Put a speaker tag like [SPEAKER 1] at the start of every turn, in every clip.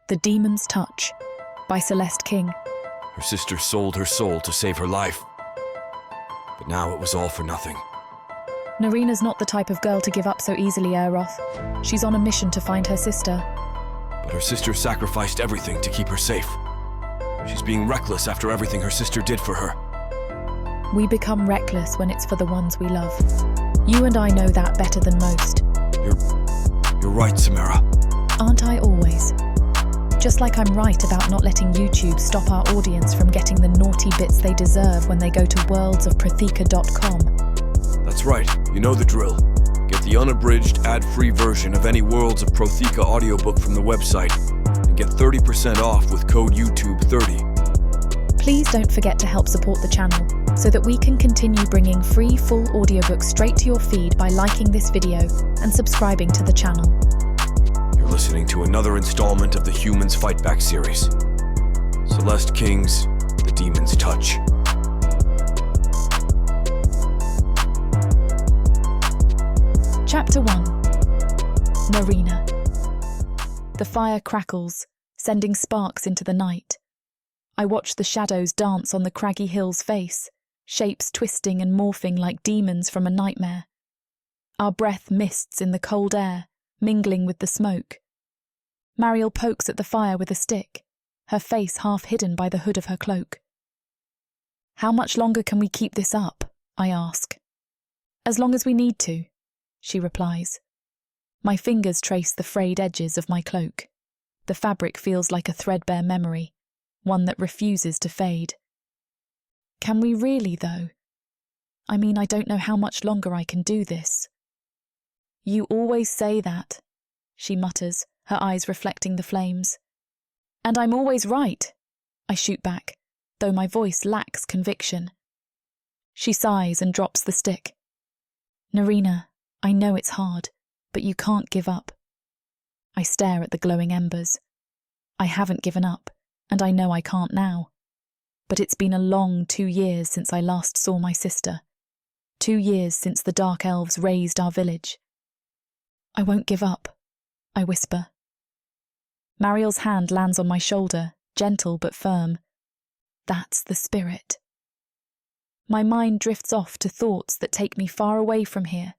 [SPEAKER 1] The Demon's Touch by Celeste King.
[SPEAKER 2] Her sister sold her soul to save her life. But now it was all for nothing.
[SPEAKER 1] Narina's not the type of girl to give up so easily, Eroth. She's on a mission to find her sister.
[SPEAKER 2] But her sister sacrificed everything to keep her safe. She's being reckless after everything her sister did for her.
[SPEAKER 1] We become reckless when it's for the ones we love. You and I know that better than most.
[SPEAKER 2] You're right, Samara.
[SPEAKER 1] Aren't I always? Just like I'm right about not letting YouTube stop our audience from getting the naughty bits they deserve when they go to worldsofprotheka.com.
[SPEAKER 2] That's right, you know the drill. Get the unabridged, ad-free version of any Worlds of Protheka audiobook from the website and get 30% off with code YouTube30.
[SPEAKER 1] Please don't forget to help support the channel so that we can continue bringing free full audiobooks straight to your feed by liking this video and subscribing to the channel.
[SPEAKER 2] You're listening to another installment of the Humans Fight Back series. Celeste King's The Demon's Touch.
[SPEAKER 1] Chapter 1. Narina. The fire crackles, sending sparks into the night. I watch the shadows dance on the craggy hill's face, shapes twisting and morphing like demons from a nightmare. Our breath mists in the cold air, mingling with the smoke. Mariel pokes at the fire with a stick, her face half hidden by the hood of her cloak. How much longer can we keep this up? I ask. As long as we need to, she replies. My fingers trace the frayed edges of my cloak. The fabric feels like a threadbare memory, one that refuses to fade. Can we really, though? I mean, I don't know how much longer I can do this. You always say that, she mutters, her eyes reflecting the flames. And I'm always right, I shoot back, though my voice lacks conviction. She sighs and drops the stick. Narina, I know it's hard, but you can't give up. I stare at the glowing embers. I haven't given up, and I know I can't now. But it's been a long 2 years since I last saw my sister. 2 years since the Dark Elves razed our village. I won't give up, I whisper. Mariel's hand lands on my shoulder, gentle but firm. That's the spirit. My mind drifts off to thoughts that take me far away from here.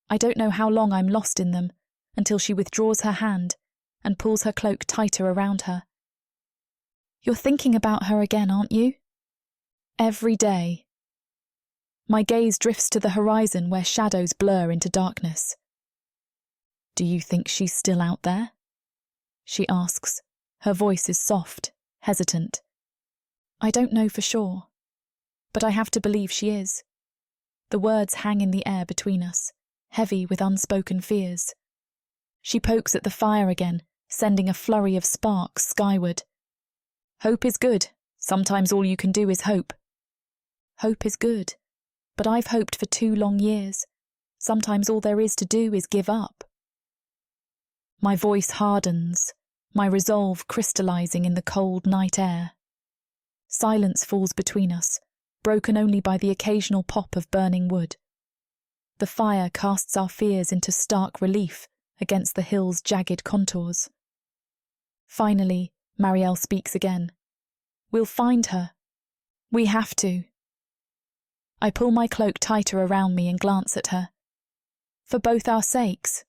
[SPEAKER 1] I don't know how long I'm lost in them, until she withdraws her hand and pulls her cloak tighter around her. You're thinking about her again, aren't you? Every day. My gaze drifts to the horizon where shadows blur into darkness. Do you think she's still out there? She asks. Her voice is soft, hesitant. I don't know for sure, but I have to believe she is. The words hang in the air between us, heavy with unspoken fears. She pokes at the fire again, sending a flurry of sparks skyward. Hope is good. Sometimes all you can do is hope. Hope is good, but I've hoped for 2 long years. Sometimes all there is to do is give up. My voice hardens, my resolve crystallizing in the cold night air. Silence falls between us, broken only by the occasional pop of burning wood. The fire casts our fears into stark relief against the hill's jagged contours. Finally, Mariel speaks again. We'll find her. We have to. I pull my cloak tighter around me and glance at her. For both our sakes.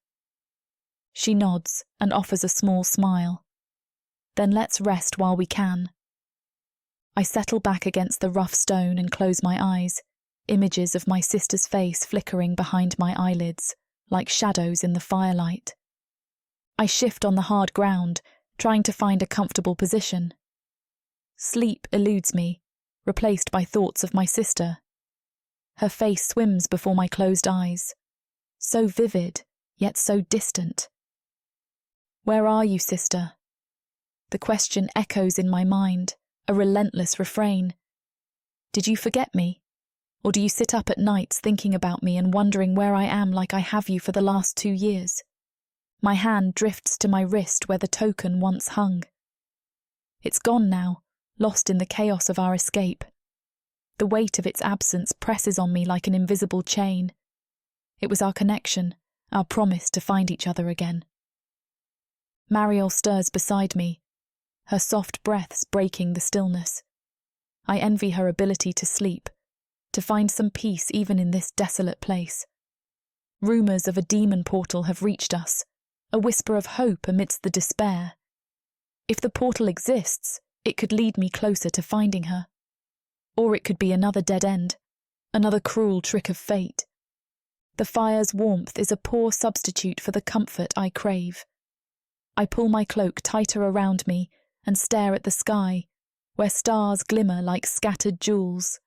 [SPEAKER 1] She nods and offers a small smile. Then let's rest while we can. I settle back against the rough stone and close my eyes, images of my sister's face flickering behind my eyelids, like shadows in the firelight. I shift on the hard ground, trying to find a comfortable position. Sleep eludes me, replaced by thoughts of my sister. Her face swims before my closed eyes, so vivid, yet so distant. Where are you, sister? The question echoes in my mind, a relentless refrain. Did you forget me? Or do you sit up at nights thinking about me and wondering where I am like I have you for the last 2 years? My hand drifts to my wrist where the token once hung. It's gone now, lost in the chaos of our escape. The weight of its absence presses on me like an invisible chain. It was our connection, our promise to find each other again. Mariel stirs beside me, her soft breaths breaking the stillness. I envy her ability to sleep, to find some peace even in this desolate place. Rumours of a demon portal have reached us, a whisper of hope amidst the despair. If the portal exists, it could lead me closer to finding her. Or it could be another dead end, another cruel trick of fate. The fire's warmth is a poor substitute for the comfort I crave. I pull my cloak tighter around me and stare at the sky, where stars glimmer like scattered jewels.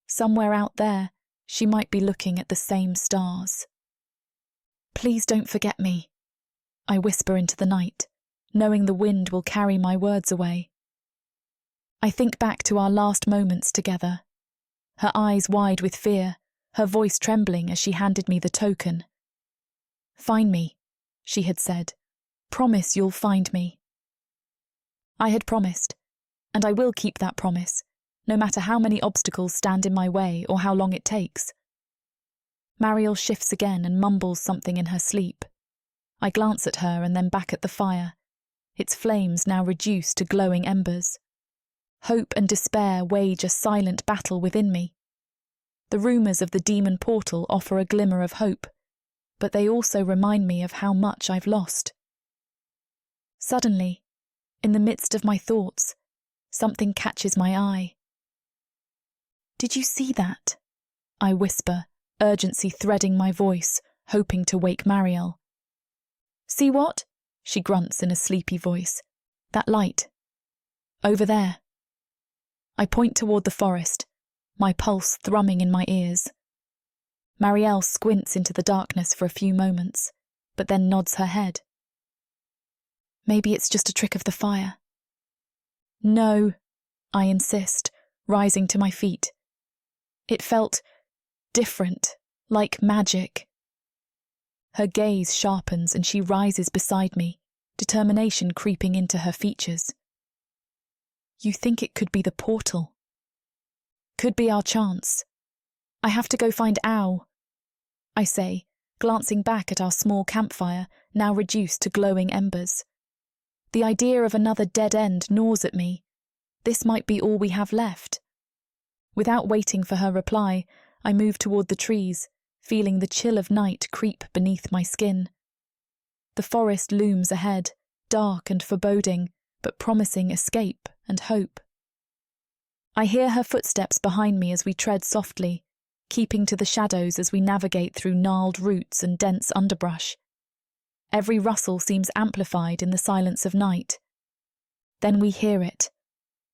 [SPEAKER 1] Somewhere out there, she might be looking at the same stars. Please don't forget me, I whisper into the night, knowing the wind will carry my words away. I think back to our last moments together, her eyes wide with fear, her voice trembling as she handed me the token. Find me, she had said. Promise you'll find me. I had promised, and I will keep that promise, no matter how many obstacles stand in my way or how long it takes. Mariel shifts again and mumbles something in her sleep. I glance at her and then back at the fire, its flames now reduced to glowing embers. Hope and despair wage a silent battle within me. The rumours of the demon portal offer a glimmer of hope, but they also remind me of how much I've lost. Suddenly, in the midst of my thoughts, something catches my eye. Did you see that? I whisper, urgency threading my voice, hoping to wake Mariel. See what? She grunts in a sleepy voice. That light. Over there. I point toward the forest, my pulse thrumming in my ears. Mariel squints into the darkness for a few moments, but then nods her head. Maybe it's just a trick of the fire. No, I insist, rising to my feet. It felt different, like magic. Her gaze sharpens and she rises beside me, determination creeping into her features. You think it could be the portal? Could be our chance. I have to go find Ow, I say, glancing back at our small campfire, now reduced to glowing embers. The idea of another dead end gnaws at me. This might be all we have left. Without waiting for her reply, I move toward the trees, feeling the chill of night creep beneath my skin. The forest looms ahead, dark and foreboding, but promising escape and hope. I hear her footsteps behind me as we tread softly, keeping to the shadows as we navigate through gnarled roots and dense underbrush. Every rustle seems amplified in the silence of night. Then we hear it,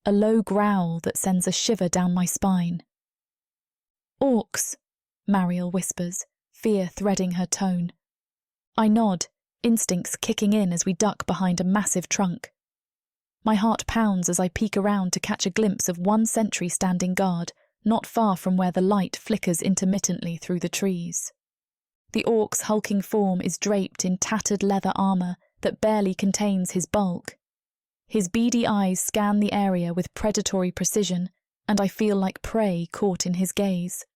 [SPEAKER 1] a low growl that sends a shiver down my spine. Orcs, Mariel whispers, fear threading her tone. I nod, instincts kicking in as we duck behind a massive trunk. My heart pounds as I peek around to catch a glimpse of one sentry standing guard, not far from where the light flickers intermittently through the trees. The orc's hulking form is draped in tattered leather armour that barely contains his bulk. His beady eyes scan the area with predatory precision, and I feel like prey caught in his gaze.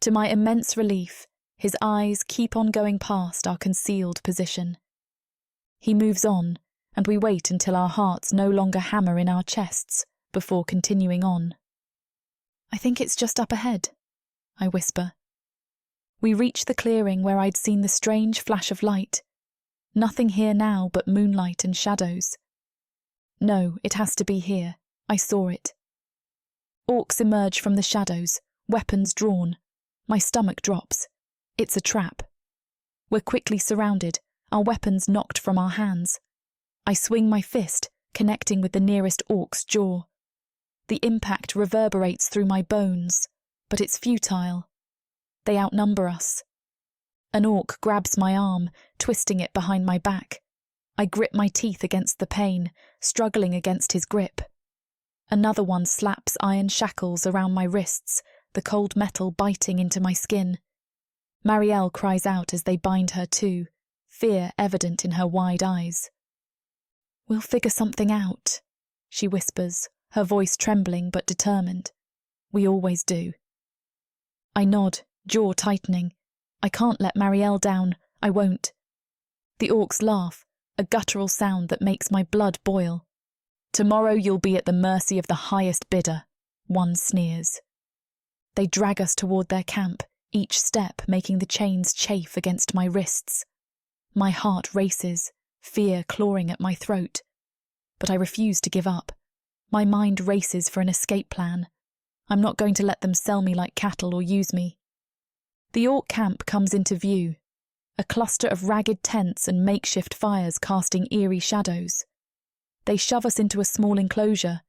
[SPEAKER 1] To my immense relief, his eyes keep on going past our concealed position. He moves on, and we wait until our hearts no longer hammer in our chests before continuing on. I think it's just up ahead, I whisper. We reach the clearing where I'd seen the strange flash of light. Nothing here now but moonlight and shadows. No, it has to be here. I saw it. Orcs emerge from the shadows, weapons drawn. My stomach drops. It's a trap. We're quickly surrounded, our weapons knocked from our hands. I swing my fist, connecting with the nearest orc's jaw. The impact reverberates through my bones, but it's futile. They outnumber us. An orc grabs my arm, twisting it behind my back. I grip my teeth against the pain, struggling against his grip. Another one slaps iron shackles around my wrists, the cold metal biting into my skin. Mariel cries out as they bind her too, fear evident in her wide eyes. We'll figure something out, she whispers, her voice trembling but determined. We always do. I nod, jaw tightening. I can't let Mariel down. I won't. The orcs laugh, a guttural sound that makes my blood boil. Tomorrow you'll be at the mercy of the highest bidder, one sneers. They drag us toward their camp, each step making the chains chafe against my wrists. My heart races, fear clawing at my throat. But I refuse to give up. My mind races for an escape plan. I'm not going to let them sell me like cattle or use me. The orc camp comes into view, a cluster of ragged tents and makeshift fires casting eerie shadows. They shove us into a small enclosure,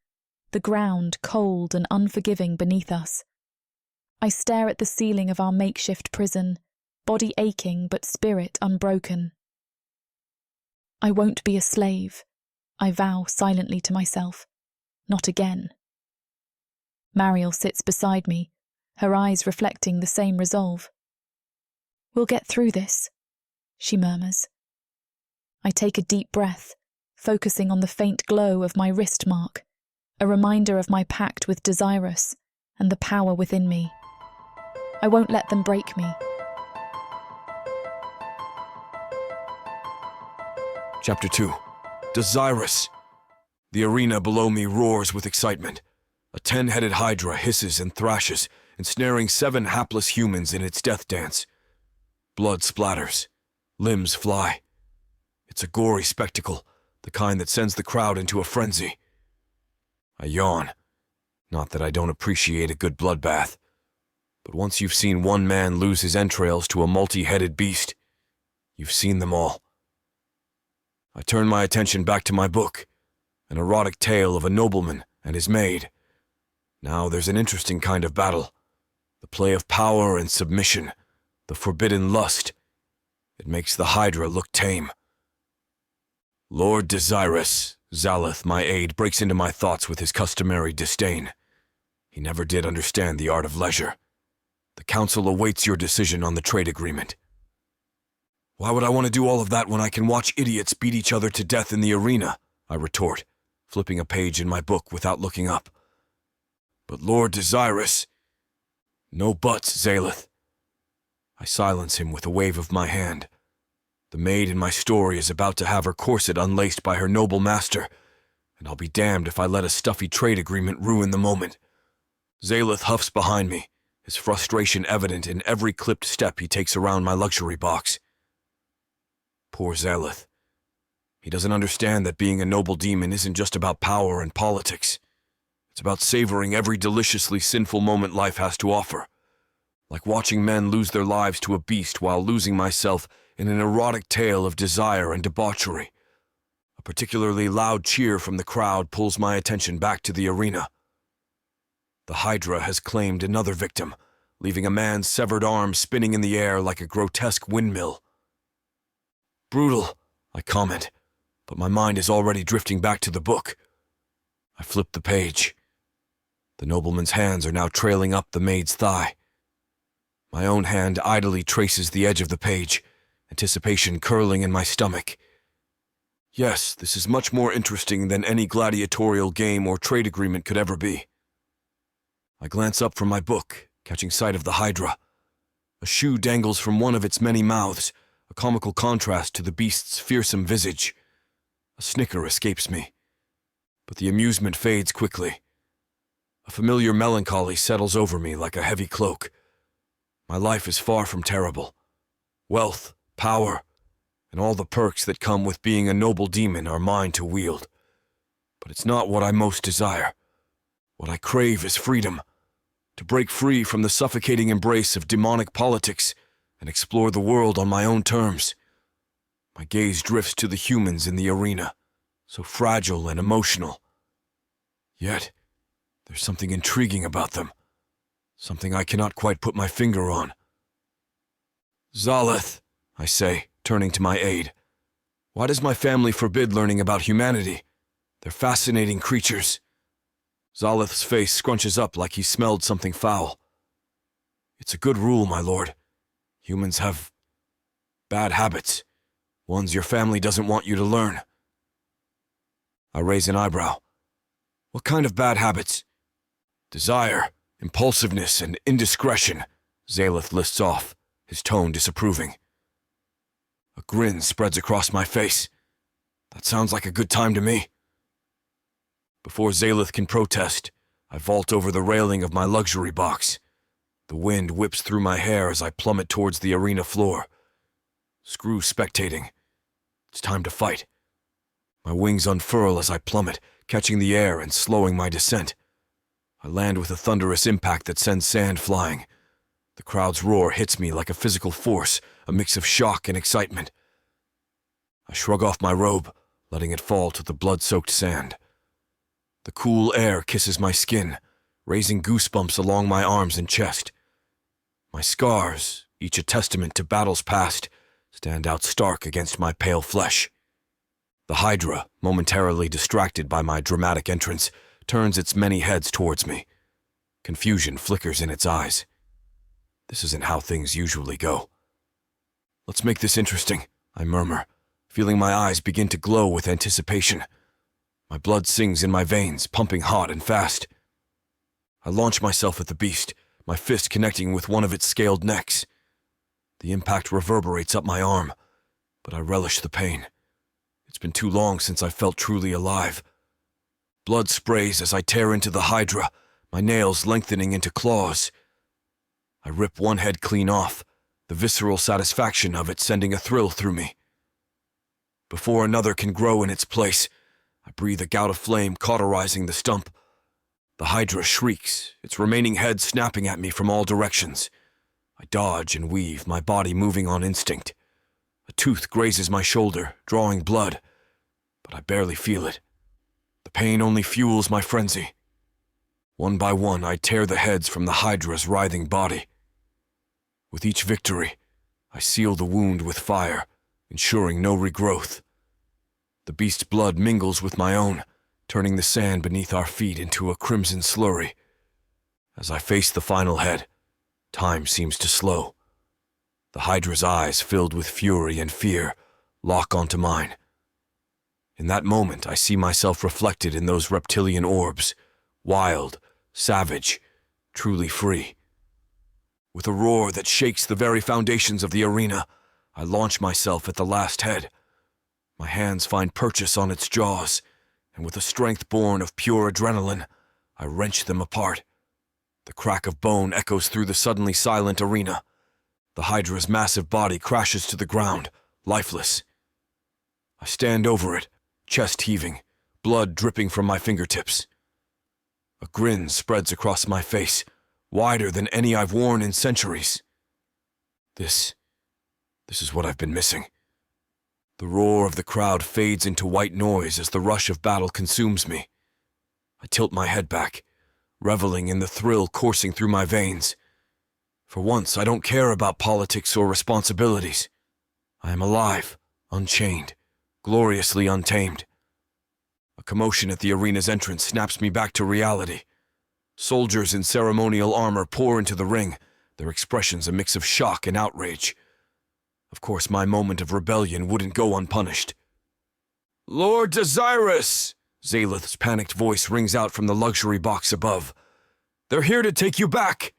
[SPEAKER 1] the ground cold and unforgiving beneath us. I stare at the ceiling of our makeshift prison, body aching but spirit unbroken. I won't be a slave, I vow silently to myself. Not again. Mariel sits beside me, her eyes reflecting the same resolve. We'll get through this, she murmurs. I take a deep breath, focusing on the faint glow of my wrist mark, a reminder of my pact with Dazirus and the power within me. I won't let them break me.
[SPEAKER 2] Chapter 2. Dazirus. The arena below me roars with excitement. A 10-headed hydra hisses and thrashes, ensnaring 7 hapless humans in its death dance. Blood splatters. Limbs fly. It's a gory spectacle, the kind that sends the crowd into a frenzy. I yawn. Not that I don't appreciate a good bloodbath, but once you've seen one man lose his entrails to a multi-headed beast, you've seen them all. I turn my attention back to my book, an erotic tale of a nobleman and his maid. Now there's an interesting kind of battle, the play of power and submission, the forbidden lust. It makes the Hydra look tame. Lord Dazirus, Zalith, my aide, breaks into my thoughts with his customary disdain. He never did understand the art of leisure. The council awaits your decision on the trade agreement. Why would I want to do all of that when I can watch idiots beat each other to death in the arena? I retort, flipping a page in my book without looking up. But Lord Dazirus... No buts, Zalith. I silence him with a wave of my hand. The maid in my story is about to have her corset unlaced by her noble master, and I'll be damned if I let a stuffy trade agreement ruin the moment. Zalith huffs behind me, his frustration evident in every clipped step he takes around my luxury box. Poor Zalith. He doesn't understand that being a noble demon isn't just about power and politics. It's about savoring every deliciously sinful moment life has to offer. Like watching men lose their lives to a beast while losing myself in an erotic tale of desire and debauchery. A particularly loud cheer from the crowd pulls my attention back to the arena. The Hydra has claimed another victim, leaving a man's severed arm spinning in the air like a grotesque windmill. Brutal, I comment, but my mind is already drifting back to the book. I flip the page. The nobleman's hands are now trailing up the maid's thigh. My own hand idly traces the edge of the page, anticipation curling in my stomach. Yes, this is much more interesting than any gladiatorial game or trade agreement could ever be. I glance up from my book, catching sight of the Hydra. A shoe dangles from one of its many mouths, a comical contrast to the beast's fearsome visage. A snicker escapes me, but the amusement fades quickly. A familiar melancholy settles over me like a heavy cloak. My life is far from terrible. Wealth, power, and all the perks that come with being a noble demon are mine to wield. But it's not what I most desire. What I crave is freedom, to break free from the suffocating embrace of demonic politics and explore the world on my own terms. My gaze drifts to the humans in the arena, so fragile and emotional. Yet, there's something intriguing about them, something I cannot quite put my finger on. Zalith, I say, turning to my aide. Why does my family forbid learning about humanity? They're fascinating creatures. Zalith's face scrunches up like he smelled something foul. It's a good rule, my lord. Humans have bad habits, ones your family doesn't want you to learn. I raise an eyebrow. What kind of bad habits? Desire, impulsiveness, and indiscretion, Zalith lists off, his tone disapproving. A grin spreads across my face. That sounds like a good time to me. Before Zalith can protest, I vault over the railing of my luxury box. The wind whips through my hair as I plummet towards the arena floor. Screw spectating. It's time to fight. My wings unfurl as I plummet, catching the air and slowing my descent. I land with a thunderous impact that sends sand flying. The crowd's roar hits me like a physical force, a mix of shock and excitement. I shrug off my robe, letting it fall to the blood-soaked sand. The cool air kisses my skin, raising goosebumps along my arms and chest. My scars, each a testament to battles past, stand out stark against my pale flesh. The Hydra, momentarily distracted by my dramatic entrance, turns its many heads towards me. Confusion flickers in its eyes. This isn't how things usually go. Let's make this interesting, I murmur, feeling my eyes begin to glow with anticipation. My blood sings in my veins, pumping hot and fast. I launch myself at the beast, my fist connecting with one of its scaled necks. The impact reverberates up my arm, but I relish the pain. It's been too long since I felt truly alive. Blood sprays as I tear into the Hydra, my nails lengthening into claws. I rip one head clean off, the visceral satisfaction of it sending a thrill through me. Before another can grow in its place, I breathe a gout of flame cauterizing the stump. The Hydra shrieks, its remaining head snapping at me from all directions. I dodge and weave, my body moving on instinct. A tooth grazes my shoulder, drawing blood, but I barely feel it. The pain only fuels my frenzy. One by one, I tear the heads from the Hydra's writhing body. With each victory, I seal the wound with fire, ensuring no regrowth. The beast's blood mingles with my own, turning the sand beneath our feet into a crimson slurry. As I face the final head, time seems to slow. The Hydra's eyes, filled with fury and fear, lock onto mine. In that moment, I see myself reflected in those reptilian orbs, wild, savage, truly free. With a roar that shakes the very foundations of the arena, I launch myself at the last head. My hands find purchase on its jaws, and with a strength born of pure adrenaline, I wrench them apart. The crack of bone echoes through the suddenly silent arena. The Hydra's massive body crashes to the ground, lifeless. I stand over it, chest heaving, blood dripping from my fingertips. A grin spreads across my face, wider than any I've worn in centuries. This is what I've been missing. The roar of the crowd fades into white noise as the rush of battle consumes me. I tilt my head back, reveling in the thrill coursing through my veins. For once, I don't care about politics or responsibilities. I am alive, unchained, gloriously untamed. A commotion at the arena's entrance snaps me back to reality. Soldiers in ceremonial armor pour into the ring, their expressions a mix of shock and outrage. Of course, my moment of rebellion wouldn't go unpunished. "Lord Dazirus!" Zalith's panicked voice rings out from the luxury box above. "They're here to take you back!"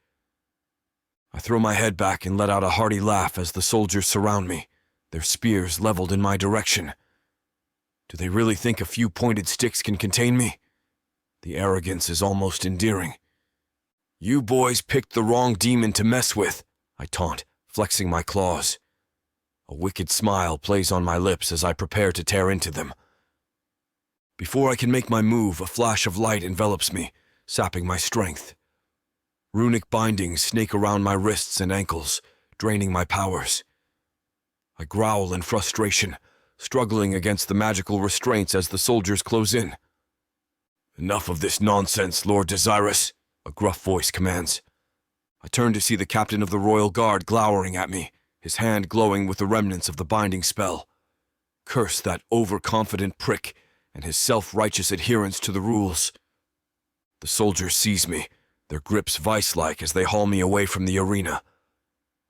[SPEAKER 2] I throw my head back and let out a hearty laugh as the soldiers surround me, their spears leveled in my direction. Do they really think a few pointed sticks can contain me? The arrogance is almost endearing. "You boys picked the wrong demon to mess with," I taunt, flexing my claws. A wicked smile plays on my lips as I prepare to tear into them. Before I can make my move, a flash of light envelops me, sapping my strength. Runic bindings snake around my wrists and ankles, draining my powers. I growl in frustration, struggling against the magical restraints as the soldiers close in. "Enough of this nonsense, Lord Dazirus," a gruff voice commands. I turn to see the captain of the Royal Guard glowering at me, his hand glowing with the remnants of the binding spell. Curse that overconfident prick and his self-righteous adherence to the rules. The soldiers seize me, their grips vice-like as they haul me away from the arena.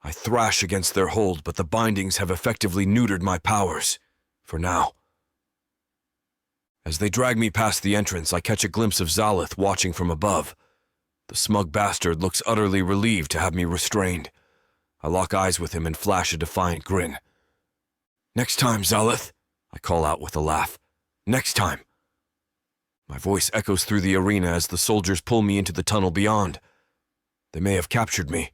[SPEAKER 2] I thrash against their hold, but the bindings have effectively neutered my powers, for now. As they drag me past the entrance, I catch a glimpse of Zalith watching from above. The smug bastard looks utterly relieved to have me restrained. I lock eyes with him and flash a defiant grin. "Next time, Zalith," I call out with a laugh. Next time. My voice echoes through the arena as the soldiers pull me into the tunnel beyond. They may have captured me,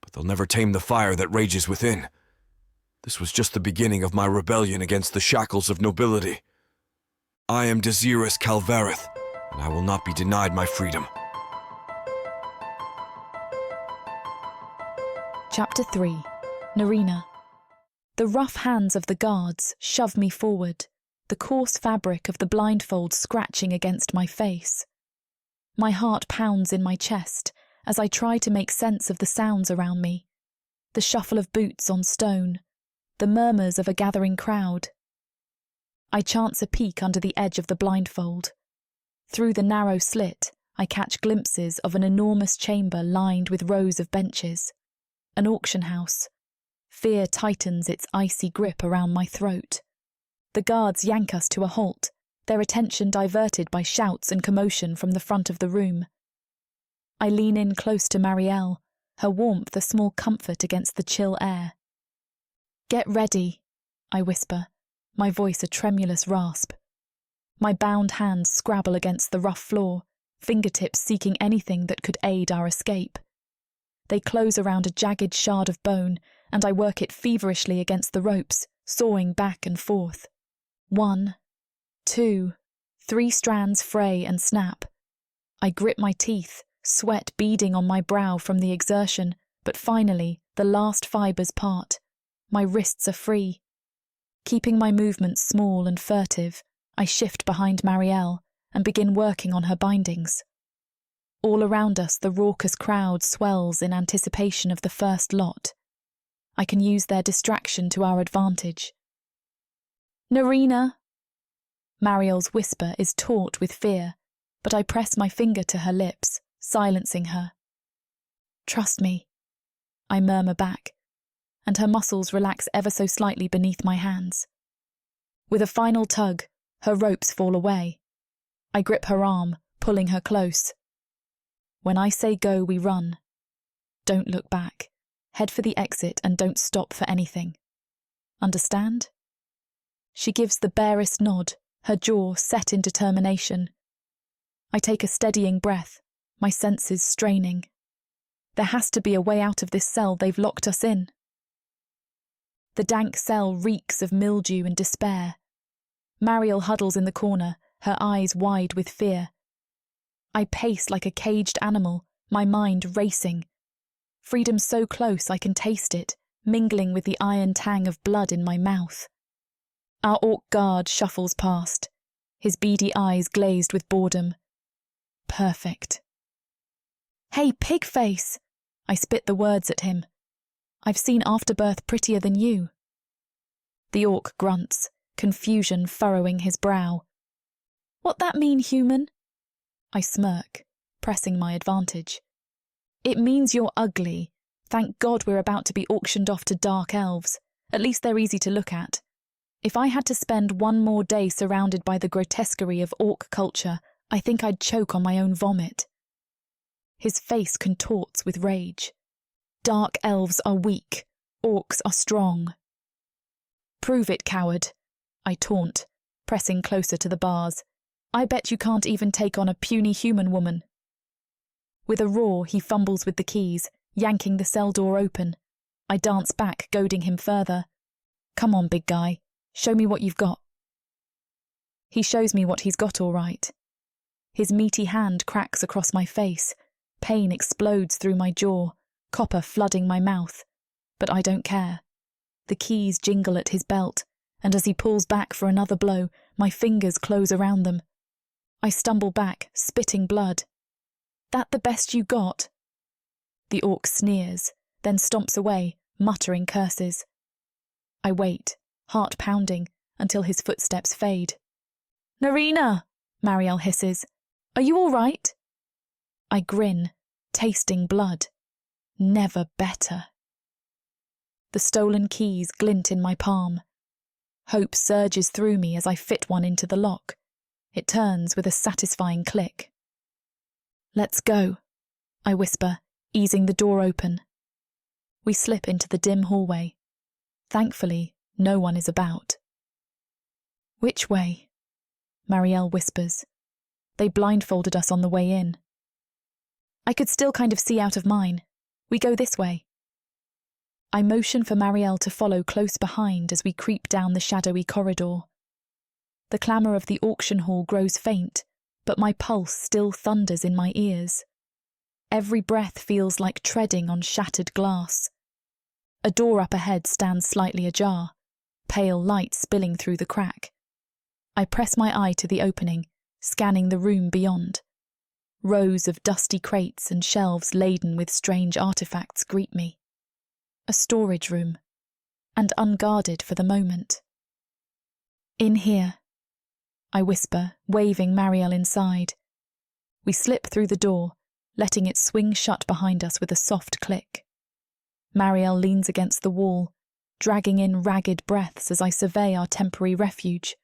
[SPEAKER 2] but they'll never tame the fire that rages within. This was just the beginning of my rebellion against the shackles of nobility. I am Dazirus Calvareth, and I will not be denied my freedom.
[SPEAKER 1] Chapter 3. Narina. The rough hands of the guards shove me forward, the coarse fabric of the blindfold scratching against my face. My heart pounds in my chest as I try to make sense of the sounds around me. The shuffle of boots on stone, the murmurs of a gathering crowd. I chance a peek under the edge of the blindfold. Through the narrow slit, I catch glimpses of an enormous chamber lined with rows of benches. An auction house. Fear tightens its icy grip around my throat. The guards yank us to a halt, their attention diverted by shouts and commotion from the front of the room. I lean in close to Marielle, her warmth a small comfort against the chill air. "Get ready," I whisper, my voice a tremulous rasp. My bound hands scrabble against the rough floor, fingertips seeking anything that could aid our escape. They close around a jagged shard of bone, and I work it feverishly against the ropes, sawing back and forth. 1, 2, 3 strands fray and snap. I grip my teeth, sweat beading on my brow from the exertion, but finally, the last fibres part. My wrists are free. Keeping my movements small and furtive, I shift behind Marielle and begin working on her bindings. All around us, the raucous crowd swells in anticipation of the first lot. I can use their distraction to our advantage. "Narina!" Marielle's whisper is taut with fear, but I press my finger to her lips, silencing her. "Trust me," I murmur back, and her muscles relax ever so slightly beneath my hands. With a final tug, her ropes fall away. I grip her arm, pulling her close. When I say go, we run. Don't look back. Head for the exit and don't stop for anything. Understand? She gives the barest nod, her jaw set in determination. I take a steadying breath, my senses straining. There has to be a way out of this cell they've locked us in. The dank cell reeks of mildew and despair. Mariel huddles in the corner, her eyes wide with fear. I pace like a caged animal, my mind racing. Freedom so close I can taste it, mingling with the iron tang of blood in my mouth. Our orc guard shuffles past, his beady eyes glazed with boredom. Perfect. "Hey, pigface!" I spit the words at him. "I've seen Afterbirth prettier than you." The orc grunts, confusion furrowing his brow. "What that mean, human?" I smirk, pressing my advantage. "It means you're ugly. Thank God we're about to be auctioned off to Dark Elves. At least they're easy to look at. If I had to spend one more day surrounded by the grotesquerie of orc culture, I think I'd choke on my own vomit." His face contorts with rage. "Dark Elves are weak. Orcs are strong." "Prove it, coward," I taunt, pressing closer to the bars. "I bet you can't even take on a puny human woman." With a roar, he fumbles with the keys, yanking the cell door open. I dance back, goading him further. "Come on, big guy. Show me what you've got." He shows me what he's got all right. His meaty hand cracks across my face. Pain explodes through my jaw, copper flooding my mouth. But I don't care. The keys jingle at his belt, and as he pulls back for another blow, my fingers close around them. I stumble back, spitting blood. "That the best you got?" The orc sneers, then stomps away, muttering curses. I wait, heart pounding, until his footsteps fade. "Narina!" Marielle hisses. "Are you all right?" I grin, tasting blood. Never better. The stolen keys glint in my palm. Hope surges through me as I fit one into the lock. It turns with a satisfying click. "Let's go," I whisper, easing the door open. We slip into the dim hallway. Thankfully, no one is about. Which way? Marielle whispers. They blindfolded us on the way in. I could still kind of see out of mine. We go this way. I motion for Marielle to follow close behind as we creep down the shadowy corridor. The clamour of the auction hall grows faint, but my pulse still thunders in my ears. Every breath feels like treading on shattered glass. A door up ahead stands slightly ajar, pale light spilling through the crack. I press my eye to the opening, scanning the room beyond. Rows of dusty crates and shelves laden with strange artifacts greet me. A storage room, and unguarded for the moment. In here, I whisper, waving Marielle inside. We slip through the door, letting it swing shut behind us with a soft click. Marielle leans against the wall, dragging in ragged breaths as I survey our temporary refuge.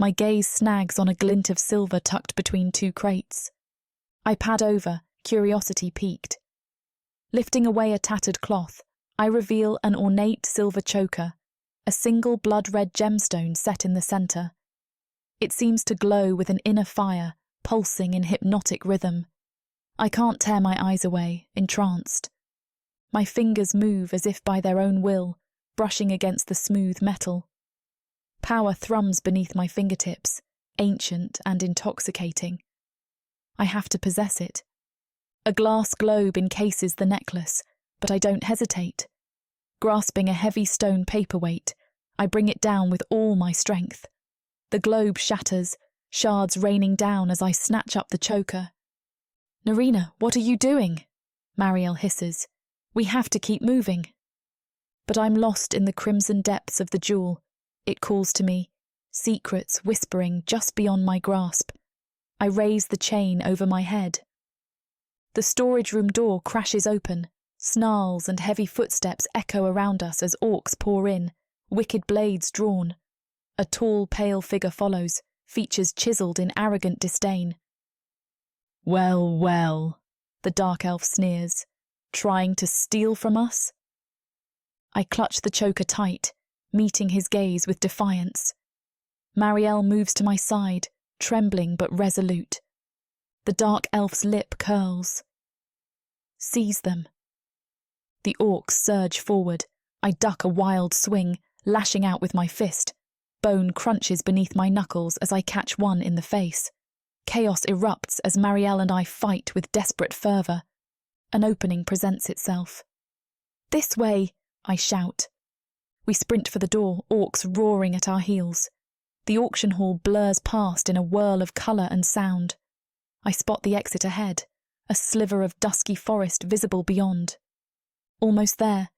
[SPEAKER 1] My gaze snags on a glint of silver tucked between two crates. I pad over, curiosity piqued. Lifting away a tattered cloth, I reveal an ornate silver choker, a single blood-red gemstone set in the centre. It seems to glow with an inner fire, pulsing in hypnotic rhythm. I can't tear my eyes away, entranced. My fingers move as if by their own will, brushing against the smooth metal. Power thrums beneath my fingertips, ancient and intoxicating. I have to possess it. A glass globe encases the necklace, but I don't hesitate. Grasping a heavy stone paperweight, I bring it down with all my strength. The globe shatters, shards raining down as I snatch up the choker. "Narina, what are you doing?" Marielle hisses. "We have to keep moving." But I'm lost in the crimson depths of the jewel. It calls to me, secrets whispering just beyond my grasp. I raise the chain over my head. The storage room door crashes open. Snarls and heavy footsteps echo around us as orcs pour in, wicked blades drawn. A tall, pale figure follows, features chiselled in arrogant disdain. "Well, well," the Dark Elf sneers. "Trying to steal from us?" I clutch the choker tight, meeting his gaze with defiance. Marielle moves to my side, trembling but resolute. The Dark Elf's lip curls. "Seize them." The orcs surge forward. I duck a wild swing, lashing out with my fist. Bone crunches beneath my knuckles as I catch one in the face. Chaos erupts as Marielle and I fight with desperate fervour. An opening presents itself. "This way!" I shout. We sprint for the door, orcs roaring at our heels. The auction hall blurs past in a whirl of colour and sound. I spot the exit ahead, a sliver of dusky forest visible beyond. Almost there.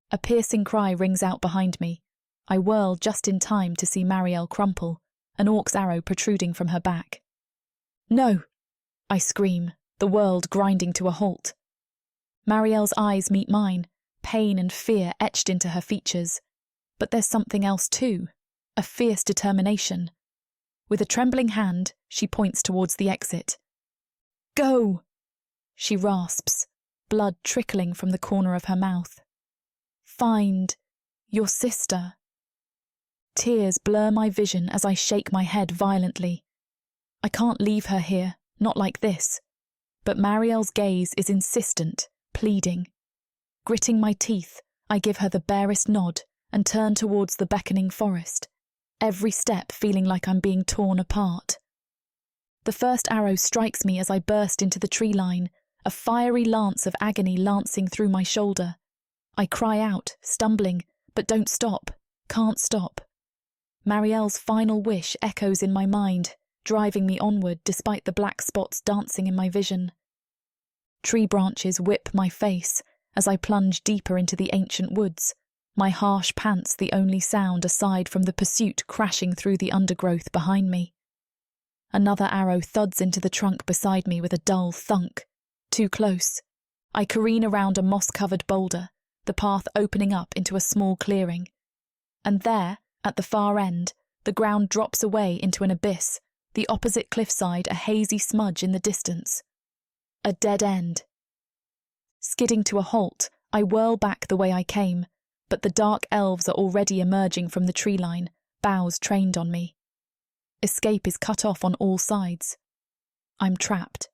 [SPEAKER 1] A piercing cry rings out behind me. I whirl just in time to see Marielle crumple, an orc's arrow protruding from her back. "No!" I scream, the world grinding to a halt. Marielle's eyes meet mine, pain and fear etched into her features. But there's something else too, a fierce determination. With a trembling hand, she points towards the exit. "Go!" she rasps, blood trickling from the corner of her mouth. "Find your sister." Tears blur my vision as I shake my head violently. I can't leave her here, not like this. But Marielle's gaze is insistent, pleading. Gritting my teeth, I give her the barest nod and turn towards the beckoning forest, every step feeling like I'm being torn apart. The first arrow strikes me as I burst into the tree line, a fiery lance of agony lancing through my shoulder. I cry out, stumbling, but don't stop, can't stop. Marielle's final wish echoes in my mind, driving me onward despite the black spots dancing in my vision. Tree branches whip my face as I plunge deeper into the ancient woods, my harsh pants the only sound aside from the pursuit crashing through the undergrowth behind me. Another arrow thuds into the trunk beside me with a dull thunk. Too close. I careen around a moss-covered boulder, the path opening up into a small clearing. And there, at the far end, the ground drops away into an abyss, the opposite cliffside a hazy smudge in the distance. A dead end. Skidding to a halt, I whirl back the way I came, but the Dark Elves are already emerging from the tree line, bows trained on me. Escape is cut off on all sides. I'm trapped.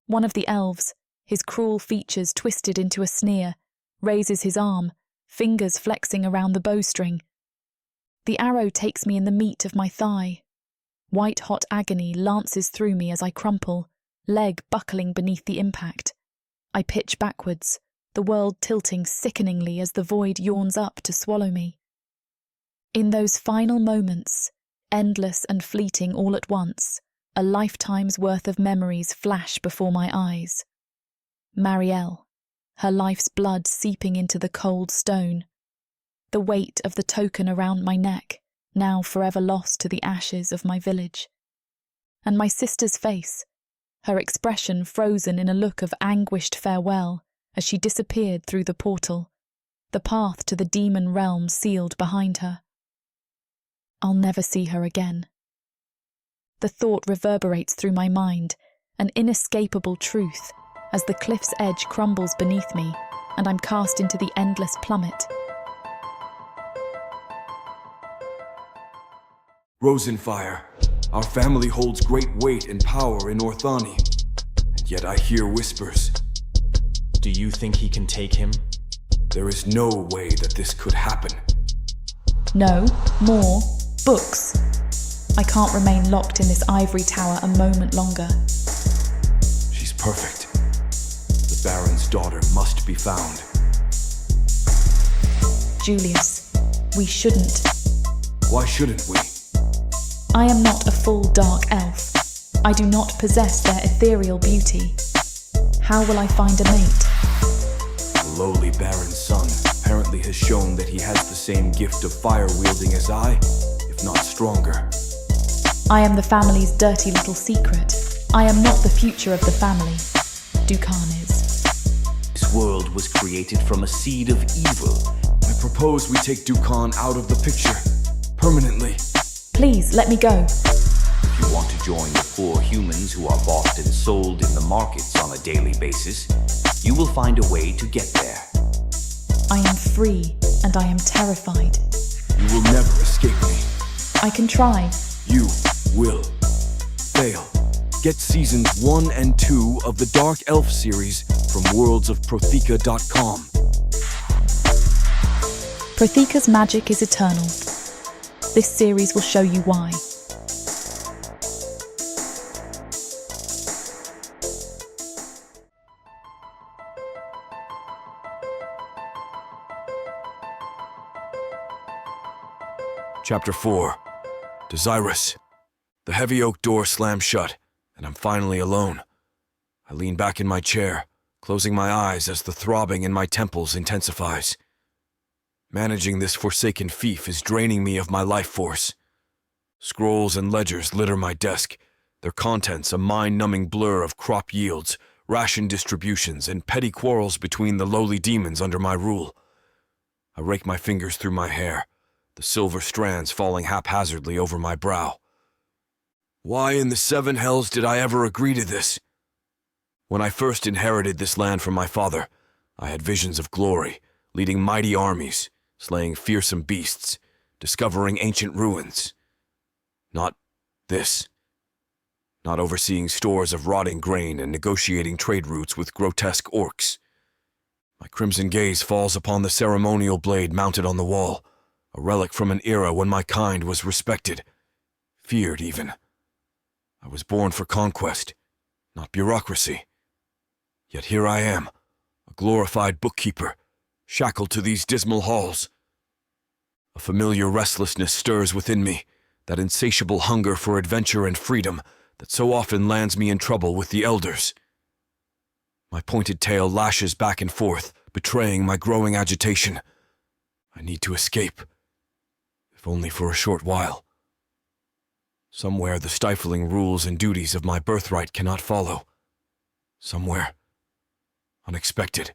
[SPEAKER 1] One of the elves, his cruel features twisted into a sneer, raises his arm, fingers flexing around the bowstring. The arrow takes me in the meat of my thigh. White-hot agony lances through me as I crumple, leg buckling beneath the impact. I pitch backwards, the world tilting sickeningly as the void yawns up to swallow me. In those final moments, endless and fleeting all at once, a lifetime's worth of memories flash before my eyes. Marielle, her life's blood seeping into the cold stone. The weight of the token around my neck, now forever lost to the ashes of my village. And my sister's face, her expression frozen in a look of anguished farewell as she disappeared through the portal, the path to the demon realm sealed behind her. I'll never see her again. The thought reverberates through my mind, an inescapable truth, as the cliff's edge crumbles beneath me and I'm cast into the endless plummet.
[SPEAKER 2] Rosenfire, our family holds great weight and power in Orthani, and yet I hear whispers.
[SPEAKER 3] Do you think he can take him?
[SPEAKER 2] There is no way that this could happen.
[SPEAKER 1] No, more books. I can't remain locked in this ivory tower a moment longer.
[SPEAKER 2] She's perfect. The Baron's daughter must be found.
[SPEAKER 1] Julius, we shouldn't.
[SPEAKER 2] Why shouldn't we?
[SPEAKER 1] I am not a full Dark Elf. I do not possess their ethereal beauty. How will I find a mate?
[SPEAKER 2] The lowly Baron's son apparently has shown that he has the same gift of fire-wielding as I, if not stronger.
[SPEAKER 1] I am the family's dirty little secret. I am not the future of the family. Dukan is.
[SPEAKER 4] This world was created from a seed of evil.
[SPEAKER 2] I propose we take Dukan out of the picture, permanently.
[SPEAKER 1] Please, let me go.
[SPEAKER 4] If you want to join the poor humans who are bought and sold in the markets on a daily basis, you will find a way to get there.
[SPEAKER 1] I am free, and I am terrified.
[SPEAKER 2] You will never escape me.
[SPEAKER 1] I can try.
[SPEAKER 2] You will fail. Get seasons 1 and 2 of the Dark Elf series from worldsofprotheka.com.
[SPEAKER 1] Protheka's magic is eternal. This series will show you why.
[SPEAKER 2] Chapter 4. Dazirus. The heavy oak door slams shut, and I'm finally alone. I lean back in my chair, closing my eyes as the throbbing in my temples intensifies. Managing this forsaken fief is draining me of my life force. Scrolls and ledgers litter my desk, their contents a mind-numbing blur of crop yields, ration distributions, and petty quarrels between the lowly demons under my rule. I rake my fingers through my hair, the silver strands falling haphazardly over my brow. Why in the seven hells did I ever agree to this? When I first inherited this land from my father, I had visions of glory, leading mighty armies, slaying fearsome beasts, discovering ancient ruins. Not this. Not overseeing stores of rotting grain and negotiating trade routes with grotesque orcs. My crimson gaze falls upon the ceremonial blade mounted on the wall, a relic from an era when my kind was respected, feared even. I was born for conquest, not bureaucracy. Yet here I am, a glorified bookkeeper, shackled to these dismal halls. A familiar restlessness stirs within me, that insatiable hunger for adventure and freedom that so often lands me in trouble with the elders. My pointed tail lashes back and forth, betraying my growing agitation. I need to escape, if only for a short while. Somewhere the stifling rules and duties of my birthright cannot follow. Somewhere unexpected.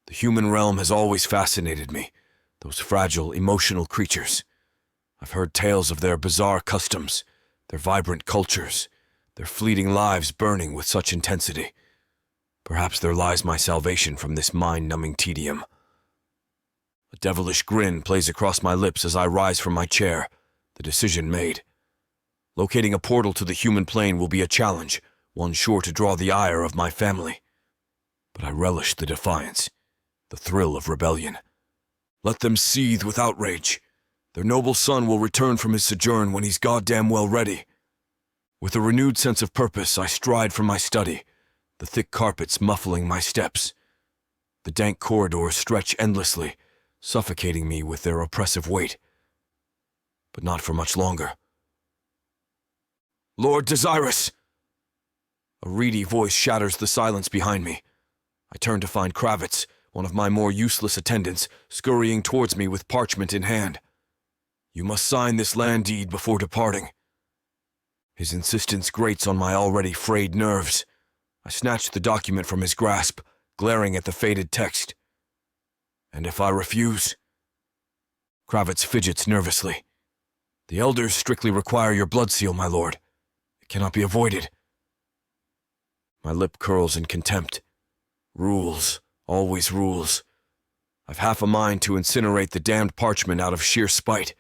[SPEAKER 2] The human realm has always fascinated me, those fragile, emotional creatures. I've heard tales of their bizarre customs, their vibrant cultures, their fleeting lives burning with such intensity. Perhaps there lies my salvation from this mind-numbing tedium. A devilish grin plays across my lips as I rise from my chair, the decision made. Locating a portal to the human plane will be a challenge, one sure to draw the ire of my family. But I relish the defiance, the thrill of rebellion. Let them seethe with outrage. Their noble son will return from his sojourn when he's goddamn well ready. With a renewed sense of purpose, I stride from my study, the thick carpets muffling my steps. The dank corridors stretch endlessly, suffocating me with their oppressive weight. But not for much longer. Lord Dazirus! A reedy voice shatters the silence behind me. I turn to find Kravitz, one of my more useless attendants, scurrying towards me with parchment in hand. You must sign this land deed before departing. His insistence grates on my already frayed nerves. I snatch the document from his grasp, glaring at the faded text. And if I refuse? Kravitz fidgets nervously. The elders strictly require your blood seal, my lord. It cannot be avoided. My lip curls in contempt. Rules, always rules. I've half a mind to incinerate the damned parchment out of sheer spite.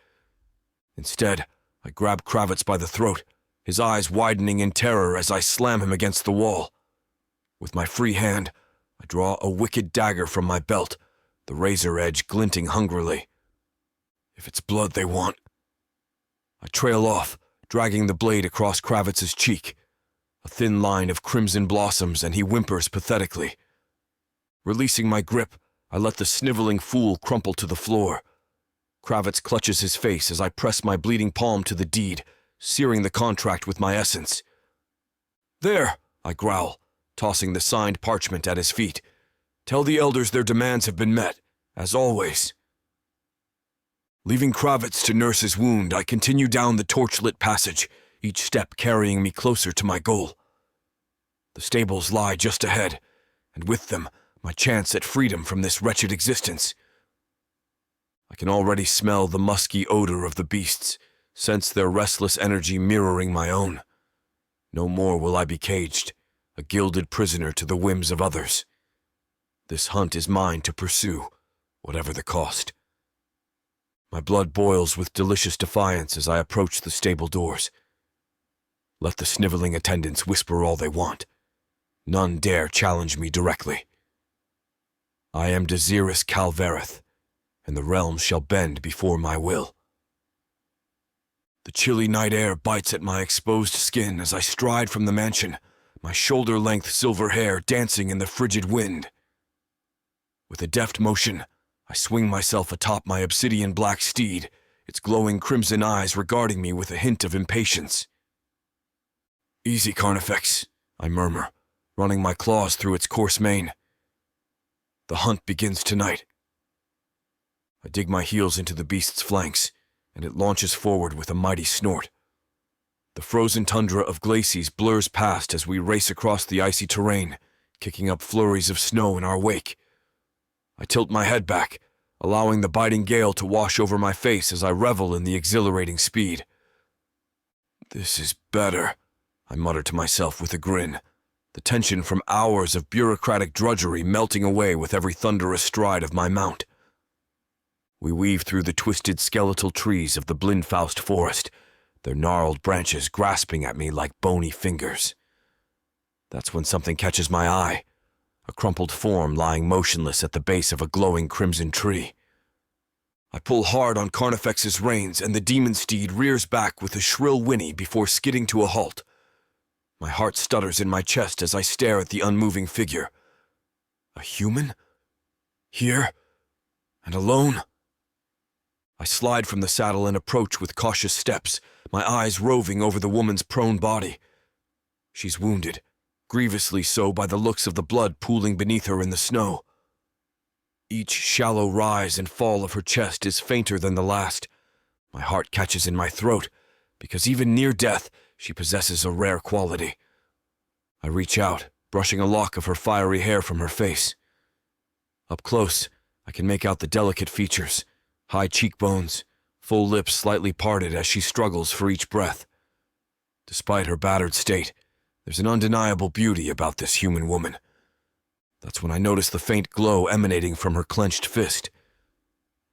[SPEAKER 2] Instead, I grab Kravitz by the throat, his eyes widening in terror as I slam him against the wall. With my free hand, I draw a wicked dagger from my belt, the razor edge glinting hungrily. If it's blood they want. I trail off, dragging the blade across Kravitz's cheek. A thin line of crimson blossoms, and he whimpers pathetically. Releasing my grip, I let the sniveling fool crumple to the floor. Kravitz clutches his face as I press my bleeding palm to the deed, searing the contract with my essence. There, I growl, tossing the signed parchment at his feet. Tell the elders their demands have been met, as always. Leaving Kravitz to nurse his wound, I continue down the torchlit passage, each step carrying me closer to my goal. The stables lie just ahead, and with them, my chance at freedom from this wretched existence. I can already smell the musky odor of the beasts, sense their restless energy mirroring my own. No more will I be caged, a gilded prisoner to the whims of others. This hunt is mine to pursue, whatever the cost. My blood boils with delicious defiance as I approach the stable doors. Let the sniveling attendants whisper all they want. None dare challenge me directly. I am Dazirus Calvereth, and the realms shall bend before my will. The chilly night air bites at my exposed skin as I stride from the mansion, my shoulder-length silver hair dancing in the frigid wind. With a deft motion, I swing myself atop my obsidian-black steed, its glowing crimson eyes regarding me with a hint of impatience. Easy, Carnifex, I murmur, running my claws through its coarse mane. The hunt begins tonight. I dig my heels into the beast's flanks, and it launches forward with a mighty snort. The frozen tundra of glacies blurs past as we race across the icy terrain, kicking up flurries of snow in our wake. I tilt my head back, allowing the biting gale to wash over my face as I revel in the exhilarating speed. This is better, I mutter to myself with a grin, the tension from hours of bureaucratic drudgery melting away with every thunderous stride of my mount. We weave through the twisted skeletal trees of the Blindfaust forest, their gnarled branches grasping at me like bony fingers. That's when something catches my eye, a crumpled form lying motionless at the base of a glowing crimson tree. I pull hard on Carnifex's reins, and the demon steed rears back with a shrill whinny before skidding to a halt. My heart stutters in my chest as I stare at the unmoving figure. A human? Here? And alone? I slide from the saddle and approach with cautious steps, my eyes roving over the woman's prone body. She's wounded, grievously so by the looks of the blood pooling beneath her in the snow. Each shallow rise and fall of her chest is fainter than the last. My heart catches in my throat, because even near death, she possesses a rare quality. I reach out, brushing a lock of her fiery hair from her face. Up close, I can make out the delicate features, high cheekbones, full lips slightly parted as she struggles for each breath. Despite her battered state, there's an undeniable beauty about this human woman. That's when I notice the faint glow emanating from her clenched fist.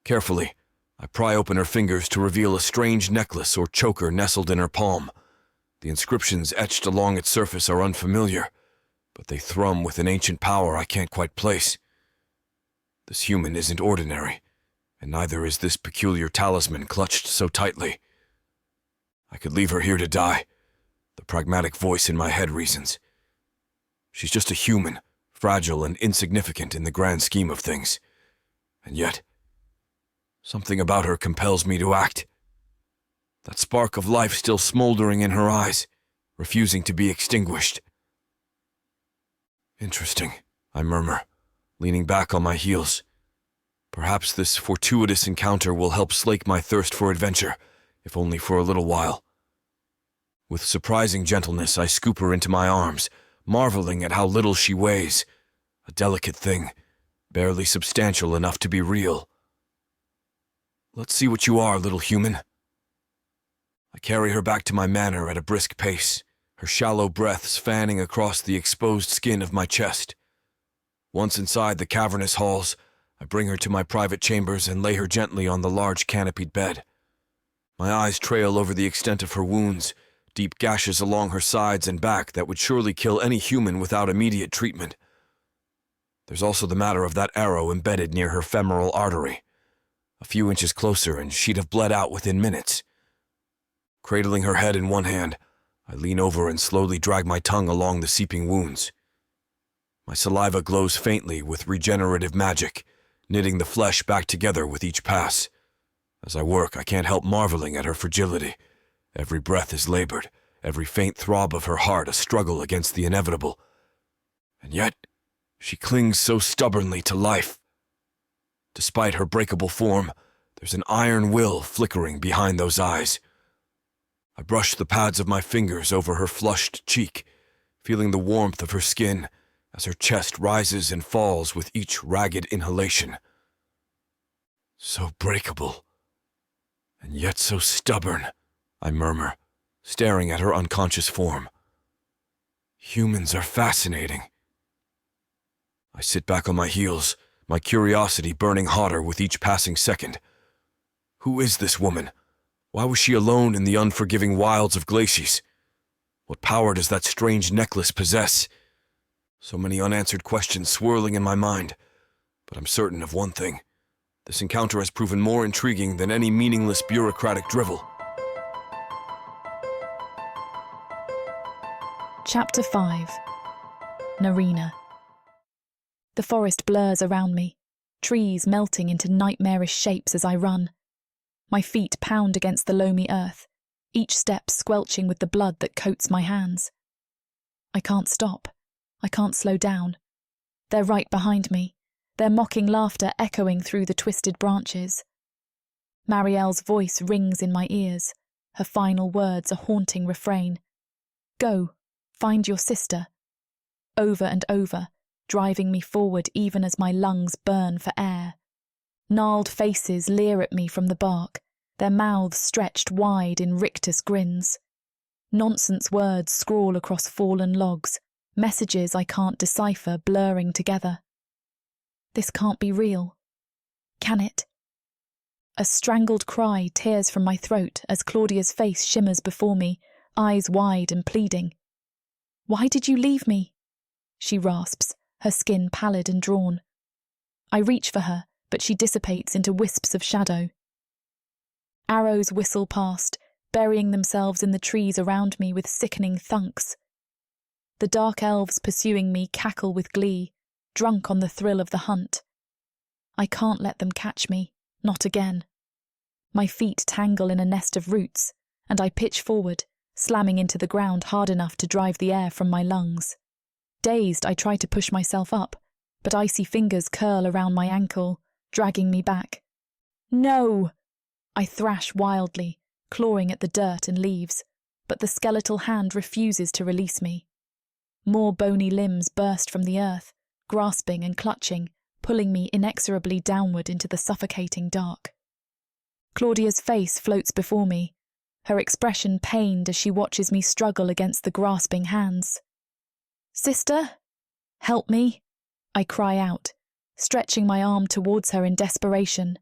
[SPEAKER 2] Carefully, I pry open her fingers to reveal a strange necklace or choker nestled in her palm. The inscriptions etched along its surface are unfamiliar, but they thrum with an ancient power I can't quite place. This human isn't ordinary, and neither is this peculiar talisman clutched so tightly. I could leave her here to die, the pragmatic voice in my head reasons. She's just a human, fragile and insignificant in the grand scheme of things. And yet, something about her compels me to act. That spark of life still smoldering in her eyes, refusing to be extinguished. Interesting, I murmur, leaning back on my heels. Perhaps this fortuitous encounter will help slake my thirst for adventure, if only for a little while. With surprising gentleness, I scoop her into my arms, marveling at how little she weighs. A delicate thing, barely substantial enough to be real. Let's see what you are, little human. I carry her back to my manor at a brisk pace, her shallow breaths fanning across the exposed skin of my chest. Once inside the cavernous halls, I bring her to my private chambers and lay her gently on the large canopied bed. My eyes trail over the extent of her wounds, deep gashes along her sides and back that would surely kill any human without immediate treatment. There's also the matter of that arrow embedded near her femoral artery. A few inches closer and she'd have bled out within minutes. Cradling her head in one hand, I lean over and slowly drag my tongue along the seeping wounds. My saliva glows faintly with regenerative magic, knitting the flesh back together with each pass. As I work, I can't help marveling at her fragility. Every breath is labored, every faint throb of her heart a struggle against the inevitable. And yet, she clings so stubbornly to life. Despite her breakable form, there's an iron will flickering behind those eyes. I brush the pads of my fingers over her flushed cheek, feeling the warmth of her skin as her chest rises and falls with each ragged inhalation. So breakable, and yet so stubborn, I murmur, staring at her unconscious form. Humans are fascinating. I sit back on my heels, my curiosity burning hotter with each passing second. Who is this woman? Why was she alone in the unforgiving wilds of Glacies? What power does that strange necklace possess? So many unanswered questions swirling in my mind, but I'm certain of one thing. This encounter has proven more intriguing than any meaningless bureaucratic drivel.
[SPEAKER 1] Chapter 5. Narina. The forest blurs around me, trees melting into nightmarish shapes as I run. My feet pound against the loamy earth, each step squelching with the blood that coats my hands. I can't stop. I can't slow down. They're right behind me, their mocking laughter echoing through the twisted branches. Marielle's voice rings in my ears, her final words a haunting refrain. Go, find your sister. Over and over, driving me forward even as my lungs burn for air. Gnarled faces leer at me from the bark, their mouths stretched wide in rictus grins. Nonsense words scrawl across fallen logs, messages I can't decipher blurring together. This can't be real. Can it? A strangled cry tears from my throat as Claudia's face shimmers before me, eyes wide and pleading. Why did you leave me? She rasps, her skin pallid and drawn. I reach for her, but she dissipates into wisps of shadow. Arrows whistle past, burying themselves in the trees around me with sickening thunks. The Dark Elves pursuing me cackle with glee, drunk on the thrill of the hunt. I can't let them catch me, not again. My feet tangle in a nest of roots, and I pitch forward, slamming into the ground hard enough to drive the air from my lungs. Dazed, I try to push myself up, but icy fingers curl around my ankle, dragging me back. No! I thrash wildly, clawing at the dirt and leaves, but the skeletal hand refuses to release me. More bony limbs burst from the earth, grasping and clutching, pulling me inexorably downward into the suffocating dark. Claudia's face floats before me, her expression pained as she watches me struggle against the grasping hands. Sister? Help me, I cry out, stretching my arm towards her in desperation.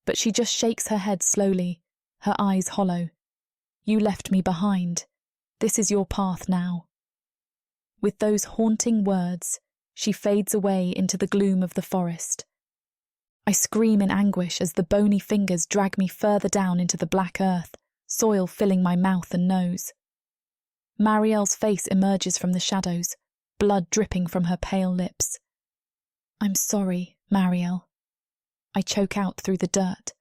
[SPEAKER 1] but she just shakes her head slowly, her eyes hollow. You left me behind. This is your path now. With those haunting words, she fades away into the gloom of the forest. I scream in anguish as the bony fingers drag me further down into the black earth, soil filling my mouth and nose. Marielle's face emerges from the shadows, blood dripping from her pale lips. I'm sorry, Marielle. I choke out through the dirt.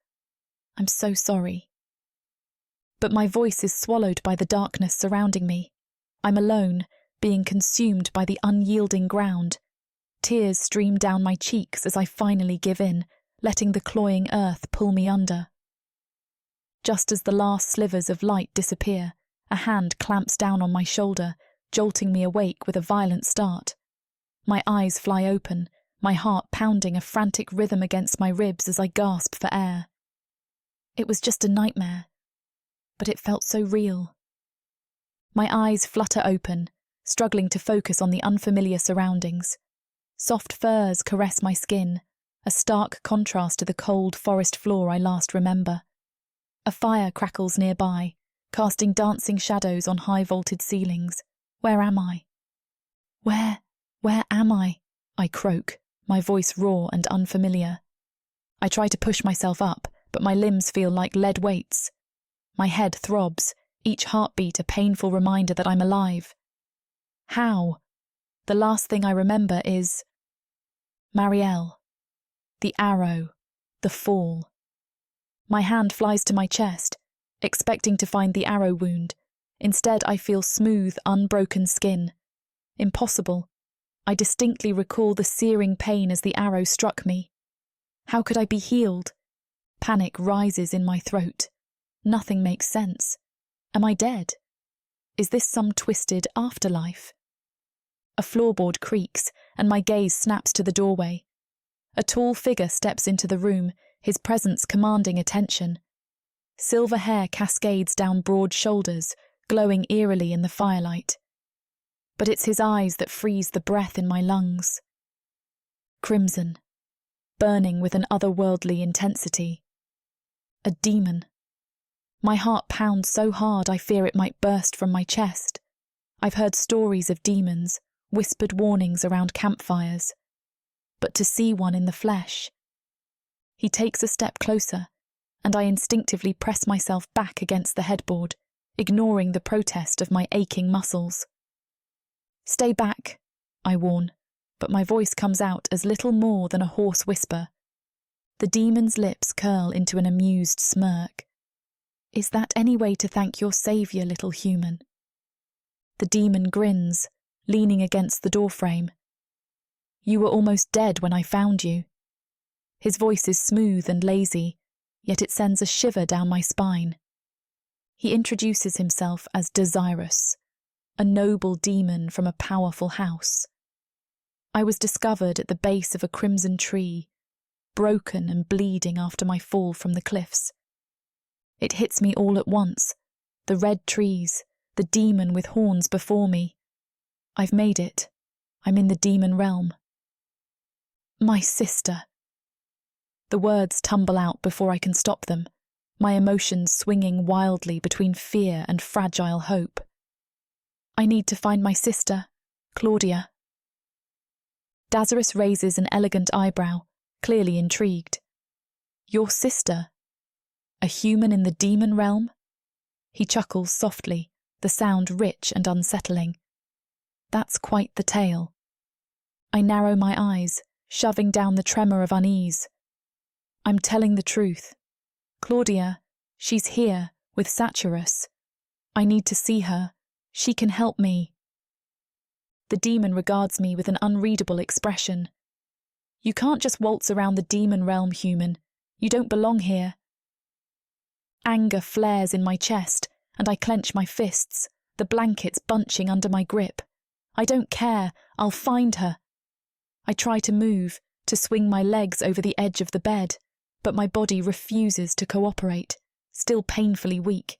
[SPEAKER 1] I'm so sorry. But my voice is swallowed by the darkness surrounding me. I'm alone, being consumed by the unyielding ground. Tears stream down my cheeks as I finally give in, letting the cloying earth pull me under. Just as the last slivers of light disappear, a hand clamps down on my shoulder, jolting me awake with a violent start. My eyes fly open, my heart pounding a frantic rhythm against my ribs as I gasp for air. It was just a nightmare, but it felt so real. My eyes flutter open, struggling to focus on the unfamiliar surroundings. Soft furs caress my skin, a stark contrast to the cold forest floor I last remember. A fire crackles nearby, casting dancing shadows on high-vaulted ceilings. Where am I? Where am I? I croak, my voice raw and unfamiliar. I try to push myself up, but my limbs feel like lead weights. My head throbs, each heartbeat a painful reminder that I'm alive. How? The last thing I remember is Marielle. The arrow. The fall. My hand flies to my chest, expecting to find the arrow wound. Instead, I feel smooth, unbroken skin. Impossible. I distinctly recall the searing pain as the arrow struck me. How could I be healed? Panic rises in my throat. Nothing makes sense. Am I dead? Is this some twisted afterlife? A floorboard creaks, and my gaze snaps to the doorway. A tall figure steps into the room, his presence commanding attention. Silver hair cascades down broad shoulders, glowing eerily in the firelight. But it's his eyes that freeze the breath in my lungs. Crimson, burning with an otherworldly intensity. A demon. My heart pounds so hard I fear it might burst from my chest. I've heard stories of demons, whispered warnings around campfires. But to see one in the flesh. He takes a step closer, and I instinctively press myself back against the headboard, ignoring the protest of my aching muscles. Stay back, I warn, but my voice comes out as little more than a hoarse whisper. The demon's lips curl into an amused smirk. Is that any way to thank your saviour, little human? The demon grins, leaning against the doorframe. You were almost dead when I found you. His voice is smooth and lazy, yet it sends a shiver down my spine. He introduces himself as Dazirus, a noble demon from a powerful house. I was discovered at the base of a crimson tree, broken and bleeding after my fall from the cliffs. It hits me all at once, the red trees, the demon with horns before me. I've made it. I'm in the demon realm. My sister. The words tumble out before I can stop them, my emotions swinging wildly between fear and fragile hope. I need to find my sister, Claudia. Dazirus raises an elegant eyebrow, clearly intrigued. Your sister? A human in the demon realm? He chuckles softly, the sound rich and unsettling. That's quite the tale. I narrow my eyes, shoving down the tremor of unease. I'm telling the truth. Claudia, she's here, with Dazirus. I need to see her. She can help me. The demon regards me with an unreadable expression. You can't just waltz around the demon realm, human. You don't belong here. Anger flares in my chest, and I clench my fists, the blankets bunching under my grip. I don't care. I'll find her. I try to move, to swing my legs over the edge of the bed, but my body refuses to cooperate, still painfully weak.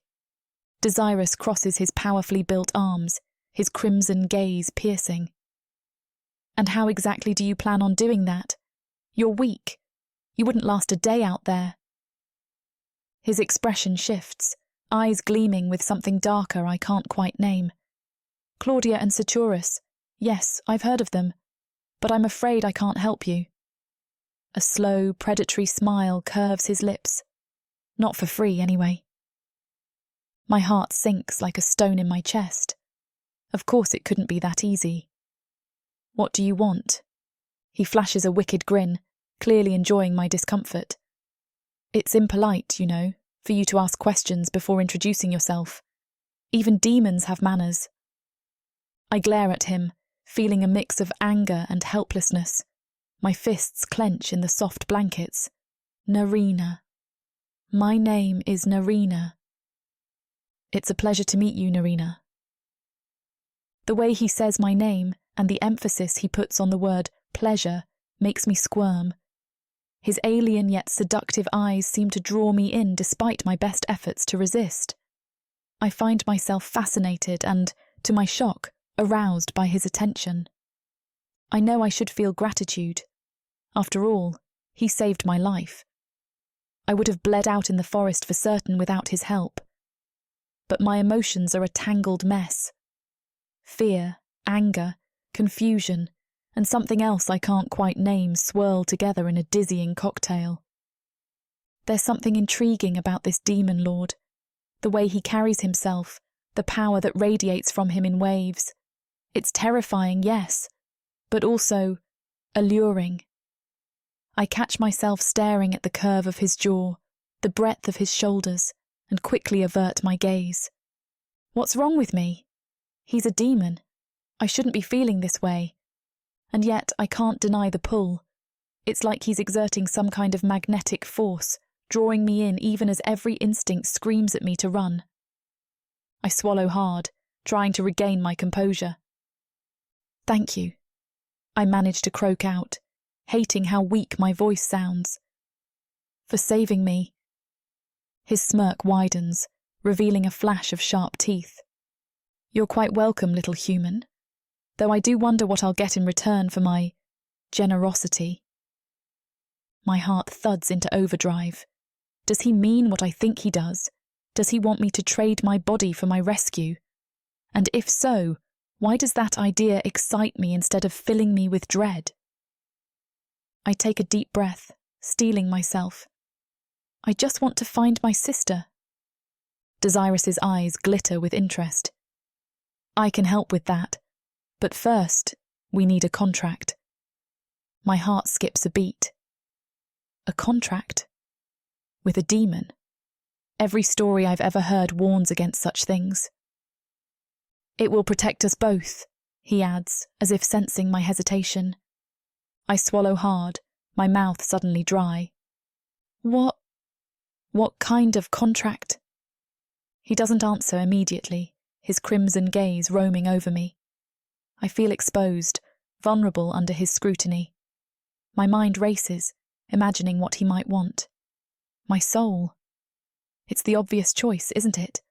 [SPEAKER 1] Dazirus crosses his powerfully built arms, his crimson gaze piercing. And how exactly do you plan on doing that? You're weak. You wouldn't last a day out there. His expression shifts, eyes gleaming with something darker I can't quite name. Claudia and Dazirus, yes, I've heard of them, but I'm afraid I can't help you. A slow, predatory smile curves his lips. Not for free, anyway. My heart sinks like a stone in my chest. Of course it couldn't be that easy. What do you want? He flashes a wicked grin, clearly enjoying my discomfort. It's impolite, you know, for you to ask questions before introducing yourself. Even demons have manners. I glare at him, feeling a mix of anger and helplessness. My fists clench in the soft blankets. Narina. My name is Narina. It's a pleasure to meet you, Narina. The way he says my name and the emphasis he puts on the word pleasure makes me squirm. His alien yet seductive eyes seem to draw me in despite my best efforts to resist. I find myself fascinated and, to my shock, aroused by his attention. I know I should feel gratitude. After all, he saved my life. I would have bled out in the forest for certain without his help. But my emotions are a tangled mess. Fear, anger, confusion, and something else I can't quite name swirl together in a dizzying cocktail. There's something intriguing about this demon lord, the way he carries himself, the power that radiates from him in waves. It's terrifying, yes, but also alluring. I catch myself staring at the curve of his jaw, the breadth of his shoulders, and quickly avert my gaze. What's wrong with me? He's a demon. I shouldn't be feeling this way. And yet I can't deny the pull. It's like he's exerting some kind of magnetic force, drawing me in even as every instinct screams at me to run. I swallow hard, trying to regain my composure. Thank you. I manage to croak out, hating how weak my voice sounds. For saving me. His smirk widens, revealing a flash of sharp teeth. You're quite welcome, little human, though I do wonder what I'll get in return for my generosity. My heart thuds into overdrive. Does he mean what I think he does? Does he want me to trade my body for my rescue? And if so, why does that idea excite me instead of filling me with dread? I take a deep breath, steeling myself. I just want to find my sister. Dazirus's eyes glitter with interest. I can help with that, but first, we need a contract. My heart skips a beat. A contract? With a demon? Every story I've ever heard warns against such things. It will protect us both, he adds, as if sensing my hesitation. I swallow hard, my mouth suddenly dry. What kind of contract? He doesn't answer immediately, his crimson gaze roaming over me. I feel exposed, vulnerable under his scrutiny. My mind races, imagining what he might want. My soul. It's the obvious choice, isn't it?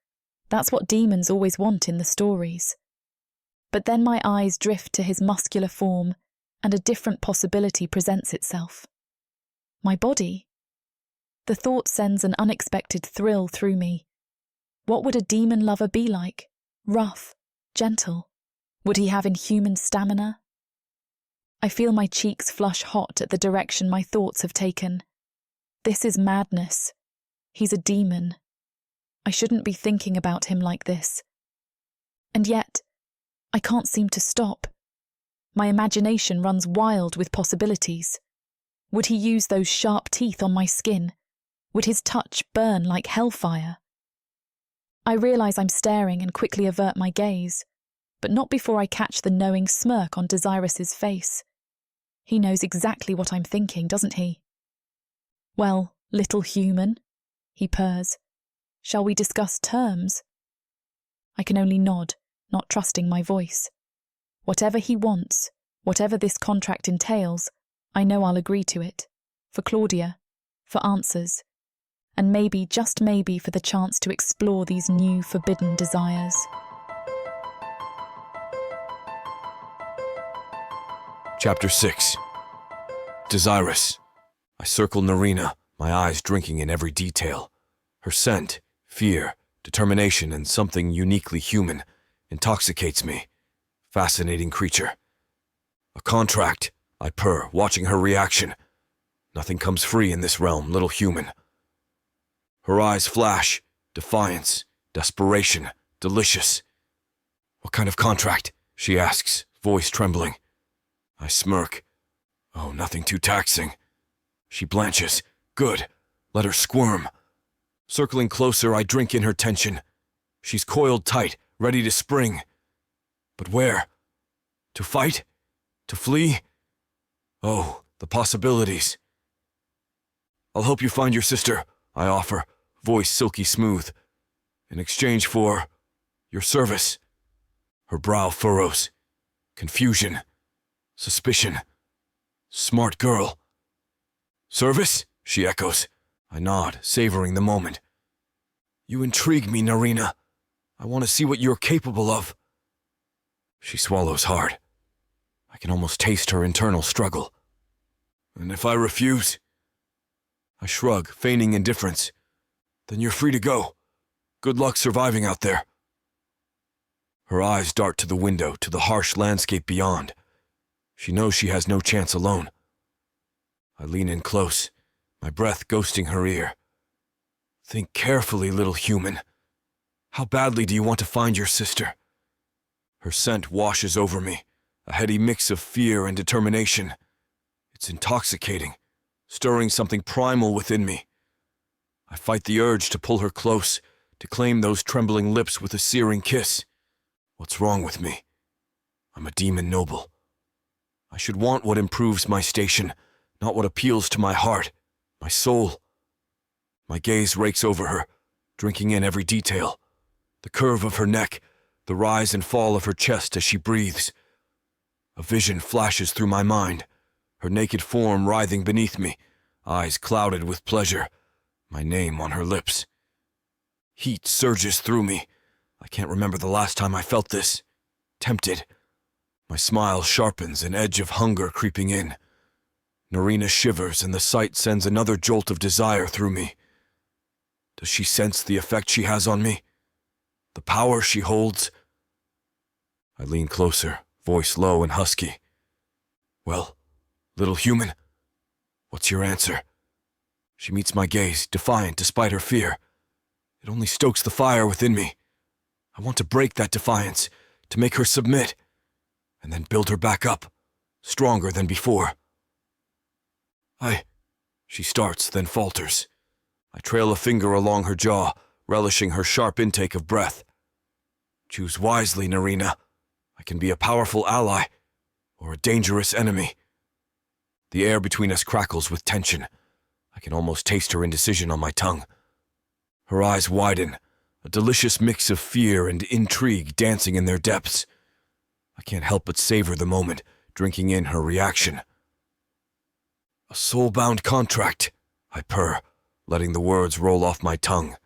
[SPEAKER 1] That's what demons always want in the stories. But then my eyes drift to his muscular form, and a different possibility presents itself. My body? The thought sends an unexpected thrill through me. What would a demon lover be like? Rough, gentle? Would he have inhuman stamina? I feel my cheeks flush hot at the direction my thoughts have taken. This is madness. He's a demon. I shouldn't be thinking about him like this. And yet, I can't seem to stop. My imagination runs wild with possibilities. Would he use those sharp teeth on my skin? Would his touch burn like hellfire? I realise I'm staring and quickly avert my gaze, but not before I catch the knowing smirk on Dazirus's face. He knows exactly what I'm thinking, doesn't he? Well, little human, he purrs. Shall we discuss terms? I can only nod, not trusting my voice. Whatever he wants, whatever this contract entails, I know I'll agree to it. For Claudia, for answers, and maybe, just maybe, for the chance to explore these new forbidden desires.
[SPEAKER 2] Chapter 6. Dazirus. I circle Narina, my eyes drinking in every detail. Her scent, fear, determination, and something uniquely human intoxicates me. Fascinating creature. A contract, I purr, watching her reaction. Nothing comes free in this realm, little human. Her eyes flash, defiance, desperation, delicious. What kind of contract? She asks, voice trembling. I smirk. Oh, nothing too taxing. She blanches. Good. Let her squirm. Circling closer, I drink in her tension. She's coiled tight, ready to spring. But where? To fight? To flee? Oh, the possibilities. I'll help you find your sister, I offer, voice silky smooth. In exchange for your service. Her brow furrows. Confusion. Suspicion. Smart girl. Service? She echoes. I nod, savoring the moment. You intrigue me, Narina. I want to see what you're capable of. She swallows hard. I can almost taste her internal struggle. And if I refuse? I shrug, feigning indifference. Then you're free to go. Good luck surviving out there. Her eyes dart to the window, to the harsh landscape beyond. She knows she has no chance alone. I lean in close, my breath ghosting her ear. Think carefully, little human. How badly do you want to find your sister? Her scent washes over me, a heady mix of fear and determination. It's intoxicating, stirring something primal within me. I fight the urge to pull her close, to claim those trembling lips with a searing kiss. What's wrong with me? I'm a demon noble. I should want what improves my station, not what appeals to my heart, my soul. My gaze rakes over her, drinking in every detail. The curve of her neck, the rise and fall of her chest as she breathes. A vision flashes through my mind, her naked form writhing beneath me, eyes clouded with pleasure, my name on her lips. Heat surges through me. I can't remember the last time I felt this. Tempted. My smile sharpens, an edge of hunger creeping in. Narina shivers, and the sight sends another jolt of desire through me. Does she sense the effect she has on me? The power she holds? I lean closer, voice low and husky. Well, little human, what's your answer? She meets my gaze, defiant despite her fear. It only stokes the fire within me. I want to break that defiance, to make her submit, and then build her back up, stronger than before. She starts, then falters. I trail a finger along her jaw, relishing her sharp intake of breath. Choose wisely, Narina. I can be a powerful ally, or a dangerous enemy. The air between us crackles with tension. I can almost taste her indecision on my tongue. Her eyes widen, a delicious mix of fear and intrigue dancing in their depths. I can't help but savor the moment, drinking in her reaction. A soul-bound contract, I purr, letting the words roll off my tongue.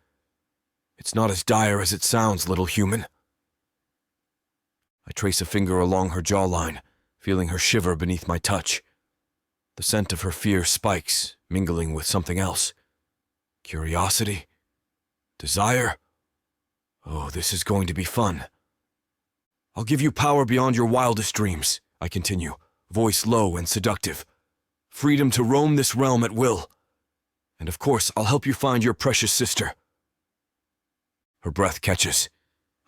[SPEAKER 2] It's not as dire as it sounds, little human. I trace a finger along her jawline, feeling her shiver beneath my touch. The scent of her fear spikes, mingling with something else. Curiosity? Desire? Oh, this is going to be fun. I'll give you power beyond your wildest dreams, I continue, voice low and seductive. Freedom to roam this realm at will. And of course, I'll help you find your precious sister. Her breath catches.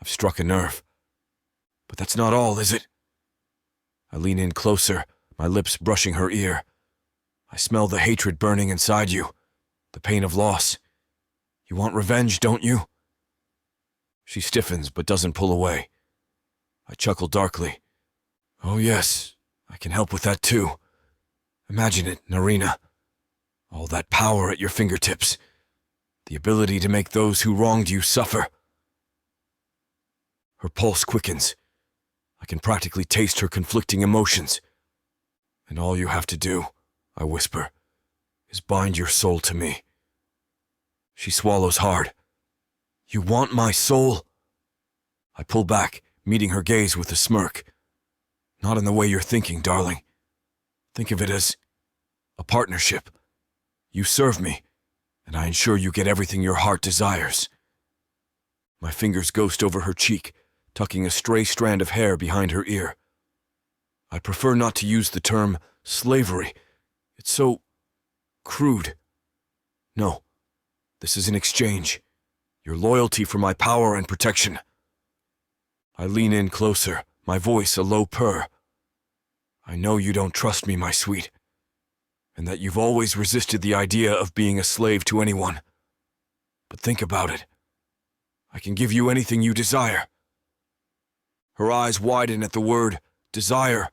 [SPEAKER 2] I've struck a nerve. But that's not all, is it? I lean in closer, my lips brushing her ear. I smell the hatred burning inside you, the pain of loss. You want revenge, don't you? She stiffens but doesn't pull away. I chuckle darkly. Oh yes, I can help with that too. Imagine it, Narina. All that power at your fingertips. The ability to make those who wronged you suffer. Her pulse quickens. I can practically taste her conflicting emotions. And all you have to do, I whisper, is bind your soul to me. She swallows hard. You want my soul? I pull back, meeting her gaze with a smirk. Not in the way you're thinking, darling. Think of it as a partnership. You serve me, and I ensure you get everything your heart desires. My fingers ghost over her cheek, tucking a stray strand of hair behind her ear. I prefer not to use the term slavery. It's so crude. No, this is an exchange. Your loyalty for my power and protection. I lean in closer, my voice a low purr. I know you don't trust me, my sweet, and that you've always resisted the idea of being a slave to anyone. But think about it. I can give you anything you desire. Her eyes widen at the word desire,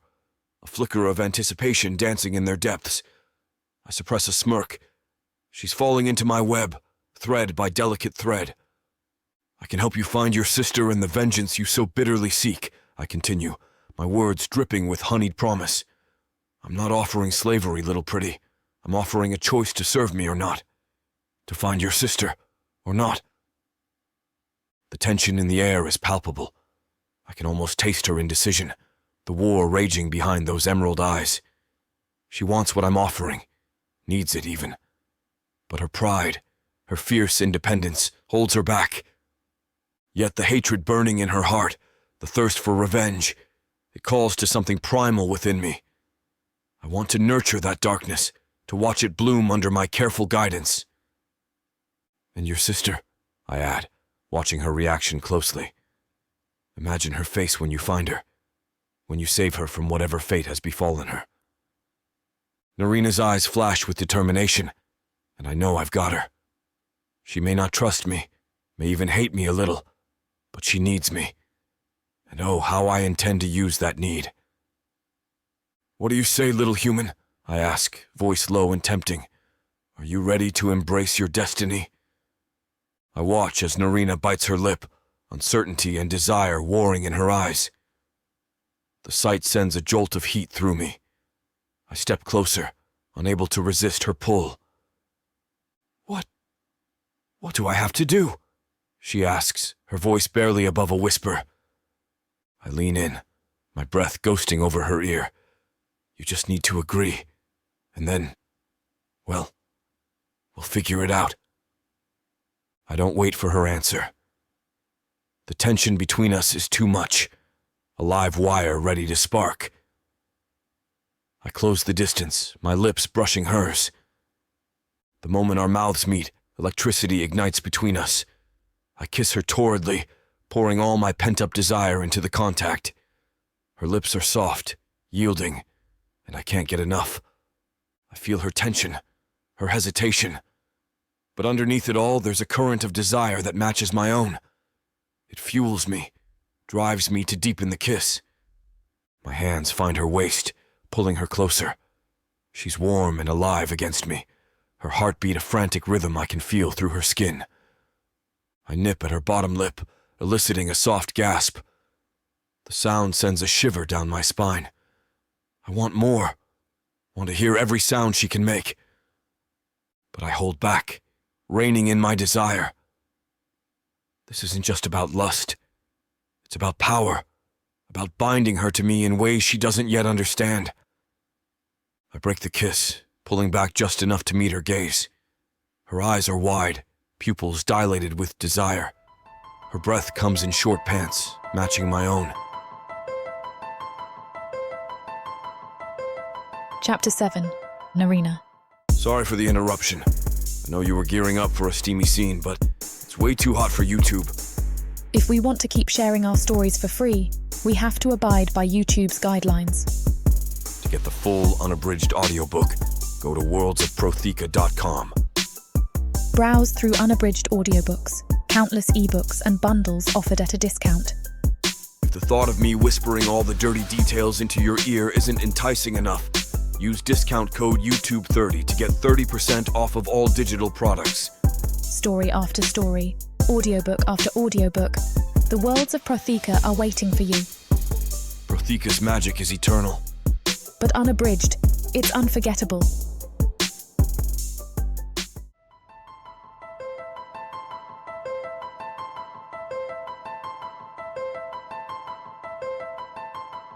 [SPEAKER 2] a flicker of anticipation dancing in their depths. I suppress a smirk. She's falling into my web, thread by delicate thread. I can help you find your sister and the vengeance you so bitterly seek, I continue, my words dripping with honeyed promise. I'm not offering slavery, little pretty. I'm offering a choice to serve me or not. To find your sister, or not. The tension in the air is palpable. I can almost taste her indecision, the war raging behind those emerald eyes. She wants what I'm offering, needs it even. But her pride, her fierce independence, holds her back. Yet the hatred burning in her heart, the thirst for revenge, it calls to something primal within me. I want to nurture that darkness, to watch it bloom under my careful guidance. And your sister, I add, watching her reaction closely. Imagine her face when you find her, when you save her from whatever fate has befallen her. Narina's eyes flash with determination, and I know I've got her. She may not trust me, may even hate me a little, but she needs me. And oh, how I intend to use that need. What do you say, little human? I ask, voice low and tempting. Are you ready to embrace your destiny? I watch as Narina bites her lip, uncertainty and desire warring in her eyes. The sight sends a jolt of heat through me. I step closer, unable to resist her pull. What do I have to do? She asks, her voice barely above a whisper. I lean in, my breath ghosting over her ear. You just need to agree, and then, well, we'll figure it out. I don't wait for her answer. The tension between us is too much, a live wire ready to spark. I close the distance, my lips brushing hers. The moment our mouths meet, electricity ignites between us. I kiss her torridly, pouring all my pent-up desire into the contact. Her lips are soft, yielding, and I can't get enough. I feel her tension, her hesitation. But underneath it all, there's a current of desire that matches my own. It fuels me, drives me to deepen the kiss. My hands find her waist, pulling her closer. She's warm and alive against me, her heartbeat a frantic rhythm I can feel through her skin. I nip at her bottom lip, eliciting a soft gasp. The sound sends a shiver down my spine. I want more, want to hear every sound she can make. But I hold back, reining in my desire. This isn't just about lust. It's about power, about binding her to me in ways she doesn't yet understand. I break the kiss, pulling back just enough to meet her gaze. Her eyes are wide, pupils dilated with desire. Her breath comes in short pants, matching my own.
[SPEAKER 1] Chapter 7. Narina.
[SPEAKER 2] Sorry for the interruption. I know you were gearing up for a steamy scene, but it's way too hot for YouTube.
[SPEAKER 1] If we want to keep sharing our stories for free, we have to abide by YouTube's guidelines.
[SPEAKER 2] To get the full unabridged audiobook, go to worldsofprotheka.com.
[SPEAKER 1] Browse through unabridged audiobooks, countless ebooks and bundles offered at a discount.
[SPEAKER 2] If the thought of me whispering all the dirty details into your ear isn't enticing enough, use discount code YouTube30 to get 30% off of all digital products.
[SPEAKER 1] Story after story, audiobook after audiobook, the Worlds of Protheka are waiting for you.
[SPEAKER 2] Protheka's magic is eternal.
[SPEAKER 1] But unabridged, it's unforgettable.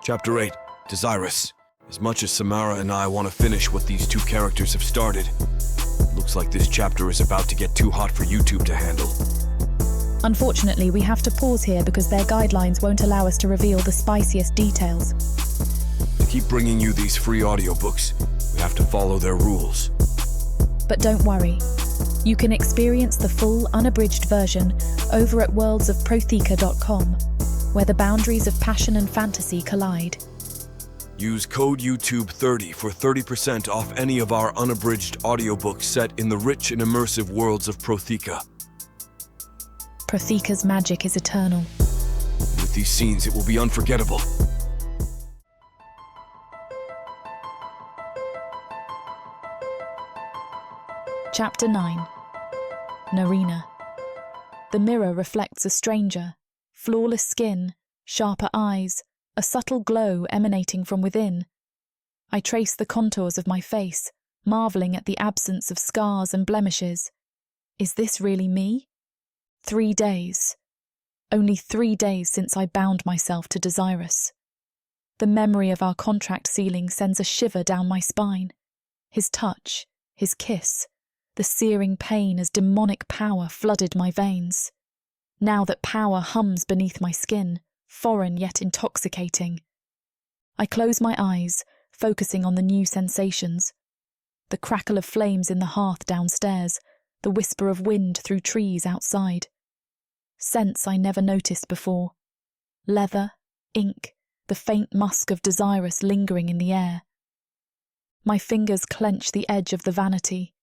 [SPEAKER 2] Chapter 8, Dazirus. As much as Samara and I want to finish what these two characters have started, it Looks like this chapter is about to get too hot for YouTube to handle.
[SPEAKER 1] Unfortunately, we have to pause here because their guidelines won't allow us to reveal the spiciest details.
[SPEAKER 2] To keep bringing you these free audiobooks, we have to follow their rules.
[SPEAKER 1] But don't worry. You can experience the full, unabridged version over at worldsofprotheka.com, where the boundaries of passion and fantasy collide.
[SPEAKER 2] Use code YouTube30 for 30% off any of our unabridged audiobooks set in the rich and immersive worlds of Protheka.
[SPEAKER 1] Protheka's magic is eternal.
[SPEAKER 2] With these scenes, it will be unforgettable.
[SPEAKER 1] Chapter 9. Narina. The mirror reflects a stranger, flawless skin, sharper eyes, a subtle glow emanating from within. I trace the contours of my face, marvelling at the absence of scars and blemishes. Is this really me? 3 days. Only 3 days since I bound myself to Dazirus. The memory of our contract sealing sends a shiver down my spine. His touch, his kiss, the searing pain as demonic power flooded my veins. Now that power hums beneath my skin, foreign yet intoxicating. I close my eyes, focusing on the new sensations. The crackle of flames in the hearth downstairs, the whisper of wind through trees outside. Scents I never noticed before. Leather, ink, the faint musk of Dazirus lingering in the air. My fingers clench the edge of the vanity.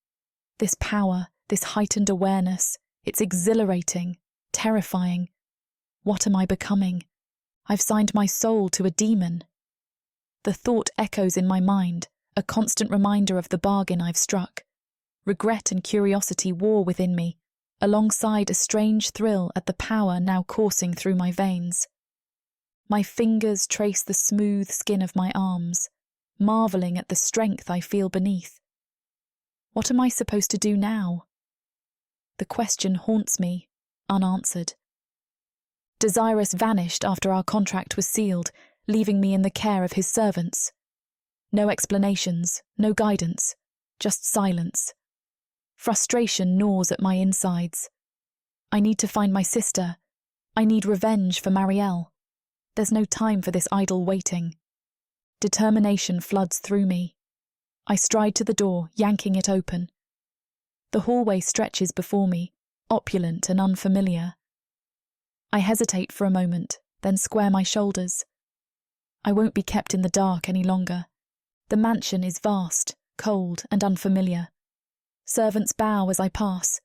[SPEAKER 1] This power, this heightened awareness, it's exhilarating, terrifying. What am I becoming? I've signed my soul to a demon. The thought echoes in my mind, a constant reminder of the bargain I've struck. Regret and curiosity war within me, alongside a strange thrill at the power now coursing through my veins. My fingers trace the smooth skin of my arms, marvelling at the strength I feel beneath. What am I supposed to do now? The question haunts me, unanswered. Dazirus vanished after our contract was sealed, leaving me in the care of his servants. No explanations, no guidance, just silence. Frustration gnaws at my insides. I need to find my sister. I need revenge for Marielle. There's no time for this idle waiting. Determination floods through me. I stride to the door, yanking it open. The hallway stretches before me, opulent and unfamiliar. I hesitate for a moment, then square my shoulders. I won't be kept in the dark any longer. The mansion is vast, cold, and unfamiliar. Servants bow as I pass,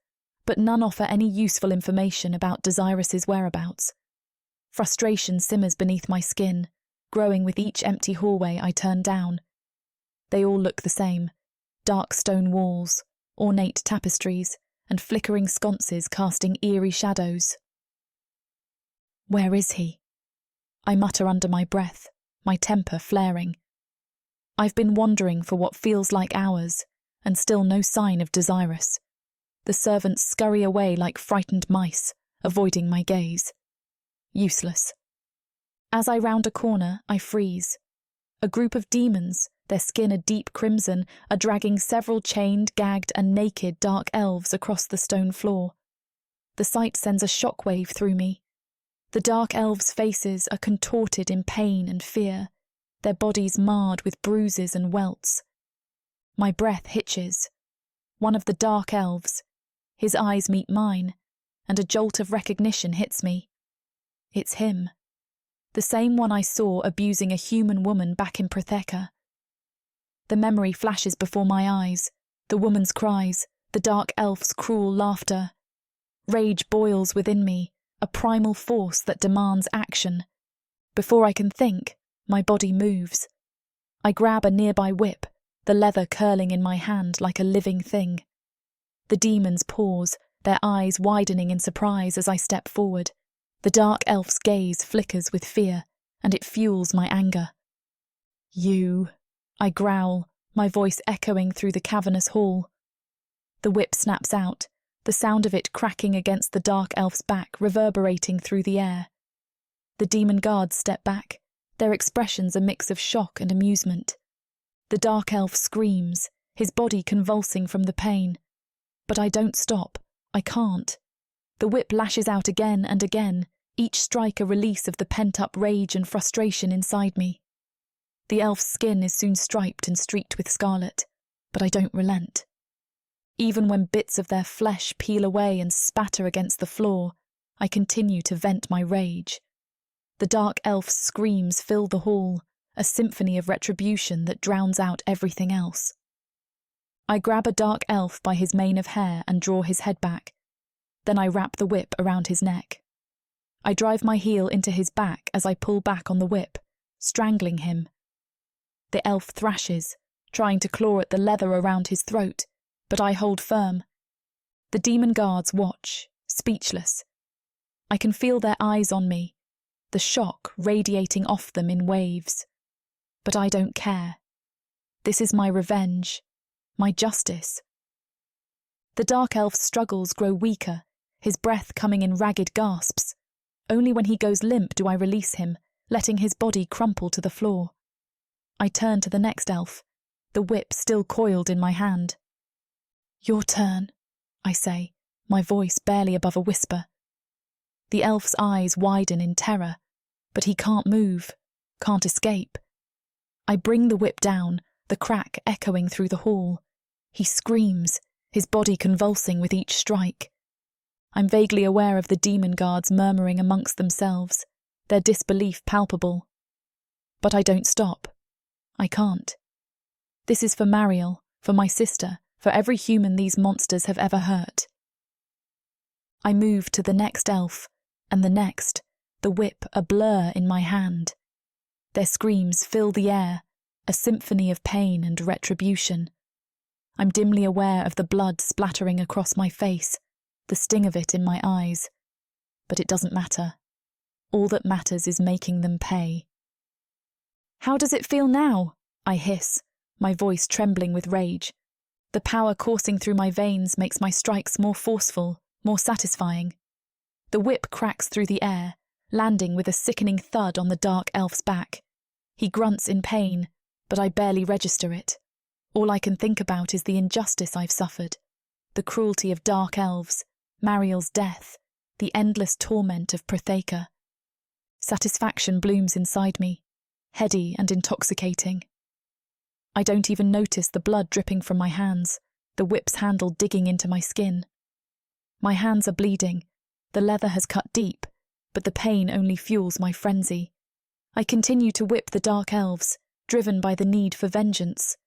[SPEAKER 1] but none offer any useful information about Dazirus's whereabouts. Frustration simmers beneath my skin, growing with each empty hallway I turn down. They all look the same: dark stone walls, ornate tapestries, and flickering sconces casting eerie shadows. Where is he? I mutter under my breath, my temper flaring. I've been wandering for what feels like hours, and still no sign of Dazirus. The servants scurry away like frightened mice, avoiding my gaze. Useless. As I round a corner, I freeze. A group of demons, their skin a deep crimson, are dragging several chained, gagged, and naked Dark Elves across the stone floor. The sight sends a shockwave through me. The Dark Elves' faces are contorted in pain and fear, their bodies marred with bruises and welts. My breath hitches. One of the Dark Elves. His eyes meet mine, and a jolt of recognition hits me. It's him. The same one I saw abusing a human woman back in Protheka. The memory flashes before my eyes, the woman's cries, the Dark Elf's cruel laughter. Rage boils within me, a primal force that demands action. Before I can think, my body moves. I grab a nearby whip, the leather curling in my hand like a living thing. The demons pause, their eyes widening in surprise as I step forward. The Dark Elf's gaze flickers with fear, and it fuels my anger. You, I growl, my voice echoing through the cavernous hall. The whip snaps out, the sound of it cracking against the Dark Elf's back reverberating through the air. The demon guards step back, their expressions a mix of shock and amusement. The Dark Elf screams, his body convulsing from the pain. But I don't stop. I can't. The whip lashes out again and again, each strike a release of the pent-up rage and frustration inside me. The elf's skin is soon striped and streaked with scarlet, but I don't relent. Even when bits of their flesh peel away and spatter against the floor, I continue to vent my rage. The dark elf's screams fill the hall, a symphony of retribution that drowns out everything else. I grab a dark elf by his mane of hair and draw his head back. Then I wrap the whip around his neck. I drive my heel into his back as I pull back on the whip, strangling him. The elf thrashes, trying to claw at the leather around his throat, but I hold firm. The demon guards watch, speechless. I can feel their eyes on me, the shock radiating off them in waves. But I don't care. This is my revenge, my justice. The dark elf's struggles grow weaker, his breath coming in ragged gasps. Only when he goes limp do I release him, letting his body crumple to the floor. I turn to the next elf, the whip still coiled in my hand. "Your turn," I say, my voice barely above a whisper. The elf's eyes widen in terror, but he can't move, can't escape. I bring the whip down, the crack echoing through the hall. He screams, his body convulsing with each strike. I'm vaguely aware of the demon guards murmuring amongst themselves, their disbelief palpable. But I don't stop. I can't. This is for Mariel, for my sister, for every human these monsters have ever hurt. I move to the next elf, and the next, the whip a blur in my hand. Their screams fill the air, a symphony of pain and retribution. I'm dimly aware of the blood splattering across my face, the sting of it in my eyes. But it doesn't matter. All that matters is making them pay. "How does it feel now?" I hiss, my voice trembling with rage. The power coursing through my veins makes my strikes more forceful, more satisfying. The whip cracks through the air, landing with a sickening thud on the dark elf's back. He grunts in pain, but I barely register it. All I can think about is the injustice I've suffered, the cruelty of dark elves, Mariel's death, the endless torment of Protheka. Satisfaction blooms inside me, heady and intoxicating. I don't even notice the blood dripping from my hands, the whip's handle digging into my skin. My hands are bleeding, the leather has cut deep, but the pain only fuels my frenzy. I continue to whip the dark elves, driven by the need for vengeance.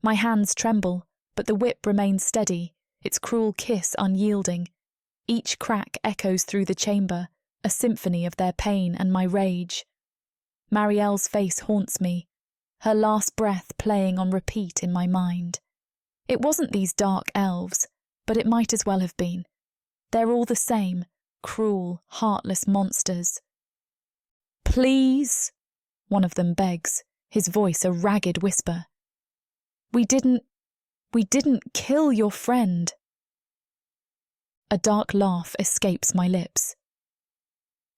[SPEAKER 1] My hands tremble, but the whip remains steady, its cruel kiss unyielding. Each crack echoes through the chamber, a symphony of their pain and my rage. Marielle's face haunts me, her last breath playing on repeat in my mind. It wasn't these dark elves, but it might as well have been. They're all the same, cruel, heartless monsters. "Please," one of them begs, his voice a ragged whisper. We didn't kill your friend." A dark laugh escapes my lips.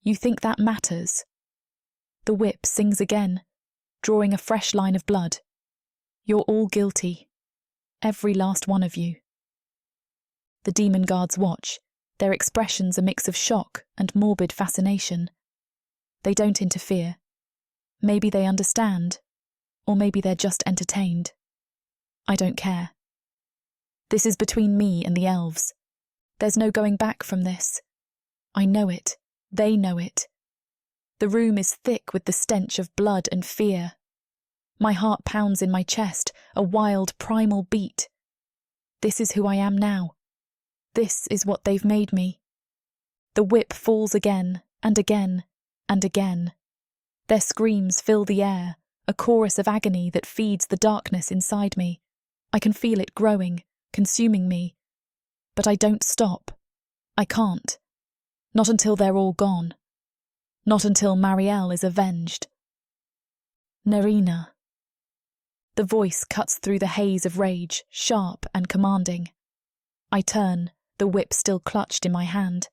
[SPEAKER 1] "You think that matters?" The whip sings again, drawing a fresh line of blood. "You're all guilty. Every last one of you." The demon guards watch, their expressions a mix of shock and morbid fascination. They don't interfere. Maybe they understand, or maybe they're just entertained. I don't care. This is between me and the elves. There's no going back from this. I know it. They know it. The room is thick with the stench of blood and fear. My heart pounds in my chest, a wild primal beat. This is who I am now. This is what they've made me. The whip falls again, and again, and again. Their screams fill the air, a chorus of agony that feeds the darkness inside me. I can feel it growing, consuming me. But I don't stop. I can't. Not until they're all gone. Not until Marielle is avenged. "Narina." The voice cuts through the haze of rage, sharp and commanding. I turn, the whip still clutched in my hand.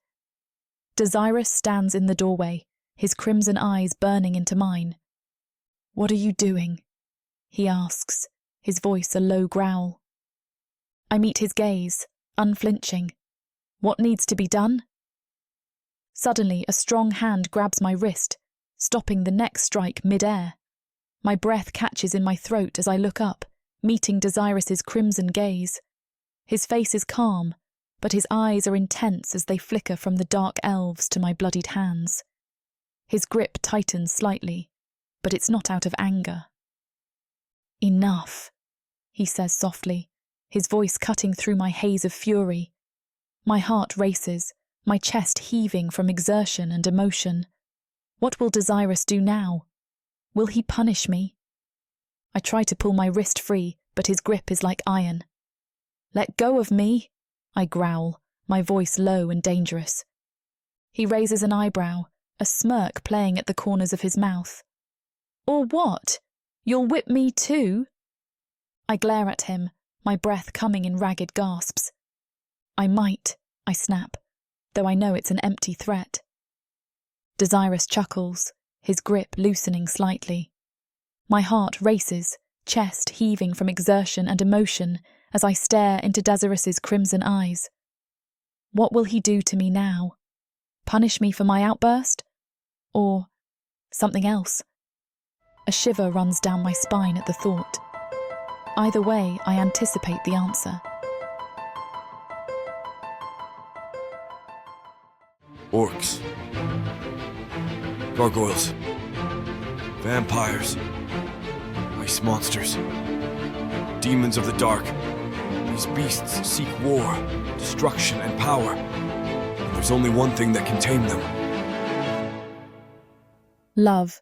[SPEAKER 1] Dazirus stands in the doorway, his crimson eyes burning into mine. "What are you doing?" he asks, his voice a low growl. I meet his gaze, unflinching. What needs to be done? Suddenly, a strong hand grabs my wrist, stopping the next strike mid-air. My breath catches in my throat as I look up, meeting Dazirus's crimson gaze. His face is calm, but his eyes are intense as they flicker from the Dark Elves to my bloodied hands. His grip tightens slightly, but it's not out of anger. "Enough," he says softly, his voice cutting through my haze of fury. My heart races, my chest heaving from exertion and emotion. What will Dazirus do now? Will he punish me? I try to pull my wrist free, but his grip is like iron. "Let go of me," I growl, my voice low and dangerous. He raises an eyebrow, a smirk playing at the corners of his mouth. "Or what? You'll whip me too?" I glare at him, my breath coming in ragged gasps. "I might," I snap, though I know it's an empty threat. Dazirus chuckles, his grip loosening slightly. My heart races, chest heaving from exertion and emotion as I stare into Dazirus's crimson eyes. What will he do to me now? Punish me for my outburst? Or something else? A shiver runs down my spine at the thought. Either way, I anticipate the answer.
[SPEAKER 2] Orcs. Gargoyles. Vampires. Ice monsters. Demons of the dark. These beasts seek war, destruction, and power. And there's only one thing that can tame them.
[SPEAKER 1] Love.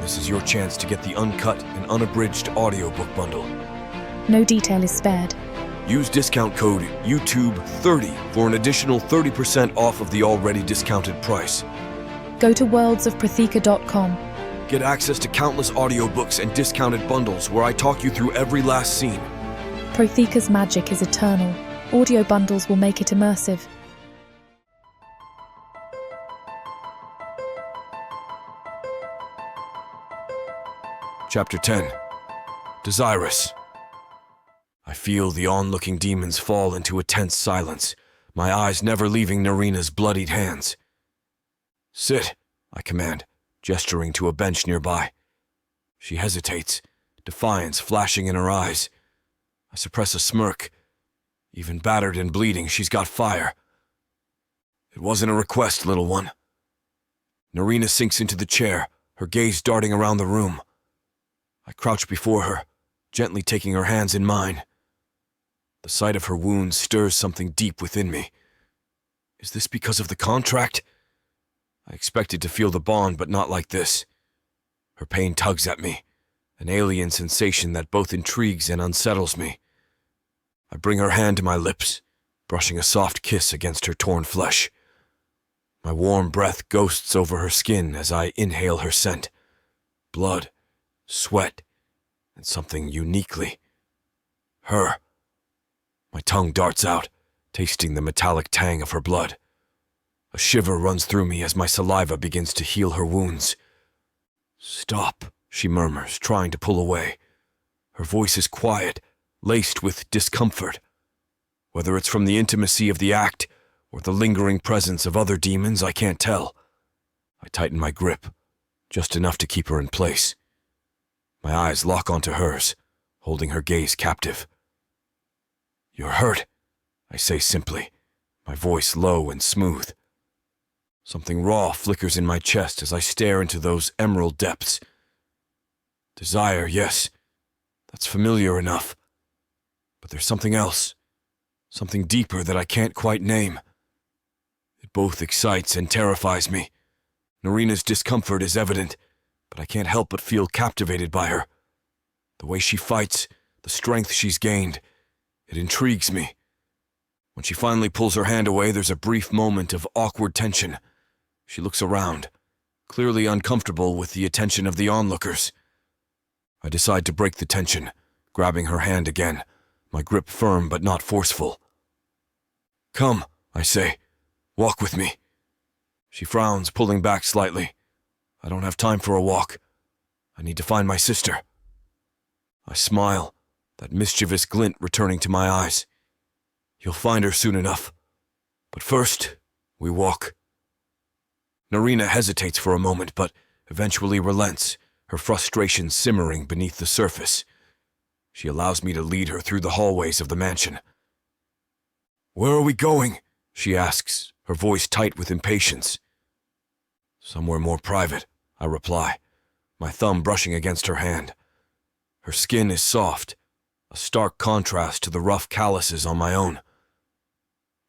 [SPEAKER 2] This is your chance to get the uncut and unabridged audiobook bundle.
[SPEAKER 1] No detail is spared.
[SPEAKER 2] Use discount code YouTube30 for an additional 30% off of the already discounted price.
[SPEAKER 1] Go to worldsofprotheka.com.
[SPEAKER 2] Get access to countless audiobooks and discounted bundles where I talk you through every last scene.
[SPEAKER 1] Protheka's magic is eternal. Audio bundles will make it immersive.
[SPEAKER 2] Chapter 10. Dazirus. I feel the onlooking demons fall into a tense silence, my eyes never leaving Narina's bloodied hands. "Sit," I command, gesturing to a bench nearby. She hesitates, defiance flashing in her eyes. I suppress a smirk. Even battered and bleeding, she's got fire. "It wasn't a request, little one." Narina sinks into the chair, her gaze darting around the room. I crouch before her, gently taking her hands in mine. The sight of her wounds stirs something deep within me. Is this because of the contract? I expected to feel the bond, but not like this. Her pain tugs at me, an alien sensation that both intrigues and unsettles me. I bring her hand to my lips, brushing a soft kiss against her torn flesh. My warm breath ghosts over her skin as I inhale her scent. Blood, sweat, and something uniquely her. My tongue darts out, tasting the metallic tang of her blood. A shiver runs through me as my saliva begins to heal her wounds. "Stop," she murmurs, trying to pull away. Her voice is quiet, laced with discomfort. Whether it's from the intimacy of the act or the lingering presence of other demons, I can't tell. I tighten my grip, just enough to keep her in place. My eyes lock onto hers, holding her gaze captive. "You're hurt," I say simply, my voice low and smooth. Something raw flickers in my chest as I stare into those emerald depths. Desire, yes, that's familiar enough. But there's something else, something deeper that I can't quite name. It both excites and terrifies me. Narina's discomfort is evident, but I can't help but feel captivated by her. The way she fights, the strength she's gained, it intrigues me. When she finally pulls her hand away, there's a brief moment of awkward tension. She looks around, clearly uncomfortable with the attention of the onlookers. I decide to break the tension, grabbing her hand again, my grip firm but not forceful. "Come," I say. "Walk with me." She frowns, pulling back slightly. I don't have time for a walk. I need to find my sister. I smile, that mischievous glint returning to my eyes. You'll find her soon enough. But first, we walk. Narina hesitates for a moment, but eventually relents, her frustration simmering beneath the surface. She allows me to lead her through the hallways of the mansion. "Where are we going?" she asks, her voice tight with impatience. "Somewhere more private," I reply, my thumb brushing against her hand. Her skin is soft, a stark contrast to the rough calluses on my own.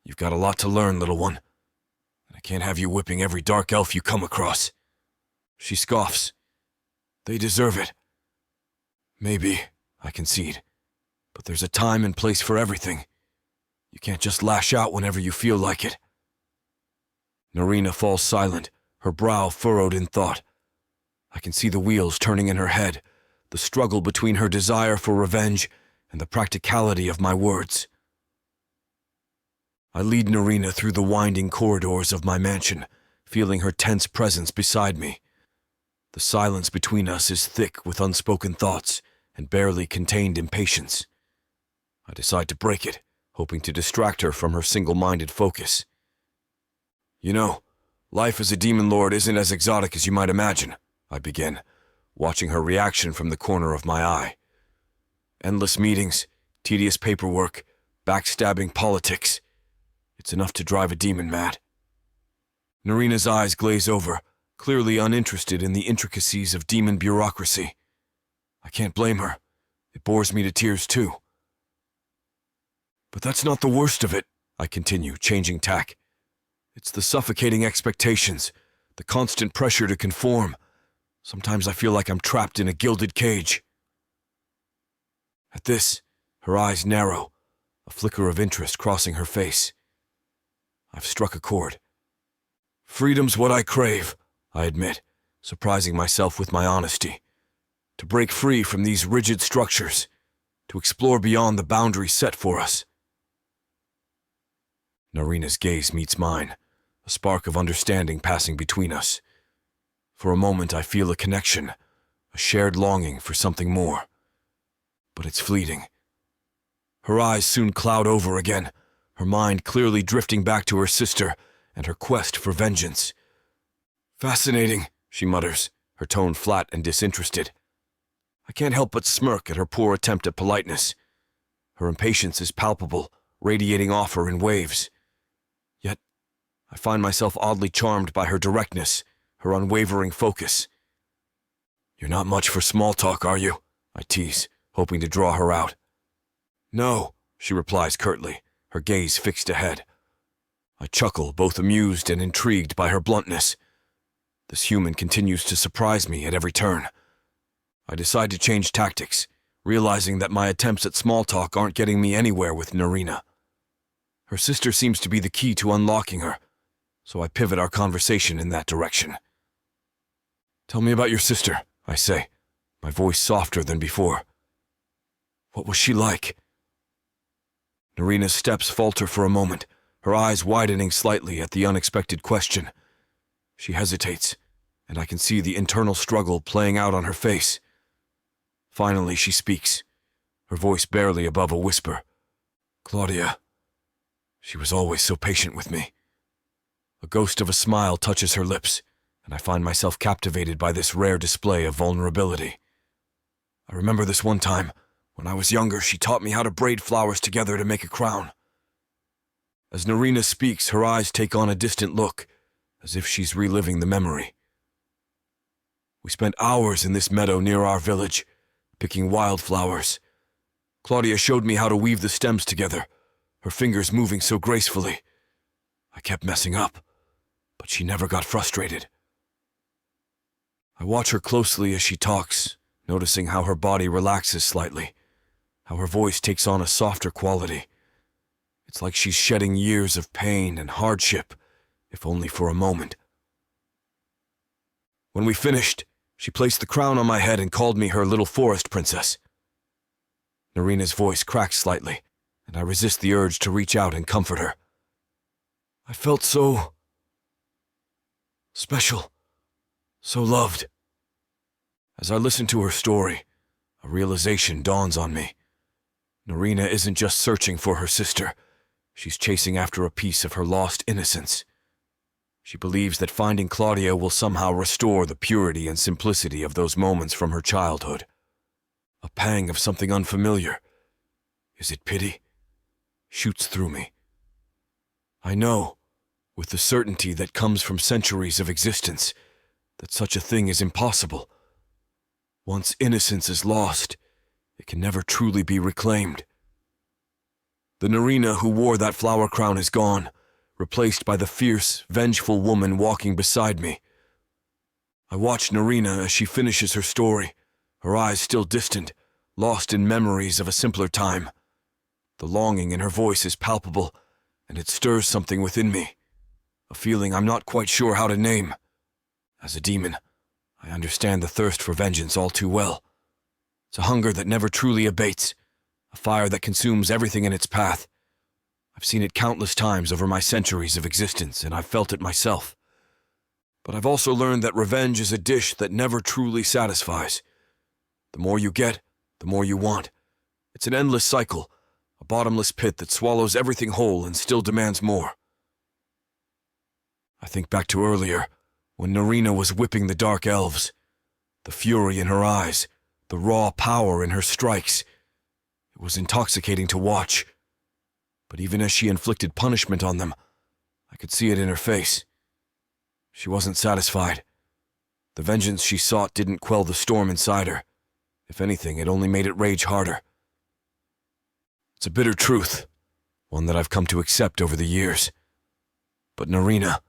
[SPEAKER 2] "You've got a lot to learn, little one. I can't have you whipping every dark elf you come across." She scoffs. "They deserve it." "Maybe," I concede, "but there's a time and place for everything. You can't just lash out whenever you feel like it." Narina falls silent, her brow furrowed in thought. I can see the wheels turning in her head, the struggle between her desire for revenge and the practicality of my words. I lead Narina through the winding corridors of my mansion, feeling her tense presence beside me. The silence between us is thick with unspoken thoughts and barely contained impatience. I decide to break it, hoping to distract her from her single-minded focus. "You know, life as a demon lord isn't as exotic as you might imagine," I begin, watching her reaction from the corner of my eye. "Endless meetings, tedious paperwork, backstabbing politics. It's enough to drive a demon mad." Narina's eyes glaze over, clearly uninterested in the intricacies of demon bureaucracy. I can't blame her. It bores me to tears too. "But that's not the worst of it," I continue, changing tack. "It's the suffocating expectations, the constant pressure to conform. Sometimes I feel like I'm trapped in a gilded cage." At this, her eyes narrow, a flicker of interest crossing her face. I've struck a chord. "Freedom's what I crave," I admit, surprising myself with my honesty. To break free from these rigid structures, to explore beyond the boundaries set for us. Narina's gaze meets mine, a spark of understanding passing between us. For a moment I feel a connection, a shared longing for something more. But it's fleeting. Her eyes soon cloud over again, her mind clearly drifting back to her sister and her quest for vengeance. "Fascinating," she mutters, her tone flat and disinterested. I can't help but smirk at her poor attempt at politeness. Her impatience is palpable, radiating off her in waves. Yet, I find myself oddly charmed by her directness, her unwavering focus. "You're not much for small talk, are you?" I tease, hoping to draw her out. "No," she replies curtly, her gaze fixed ahead. I chuckle, both amused and intrigued by her bluntness. This human continues to surprise me at every turn. I decide to change tactics, realizing that my attempts at small talk aren't getting me anywhere with Narina. Her sister seems to be the key to unlocking her, so I pivot our conversation in that direction. "Tell me about your sister," I say, my voice softer than before. "What was she like?" Narina's steps falter for a moment, her eyes widening slightly at the unexpected question. She hesitates, and I can see the internal struggle playing out on her face. Finally, she speaks, her voice barely above a whisper. "Claudia. She was always so patient with me." A ghost of a smile touches her lips, and I find myself captivated by this rare display of vulnerability. "I remember this one time, when I was younger, she taught me how to braid flowers together to make a crown." As Narina speaks, her eyes take on a distant look, as if she's reliving the memory. "We spent hours in this meadow near our village, picking wildflowers. Claudia showed me how to weave the stems together, her fingers moving so gracefully. I kept messing up, but she never got frustrated." I watch her closely as she talks, noticing how her body relaxes slightly, how her voice takes on a softer quality. It's like she's shedding years of pain and hardship, if only for a moment. When we finished, she placed the crown on my head and called me her little forest princess. Narina's voice cracks slightly, and I resist the urge to reach out and comfort her. "I felt so special, so loved." As I listen to her story, a realization dawns on me. Narina isn't just searching for her sister, She's chasing after a piece of her lost innocence. She believes that finding Claudia will somehow restore the purity and simplicity of those moments from her childhood. A pang of something unfamiliar. Is it pity? Shoots through me. I know, with the certainty that comes from centuries of existence, that such a thing is impossible. Once innocence is lost, it can never truly be reclaimed. The Narina who wore that flower crown is gone, replaced by the fierce, vengeful woman walking beside me. I watch Narina as she finishes her story, her eyes still distant, lost in memories of a simpler time. The longing in her voice is palpable, and it stirs something within me, a feeling I'm not quite sure how to name. As a demon, I understand the thirst for vengeance all too well. It's a hunger that never truly abates, a fire that consumes everything in its path. I've seen it countless times over my centuries of existence, and I've felt it myself. But I've also learned that revenge is a dish that never truly satisfies. The more you get, the more you want. It's an endless cycle, a bottomless pit that swallows everything whole and still demands more. I think back to earlier, when Narina was whipping the Dark Elves. The fury in her eyes, the raw power in her strikes. It was intoxicating to watch. But even as she inflicted punishment on them, I could see it in her face. She wasn't satisfied. The vengeance she sought didn't quell the storm inside her. If anything, it only made it rage harder. It's a bitter truth, one that I've come to accept over the years. But Narina,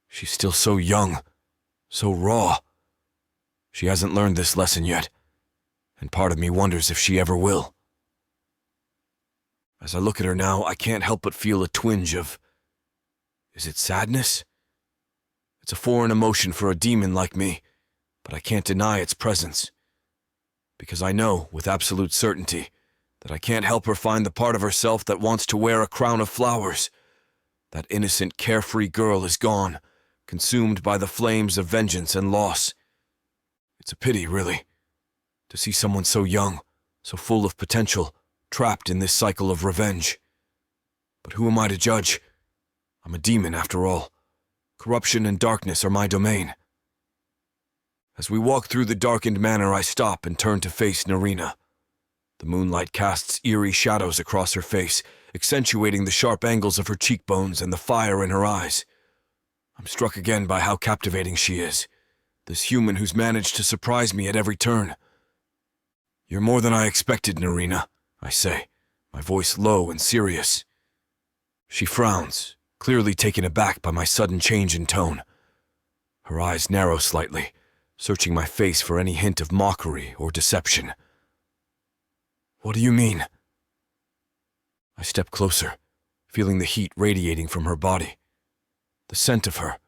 [SPEAKER 2] she's still so young, so raw. She hasn't learned this lesson yet, and part of me wonders if she ever will. As I look at her now, I can't help but feel a twinge of... is it sadness? It's a foreign emotion for a demon like me, but I can't deny its presence. Because I know, with absolute certainty, that I can't help her find the part of herself that wants to wear a crown of flowers. That innocent, carefree girl is gone, consumed by the flames of vengeance and loss. It's a pity, really, to see someone so young, so full of potential, trapped in this cycle of revenge. But who am I to judge? I'm a demon, after all. Corruption and darkness are my domain. As we walk through the darkened manor, I stop and turn to face Narina. The moonlight casts eerie shadows across her face, accentuating the sharp angles of her cheekbones and the fire in her eyes. I'm struck again by how captivating she is, this human who's managed to surprise me at every turn. You're more than I expected, Narina, I say, my voice low and serious. She frowns, clearly taken aback by my sudden change in tone. Her eyes narrow slightly, searching my face for any hint of mockery or deception. What do you mean? I step closer, feeling the heat radiating from her body. The scent of her,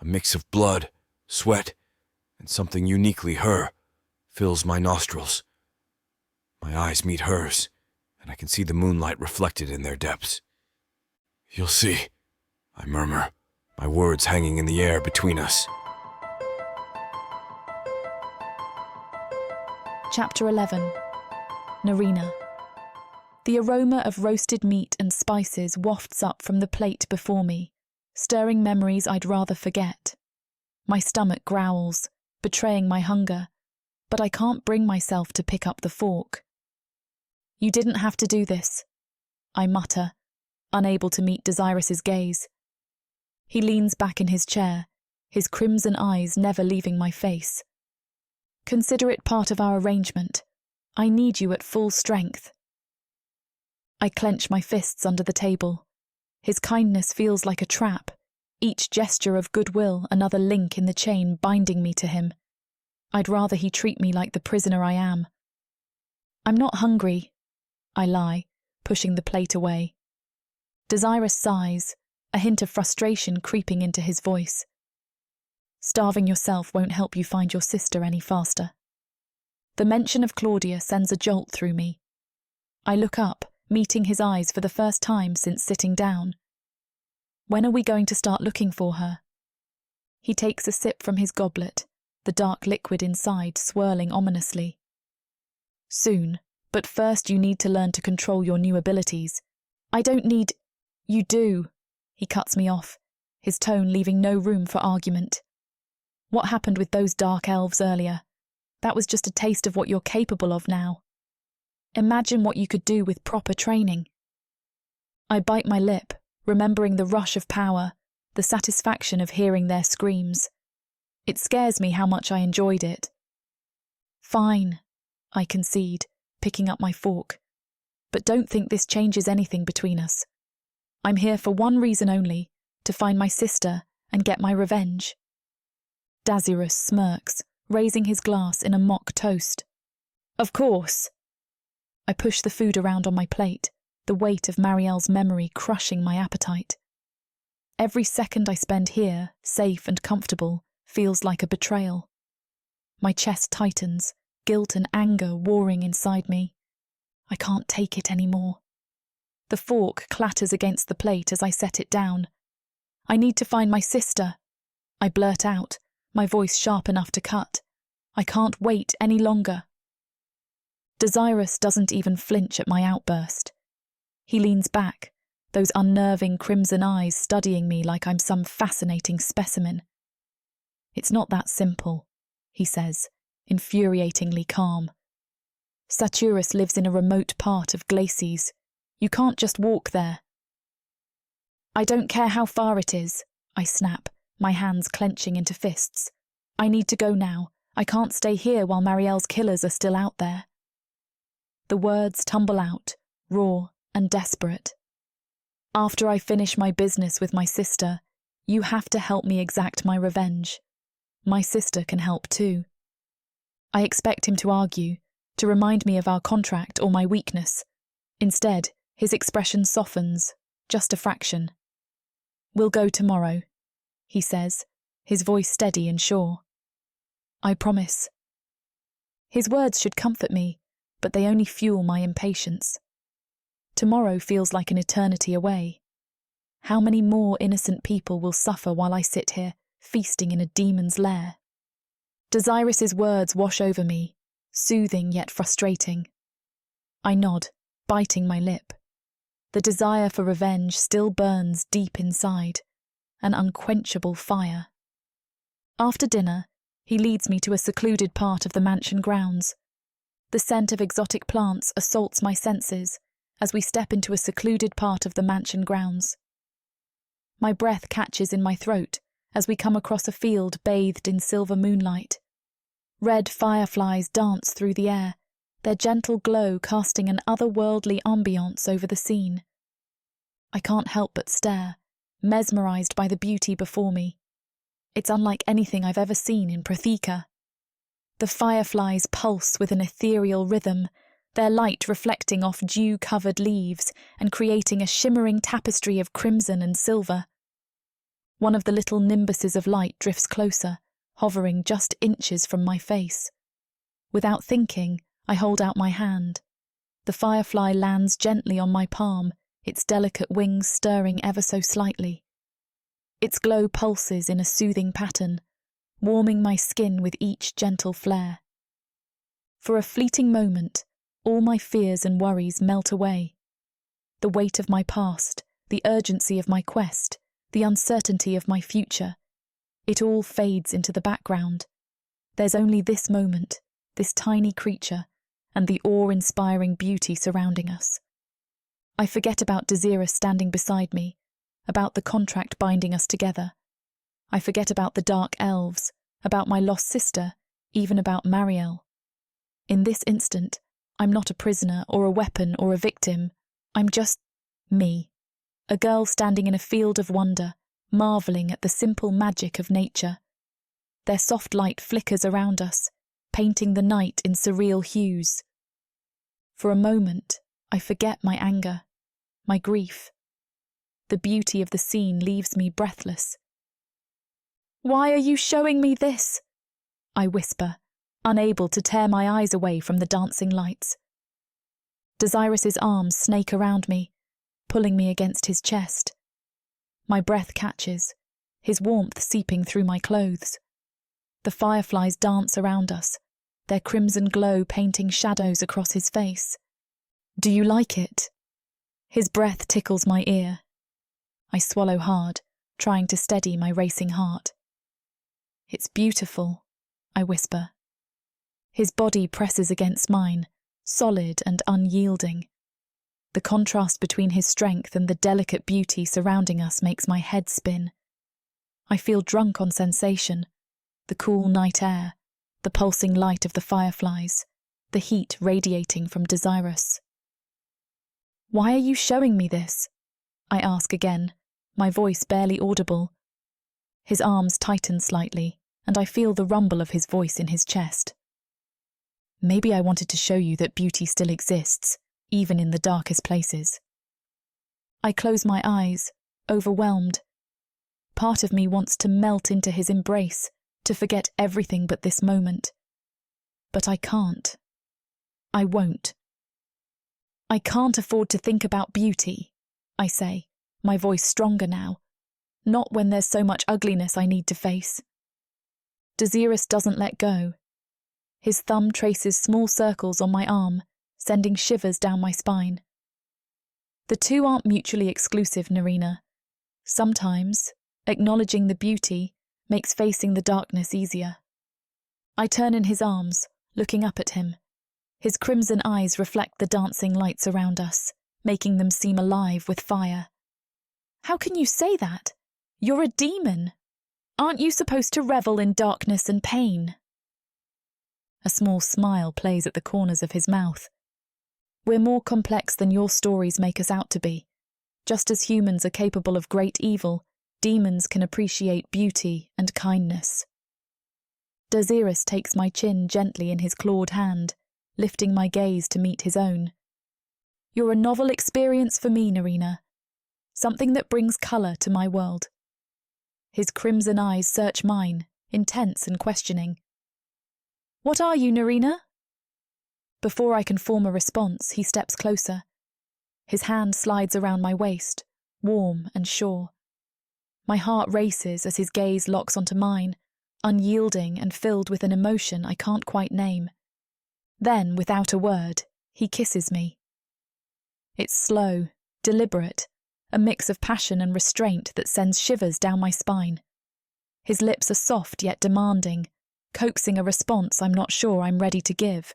[SPEAKER 2] a mix of blood, sweat, and something uniquely her, fills my nostrils. My eyes meet hers, and I can see the moonlight reflected in their depths. You'll see, I murmur, my words hanging in the air between us.
[SPEAKER 1] Chapter 11. Narina. The aroma of roasted meat and spices wafts up from the plate before me, stirring memories I'd rather forget. My stomach growls, betraying my hunger, but I can't bring myself to pick up the fork. You didn't have to do this, I mutter, unable to meet Dazirus's gaze. He leans back in his chair, his crimson eyes never leaving my face. Consider it part of our arrangement. I need you at full strength. I clench my fists under the table. His kindness feels like a trap, each gesture of goodwill another link in the chain binding me to him. I'd rather he treat me like the prisoner I am. I'm not hungry, I lie, pushing the plate away. Dazirus sighs, a hint of frustration creeping into his voice. Starving yourself won't help you find your sister any faster. The mention of Claudia sends a jolt through me. I look up, meeting his eyes for the first time since sitting down. When are we going to start looking for her? He takes a sip from his goblet, the dark liquid inside swirling ominously. Soon, but first you need to learn to control your new abilities. I don't need... You do, he cuts me off, his tone leaving no room for argument. What happened with those Dark Elves earlier? That was just a taste of what you're capable of now. Imagine what you could do with proper training. I bite my lip, remembering the rush of power, the satisfaction of hearing their screams. It scares me how much I enjoyed it. Fine, I concede, picking up my fork. But don't think this changes anything between us. I'm here for one reason only, to find my sister and get my revenge. Dazirus smirks, raising his glass in a mock toast. Of course. I push the food around on my plate, the weight of Marielle's memory crushing my appetite. Every second I spend here, safe and comfortable, feels like a betrayal. My chest tightens, guilt and anger warring inside me. I can't take it anymore. The fork clatters against the plate as I set it down. I need to find my sister. I blurt out, my voice sharp enough to cut. I can't wait any longer. Dazirus doesn't even flinch at my outburst. He leans back, those unnerving crimson eyes studying me like I'm some fascinating specimen. It's not that simple, he says, infuriatingly calm. Saturus lives in a remote part of Glacies. You can't just walk there. I don't care how far it is, I snap, my hands clenching into fists. I need to go now. I can't stay here while Marielle's killers are still out there. The words tumble out, raw and desperate. After I finish my business with my sister, you have to help me exact my revenge. My sister can help too. I expect him to argue, to remind me of our contract or my weakness. Instead, his expression softens, just a fraction. We'll go tomorrow, he says, his voice steady and sure. I promise. His words should comfort me, but they only fuel my impatience. Tomorrow feels like an eternity away. How many more innocent people will suffer while I sit here, feasting in a demon's lair? Dazirus's words wash over me, soothing yet frustrating. I nod, biting my lip. The desire for revenge still burns deep inside, an unquenchable fire. After dinner, he leads me to a secluded part of the mansion grounds. The scent of exotic plants assaults my senses as we step into a secluded part of the mansion grounds. My breath catches in my throat as we come across a field bathed in silver moonlight. Red fireflies dance through the air, their gentle glow casting an otherworldly ambiance over the scene. I can't help but stare, mesmerized by the beauty before me. It's unlike anything I've ever seen in Protheka. The fireflies pulse with an ethereal rhythm, their light reflecting off dew-covered leaves and creating a shimmering tapestry of crimson and silver. One of the little nimbuses of light drifts closer, hovering just inches from my face. Without thinking, I hold out my hand. The firefly lands gently on my palm, its delicate wings stirring ever so slightly. Its glow pulses in a soothing pattern, warming my skin with each gentle flare. For a fleeting moment, all my fears and worries melt away. The weight of my past, the urgency of my quest, the uncertainty of my future, it all fades into the background. There's only this moment, this tiny creature, and the awe-inspiring beauty surrounding us. I forget about Dazirus standing beside me, about the contract binding us together. I forget about the Dark Elves, about my lost sister, even about Marielle. In this instant, I'm not a prisoner or a weapon or a victim. I'm just me, a girl standing in a field of wonder, marvelling at the simple magic of nature. Their soft light flickers around us, painting the night in surreal hues. For a moment, I forget my anger, my grief. The beauty of the scene leaves me breathless. "Why are you showing me this?" I whisper, unable to tear my eyes away from the dancing lights. Dazirus's arms snake around me, pulling me against his chest. My breath catches, his warmth seeping through my clothes. The fireflies dance around us, their crimson glow painting shadows across his face. "Do you like it?" His breath tickles my ear, I swallow hard, trying to steady my racing heart. It's beautiful, I whisper. His body presses against mine, solid and unyielding. The contrast between his strength and the delicate beauty surrounding us makes my head spin. I feel drunk on sensation, the cool night air, the pulsing light of the fireflies, the heat radiating from Dazirus. Why are you showing me this? I ask again, my voice barely audible. His arms tighten slightly, and I feel the rumble of his voice in his chest. Maybe I wanted to show you that beauty still exists, even in the darkest places. I close my eyes, overwhelmed. Part of me wants to melt into his embrace, to forget everything but this moment. But I can't. I won't. I can't afford to think about beauty, I say, my voice stronger now. Not when there's so much ugliness I need to face. Dazirus doesn't let go. His thumb traces small circles on my arm, sending shivers down my spine. The two aren't mutually exclusive, Narina. Sometimes, acknowledging the beauty makes facing the darkness easier. I turn in his arms, looking up at him. His crimson eyes reflect the dancing lights around us, making them seem alive with fire. How can you say that? You're a demon. Aren't you supposed to revel in darkness and pain? A small smile plays at the corners of his mouth. We're more complex than your stories make us out to be. Just as humans are capable of great evil, demons can appreciate beauty and kindness. Dazirus takes my chin gently in his clawed hand, lifting my gaze to meet his own. You're a novel experience for me, Narina. Something that brings colour to my world. His crimson eyes search mine, intense and questioning. What are you, Narina? Before I can form a response, he steps closer. His hand slides around my waist, warm and sure. My heart races as his gaze locks onto mine, unyielding and filled with an emotion I can't quite name. Then, without a word, he kisses me. It's slow, deliberate, a mix of passion and restraint that sends shivers down my spine. His lips are soft yet demanding, coaxing a response I'm not sure I'm ready to give.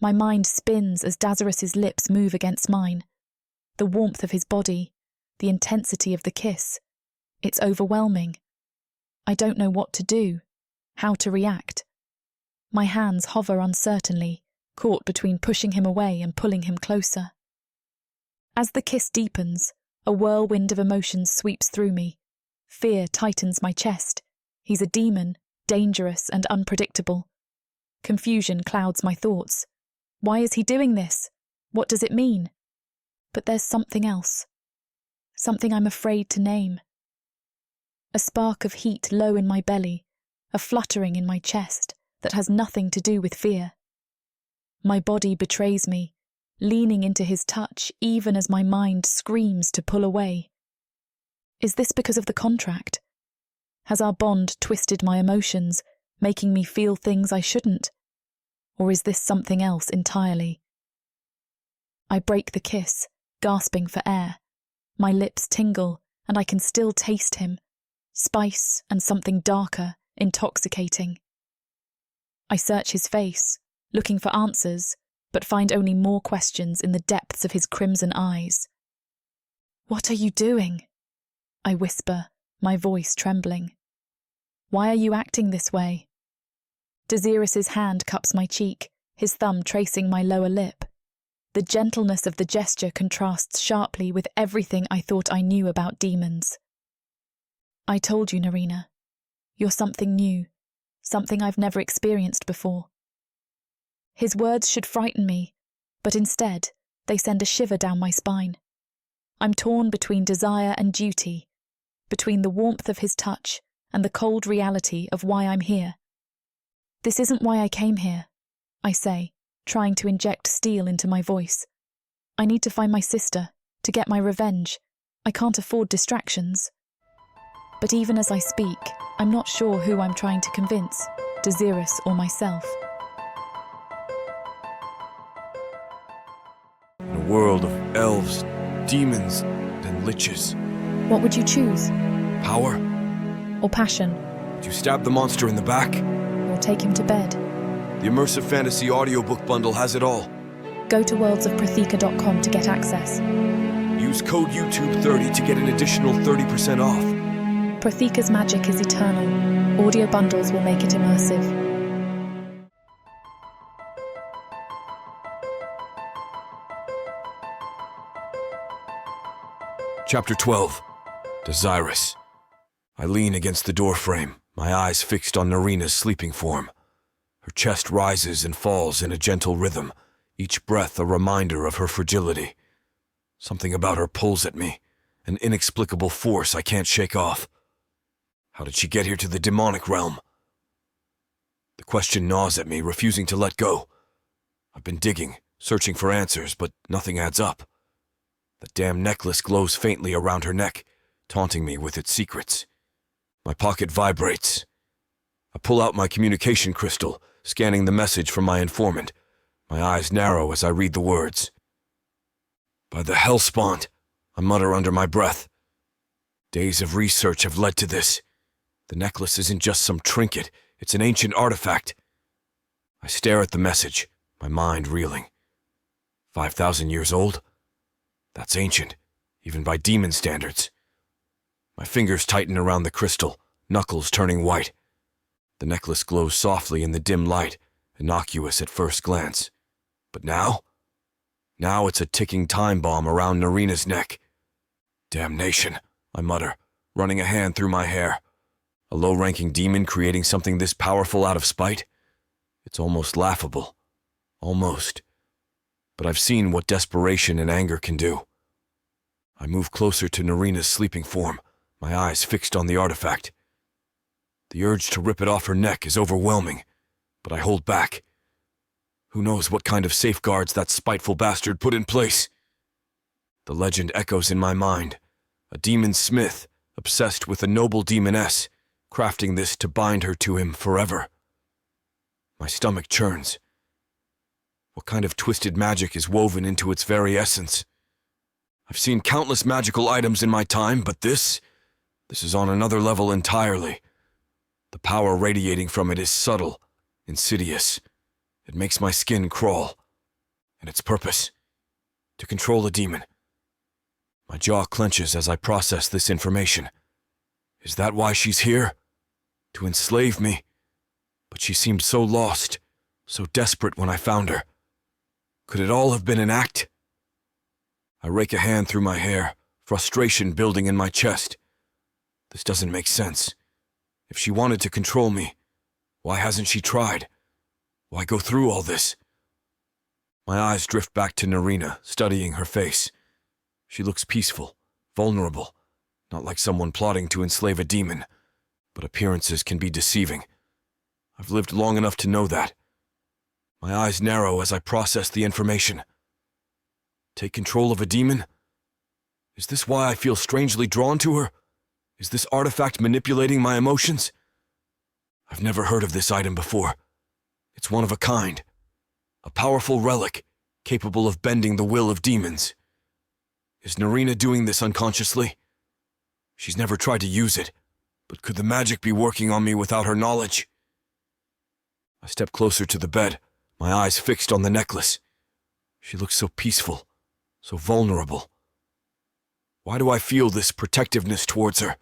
[SPEAKER 1] My mind spins as Dazirus's lips move against mine. The warmth of his body, the intensity of the kiss. It's overwhelming. I don't know what to do, how to react. My hands hover uncertainly, caught between pushing him away and pulling him closer. As the kiss deepens, a whirlwind of emotions sweeps through me. Fear tightens my chest. He's a demon, dangerous and unpredictable. Confusion clouds my thoughts. Why is he doing this? What does it mean? But there's something else. Something I'm afraid to name. A spark of heat low in my belly, a fluttering in my chest that has nothing to do with fear. My body betrays me, leaning into his touch even as my mind screams to pull away. Is this because of the contract? Has our bond twisted my emotions, making me feel things I shouldn't? Or is this something else entirely? I break the kiss, gasping for air. My lips tingle, and I can still taste him. Spice and something darker, intoxicating. I search his face, looking for answers, but find only more questions in the depths of his crimson eyes. What are you doing? I whisper, my voice trembling. Why are you acting this way? Dazirus's hand cups my cheek, his thumb tracing my lower lip. The gentleness of the gesture contrasts sharply with everything I thought I knew about demons. I told you, Narina. You're something new, something I've never experienced before. His words should frighten me, but instead, they send a shiver down my spine. I'm torn between desire and duty, between the warmth of his touch and the cold reality of why I'm here. This isn't why I came here, I say, trying to inject steel into my voice. I need to find my sister, to get my revenge. I can't afford distractions. But even as I speak, I'm not sure who I'm trying to convince, Dazirus or myself.
[SPEAKER 2] In a world of elves, demons, and liches,
[SPEAKER 1] What would you choose?
[SPEAKER 2] Power?
[SPEAKER 1] Or passion?
[SPEAKER 2] Would you stab the monster in the back?
[SPEAKER 1] Or take him to bed?
[SPEAKER 2] The immersive fantasy audiobook bundle has it all.
[SPEAKER 1] Go to worldsofprotheka.com to get access.
[SPEAKER 2] Use code YouTube30 to get an additional 30% off.
[SPEAKER 1] Protheka's magic is eternal. Audio bundles will make it immersive.
[SPEAKER 2] Chapter 12. Dazirus. I lean against the doorframe, my eyes fixed on Narina's sleeping form. Her chest rises and falls in a gentle rhythm, each breath a reminder of her fragility. Something about her pulls at me, an inexplicable force I can't shake off. How did she get here to the demonic realm? The question gnaws at me, refusing to let go. I've been digging, searching for answers, but nothing adds up. The damn necklace glows faintly around her neck, taunting me with its secrets. My pocket vibrates. I pull out my communication crystal, scanning the message from my informant. My eyes narrow as I read the words. By the hellspawn, I mutter under my breath. Days of research have led to this. The necklace isn't just some trinket, it's an ancient artifact. I stare at the message, my mind reeling. 5,000 years old? That's ancient, even by demon standards. My fingers tighten around the crystal, knuckles turning white. The necklace glows softly in the dim light, innocuous at first glance. But now? Now it's a ticking time bomb around Narina's neck. Damnation, I mutter, running a hand through my hair. A low-ranking demon creating something this powerful out of spite? It's almost laughable. Almost. But I've seen what desperation and anger can do. I move closer to Narina's sleeping form, my eyes fixed on the artifact. The urge to rip it off her neck is overwhelming, but I hold back. Who knows what kind of safeguards that spiteful bastard put in place? The legend echoes in my mind. A demon smith, obsessed with a noble demoness, crafting this to bind her to him forever. My stomach churns. What kind of twisted magic is woven into its very essence? I've seen countless magical items in my time, but this is on another level entirely. The power radiating from it is subtle, insidious. It makes my skin crawl. And its purpose? To control a demon. My jaw clenches as I process this information. Is that why she's here? To enslave me? But she seemed so lost, so desperate when I found her. Could it all have been an act? I rake a hand through my hair, frustration building in my chest. This doesn't make sense. If she wanted to control me, why hasn't she tried? Why go through all this? My eyes drift back to Narina, studying her face. She looks peaceful, vulnerable, not like someone plotting to enslave a demon. But appearances can be deceiving. I've lived long enough to know that. My eyes narrow as I process the information. Take control of a demon? Is this why I feel strangely drawn to her? Is this artifact manipulating my emotions? I've never heard of this item before. It's one of a kind. A powerful relic, capable of bending the will of demons. Is Narina doing this unconsciously? She's never tried to use it, but could the magic be working on me without her knowledge? I step closer to the bed, my eyes fixed on the necklace. She looks so peaceful, so vulnerable. Why do I feel this protectiveness towards her?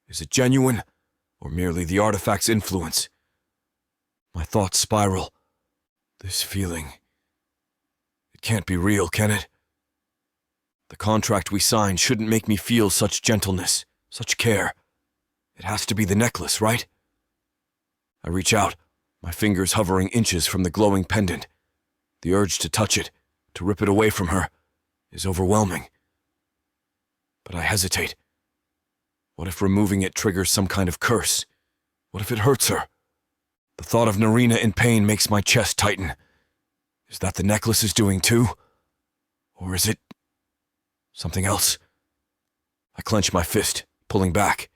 [SPEAKER 2] Is it genuine, or merely the artifact's influence? My thoughts spiral. This feeling... It can't be real, can it? The contract we signed shouldn't make me feel such gentleness, such care. It has to be the necklace, right? I reach out, my fingers hovering inches from the glowing pendant. The urge to touch it, to rip it away from her, is overwhelming. But I hesitate. What if removing it triggers some kind of curse? What if it hurts her? The thought of Narina in pain makes my chest tighten. Is that the necklace is doing too? Or is it... something else? I clench my fist, pulling back.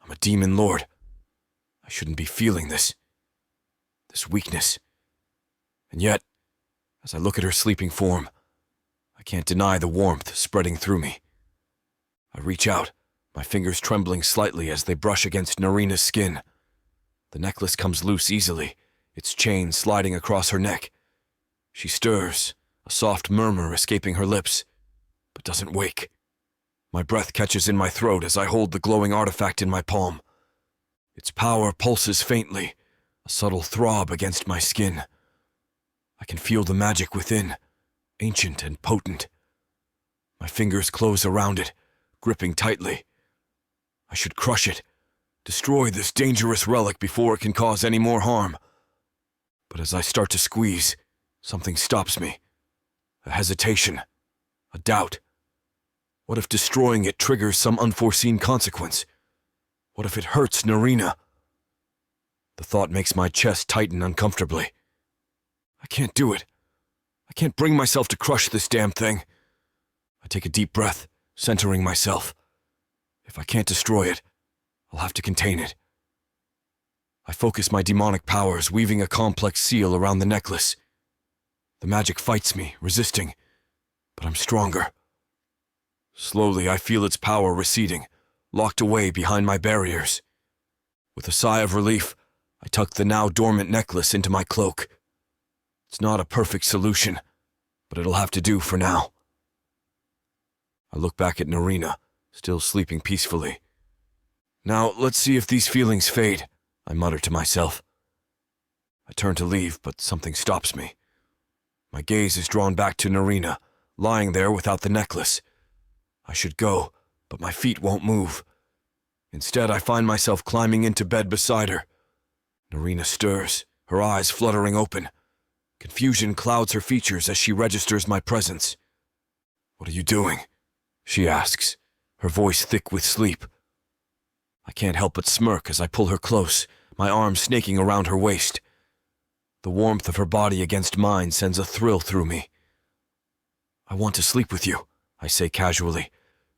[SPEAKER 2] I'm a demon lord. I shouldn't be feeling this. This weakness. And yet, as I look at her sleeping form, I can't deny the warmth spreading through me. I reach out, my fingers trembling slightly as they brush against Narina's skin. The necklace comes loose easily, its chain sliding across her neck. She stirs, a soft murmur escaping her lips, but doesn't wake. My breath catches in my throat as I hold the glowing artifact in my palm. Its power pulses faintly, a subtle throb against my skin. I can feel the magic within, ancient and potent. My fingers close around it, gripping tightly. I should crush it, destroy this dangerous relic before it can cause any more harm. But as I start to squeeze, something stops me. A hesitation, a doubt. What if destroying it triggers some unforeseen consequence? What if it hurts Narina? The thought makes my chest tighten uncomfortably. I can't do it. I can't bring myself to crush this damn thing. I take a deep breath, centering myself. If I can't destroy it, I'll have to contain it. I focus my demonic powers, weaving a complex seal around the necklace. The magic fights me, resisting, but I'm stronger. Slowly, I feel its power receding, locked away behind my barriers. With a sigh of relief, I tuck the now dormant necklace into my cloak. It's not a perfect solution, but it'll have to do for now. I look back at Narina, still sleeping peacefully. Now, let's see if these feelings fade, I mutter to myself. I turn to leave, but something stops me. My gaze is drawn back to Narina, lying there without the necklace. I should go, but my feet won't move. Instead, I find myself climbing into bed beside her. Narina stirs, her eyes fluttering open. Confusion clouds her features as she registers my presence. "What are you doing?" she asks, her voice thick with sleep. I can't help but smirk as I pull her close, my arms snaking around her waist. The warmth of her body against mine sends a thrill through me. "I want to sleep with you," I say casually,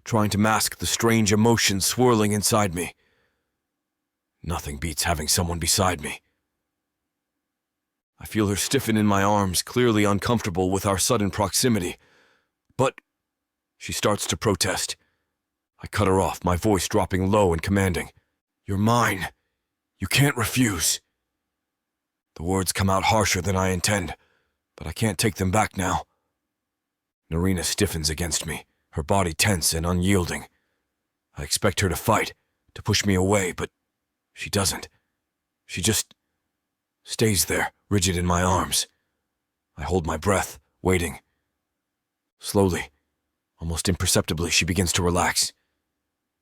[SPEAKER 2] trying to mask the strange emotions swirling inside me. Nothing beats having someone beside me. I feel her stiffen in my arms, clearly uncomfortable with our sudden proximity. "But—" she starts to protest. I cut her off, my voice dropping low and commanding. "You're mine. You can't refuse." The words come out harsher than I intend, but I can't take them back now. Narina stiffens against me, her body tense and unyielding. I expect her to fight, to push me away, but she doesn't. She just stays there, rigid in my arms. I hold my breath, waiting. Slowly, almost imperceptibly, she begins to relax.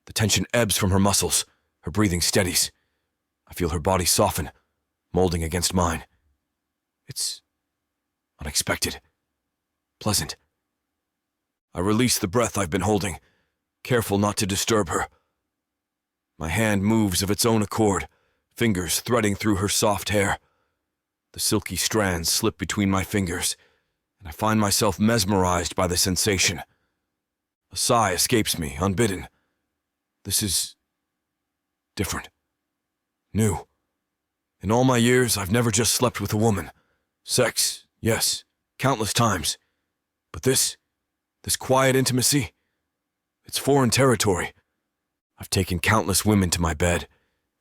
[SPEAKER 2] The tension ebbs from her muscles, her breathing steadies. I feel her body soften, molding against mine. It's unexpected, pleasant. I release the breath I've been holding, careful not to disturb her. My hand moves of its own accord, fingers threading through her soft hair. The silky strands slip between my fingers, and I find myself mesmerized by the sensation. A sigh escapes me, unbidden. This is different. New. In all my years, I've never just slept with a woman. Sex, yes, countless times. But this quiet intimacy, it's foreign territory. I've taken countless women to my bed,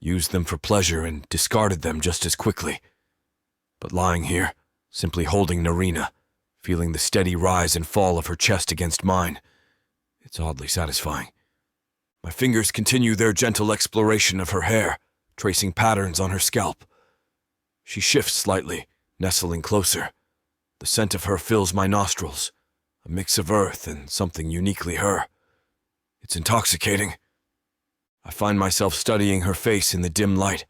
[SPEAKER 2] used them for pleasure, and discarded them just as quickly. But lying here, simply holding Narina, feeling the steady rise and fall of her chest against mine, it's oddly satisfying. My fingers continue their gentle exploration of her hair, tracing patterns on her scalp. She shifts slightly, nestling closer. The scent of her fills my nostrils, a mix of earth and something uniquely her. It's intoxicating. I find myself studying her face in the dim light,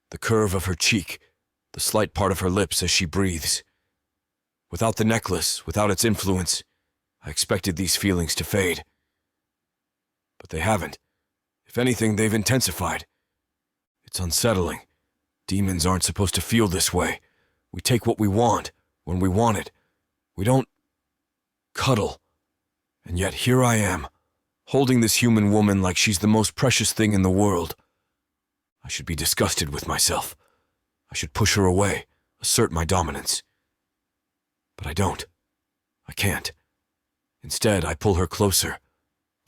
[SPEAKER 2] the curve of her cheek, the slight part of her lips as she breathes. Without the necklace, without its influence, I expected these feelings to fade. But they haven't. If anything, they've intensified. It's unsettling. Demons aren't supposed to feel this way. We take what we want, when we want it. We don't cuddle. And yet here I am, holding this human woman like she's the most precious thing in the world. I should be disgusted with myself. I should push her away, assert my dominance. But I don't. I can't. Instead, I pull her closer,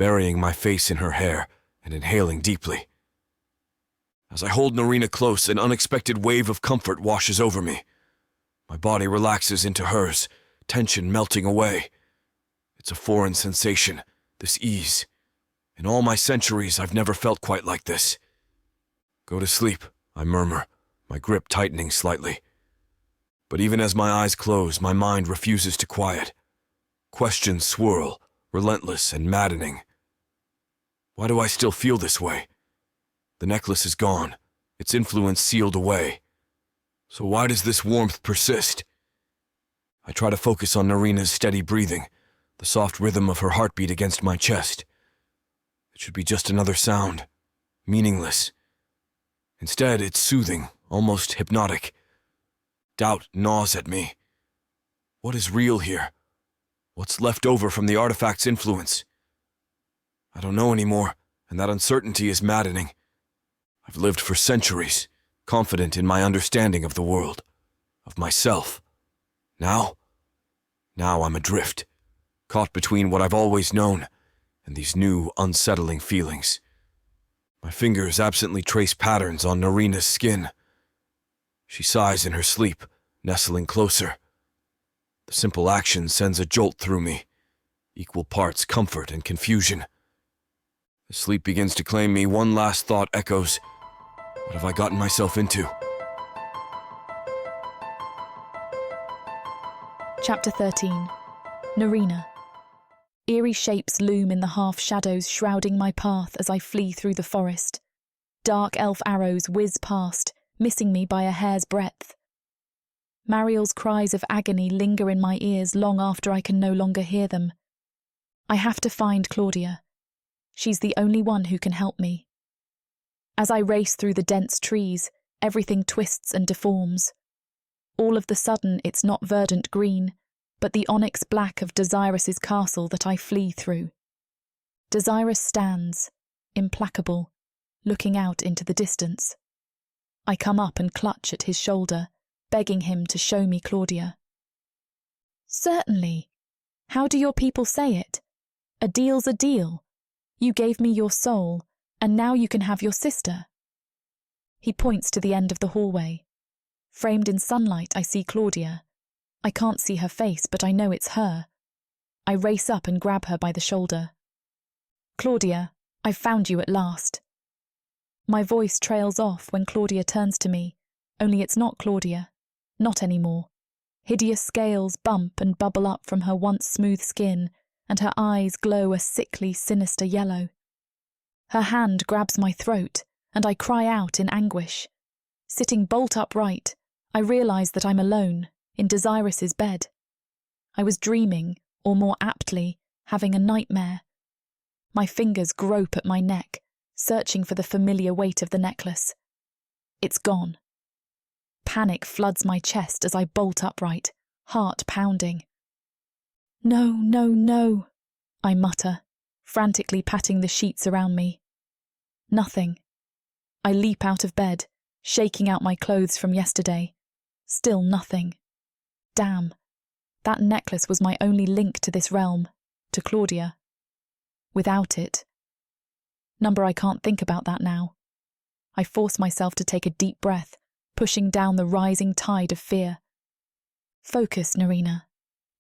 [SPEAKER 2] burying my face in her hair and inhaling deeply. As I hold Narina close, an unexpected wave of comfort washes over me. My body relaxes into hers, tension melting away. It's a foreign sensation, this ease. In all my centuries, I've never felt quite like this. "Go to sleep," I murmur, my grip tightening slightly. But even as my eyes close, my mind refuses to quiet. Questions swirl, relentless and maddening. Why do I still feel this way? The necklace is gone, its influence sealed away. So why does this warmth persist? I try to focus on Narina's steady breathing, the soft rhythm of her heartbeat against my chest. It should be just another sound, meaningless. Instead, it's soothing, almost hypnotic. Doubt gnaws at me. What is real here? What's left over from the artifact's influence? I don't know anymore, and that uncertainty is maddening. I've lived for centuries, confident in my understanding of the world, of myself. Now I'm adrift, caught between what I've always known and these new, unsettling feelings. My fingers absently trace patterns on Narina's skin. She sighs in her sleep, nestling closer. The simple action sends a jolt through me, equal parts comfort and confusion. The sleep begins to claim me. One last thought echoes. What have I gotten myself into?
[SPEAKER 1] Chapter 13. Narina. Eerie shapes loom in the half-shadows shrouding my path as I flee through the forest. Dark elf arrows whiz past, missing me by a hair's breadth. Mariel's cries of agony linger in my ears long after I can no longer hear them. I have to find Claudia. She's the only one who can help me. As I race through the dense trees, everything twists and deforms. All of the sudden, it's not verdant green, but the onyx black of Dazirus's castle that I flee through. Dazirus stands, implacable, looking out into the distance. I come up and clutch at his shoulder, begging him to show me Claudia. "Certainly. How do your people say it? A deal's a deal. You gave me your soul, and now you can have your sister." He points to the end of the hallway. Framed in sunlight, I see Claudia. I can't see her face, but I know it's her. I race up and grab her by the shoulder. "Claudia, I've found you at last." My voice trails off when Claudia turns to me, only it's not Claudia. Not anymore. Hideous scales bump and bubble up from her once smooth skin, and her eyes glow a sickly, sinister yellow. Her hand grabs my throat, and I cry out in anguish. Sitting bolt upright, I realise that I'm alone, in Dazirus's bed. I was dreaming, or more aptly, having a nightmare. My fingers grope at my neck, searching for the familiar weight of the necklace. It's gone. Panic floods my chest as I bolt upright, heart pounding. "No, no, no," I mutter, frantically patting the sheets around me. Nothing. I leap out of bed, shaking out my clothes from yesterday. Still nothing. Damn. That necklace was my only link to this realm, to Claudia. Without it. Number, I can't think about that now. I force myself to take a deep breath, pushing down the rising tide of fear. Focus, Narina.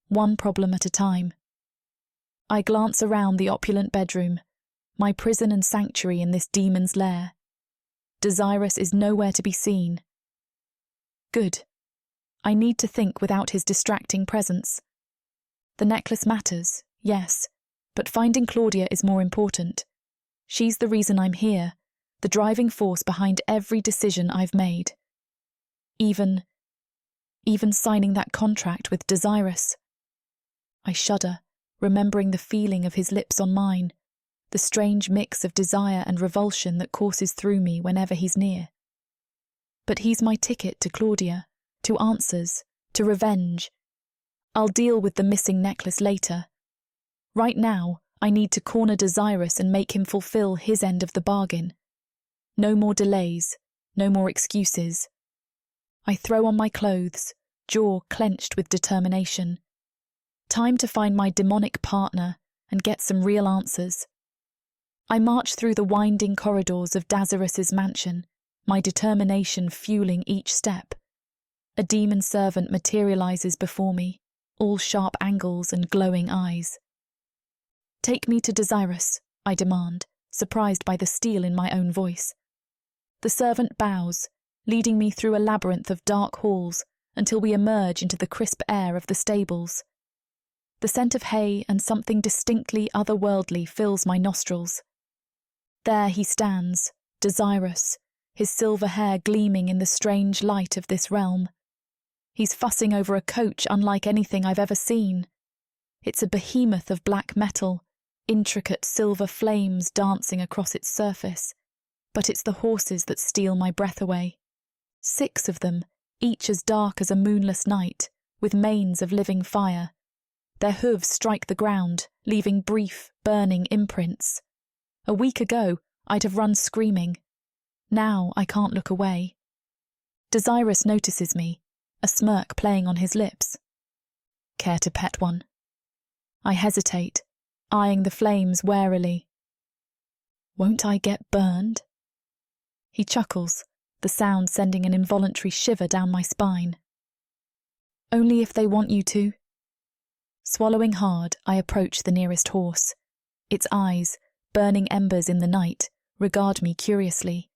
[SPEAKER 1] One problem at a time. I glance around the opulent bedroom, my prison and sanctuary in this demon's lair. Dazirus is nowhere to be seen. Good. I need to think without his distracting presence. The necklace matters, yes, but finding Claudia is more important. She's the reason I'm here, the driving force behind every decision I've made. Even signing that contract with Dazirus. I shudder, remembering the feeling of his lips on mine, the strange mix of desire and revulsion that courses through me whenever he's near. But he's my ticket to Claudia, to answers, to revenge. I'll deal with the missing necklace later. Right now, I need to corner Dazirus and make him fulfill his end of the bargain. No more delays, no more excuses. I throw on my clothes, jaw clenched with determination. Time to find my demonic partner and get some real answers. I march through the winding corridors of Dazirus's mansion, my determination fueling each step. A demon servant materializes before me, all sharp angles and glowing eyes. "Take me to Dazirus," I demand, surprised by the steel in my own voice. The servant bows, leading me through a labyrinth of dark halls until we emerge into the crisp air of the stables. The scent of hay and something distinctly otherworldly fills my nostrils. There he stands, Dazirus, his silver hair gleaming in the strange light of this realm. He's fussing over a coach unlike anything I've ever seen. It's a behemoth of black metal, intricate silver flames dancing across its surface, but it's the horses that steal my breath away. 6 of them, each as dark as a moonless night, with manes of living fire. Their hooves strike the ground, leaving brief, burning imprints. A week ago, I'd have run screaming. Now I can't look away. Dazirus notices me, a smirk playing on his lips. "Care to pet one?" I hesitate, eyeing the flames warily. "Won't I get burned?" He chuckles, the sound sending an involuntary shiver down my spine. "Only if they want you to." Swallowing hard, I approach the nearest horse. Its eyes, burning embers in the night, regard me curiously.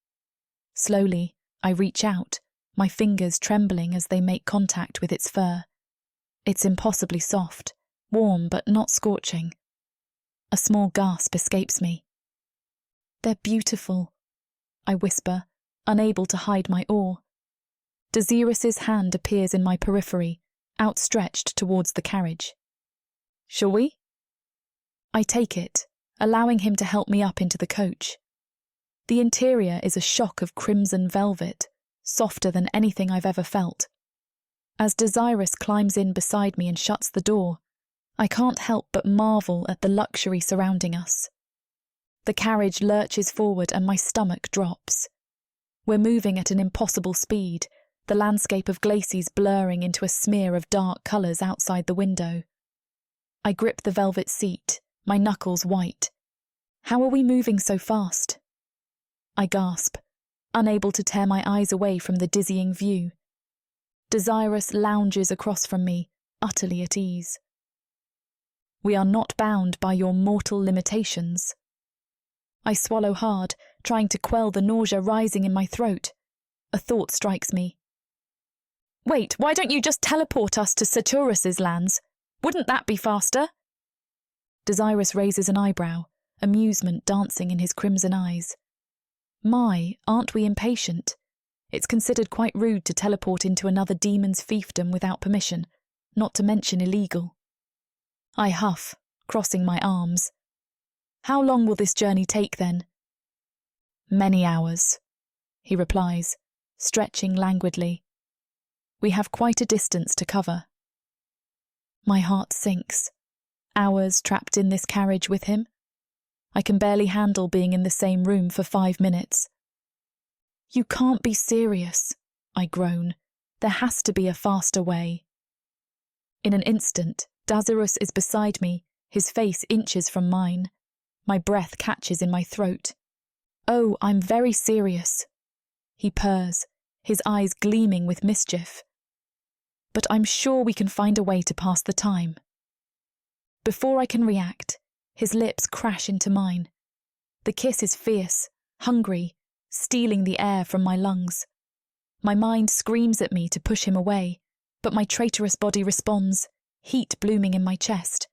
[SPEAKER 1] Slowly, I reach out, my fingers trembling as they make contact with its fur. It's impossibly soft, warm but not scorching. A small gasp escapes me. "They're beautiful," I whisper, unable to hide my awe. Dazirus's hand appears in my periphery, outstretched towards the carriage. "Shall we?" I take it, allowing him to help me up into the coach. The interior is a shock of crimson velvet, softer than anything I've ever felt. As Dazirus climbs in beside me and shuts the door, I can't help but marvel at the luxury surrounding us. The carriage lurches forward and my stomach drops. We're moving at an impossible speed, the landscape of glacis blurring into a smear of dark colours outside the window. I grip the velvet seat, my knuckles white. How are we moving so fast? I gasp, unable to tear my eyes away from the dizzying view. Dazirus lounges across from me, utterly at ease. "We are not bound by your mortal limitations." I swallow hard, trying to quell the nausea rising in my throat. A thought strikes me. "Wait, why don't you just teleport us to Saturus's lands? Wouldn't that be faster?" Dazirus raises an eyebrow, amusement dancing in his crimson eyes. My, aren't we impatient? It's considered quite rude to teleport into another demon's fiefdom without permission, not to mention illegal. I huff, crossing my arms. "How long will this journey take, then?" "Many hours," he replies, stretching languidly. "We have quite a distance to cover." My heart sinks. Hours trapped in this carriage with him? I can barely handle being in the same room for 5 minutes. "You can't be serious," I groan. "There has to be a faster way." In an instant, Dazirus is beside me, his face inches from mine. My breath catches in my throat. "Oh, I'm very serious." He purrs, his eyes gleaming with mischief. "But I'm sure we can find a way to pass the time." Before I can react, his lips crash into mine. The kiss is fierce, hungry, stealing the air from my lungs. My mind screams at me to push him away, but my traitorous body responds, heat blooming in my chest.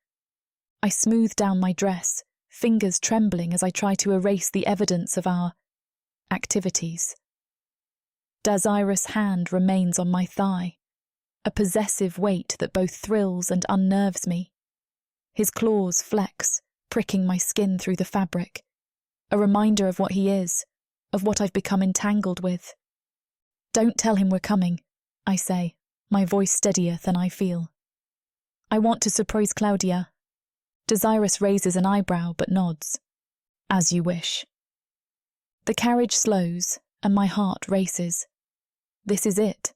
[SPEAKER 1] I smooth down my dress, fingers trembling as I try to erase the evidence of our activities. Dazirus' hand remains on my thigh, a possessive weight that both thrills and unnerves me. His claws flex, pricking my skin through the fabric, a reminder of what he is, of what I've become entangled with. "Don't tell him we're coming," I say, my voice steadier than I feel. "I want to surprise Claudia." Dazirus raises an eyebrow but nods. "As you wish." The carriage slows, and my heart races. This is it.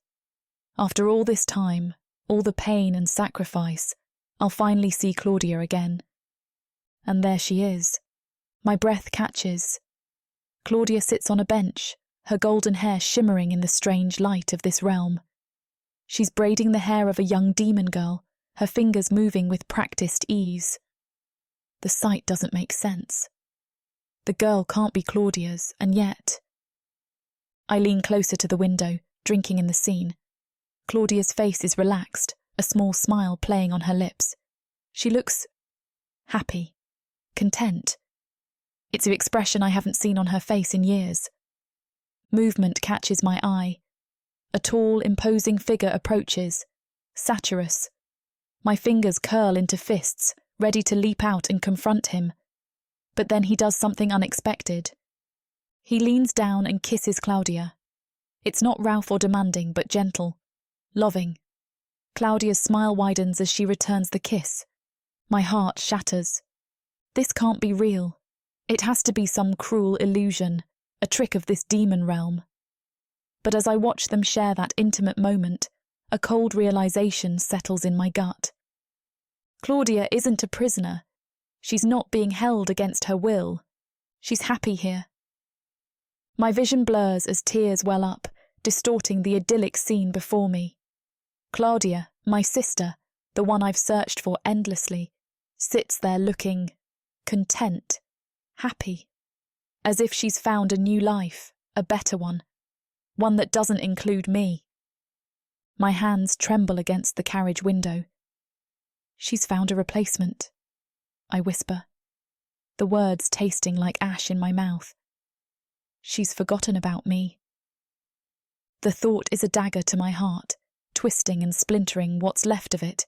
[SPEAKER 1] After all this time, all the pain and sacrifice, I'll finally see Claudia again. And there she is, My breath catches. Claudia sits on a bench, her golden hair shimmering in the strange light of this realm. She's braiding the hair of a young demon girl, her fingers moving with practiced ease. The sight doesn't make sense. The girl can't be Claudia's, and yet... I lean closer to the window, drinking in the scene. Claudia's face is relaxed, a small smile playing on her lips. She looks happy, content. It's an expression I haven't seen on her face in years. Movement catches my eye. A tall, imposing figure approaches. Dazirus. My fingers curl into fists, ready to leap out and confront him. But then he does something unexpected. He leans down and kisses Claudia. It's not rough or demanding, but gentle, loving. Claudia's smile widens as she returns the kiss. My heart shatters. This can't be real. It has to be some cruel illusion, a trick of this demon realm. But as I watch them share that intimate moment, a cold realization settles in my gut. Claudia isn't a prisoner. She's not being held against her will. She's happy here. My vision blurs as tears well up, distorting the idyllic scene before me. Claudia, my sister, the one I've searched for endlessly, sits there looking content, happy, as if she's found a new life, a better one that doesn't include me. My hands tremble against the carriage window. She's found a replacement, I whisper, the words tasting like ash in my mouth. She's forgotten about me. The thought is a dagger to my heart, twisting and splintering what's left of it.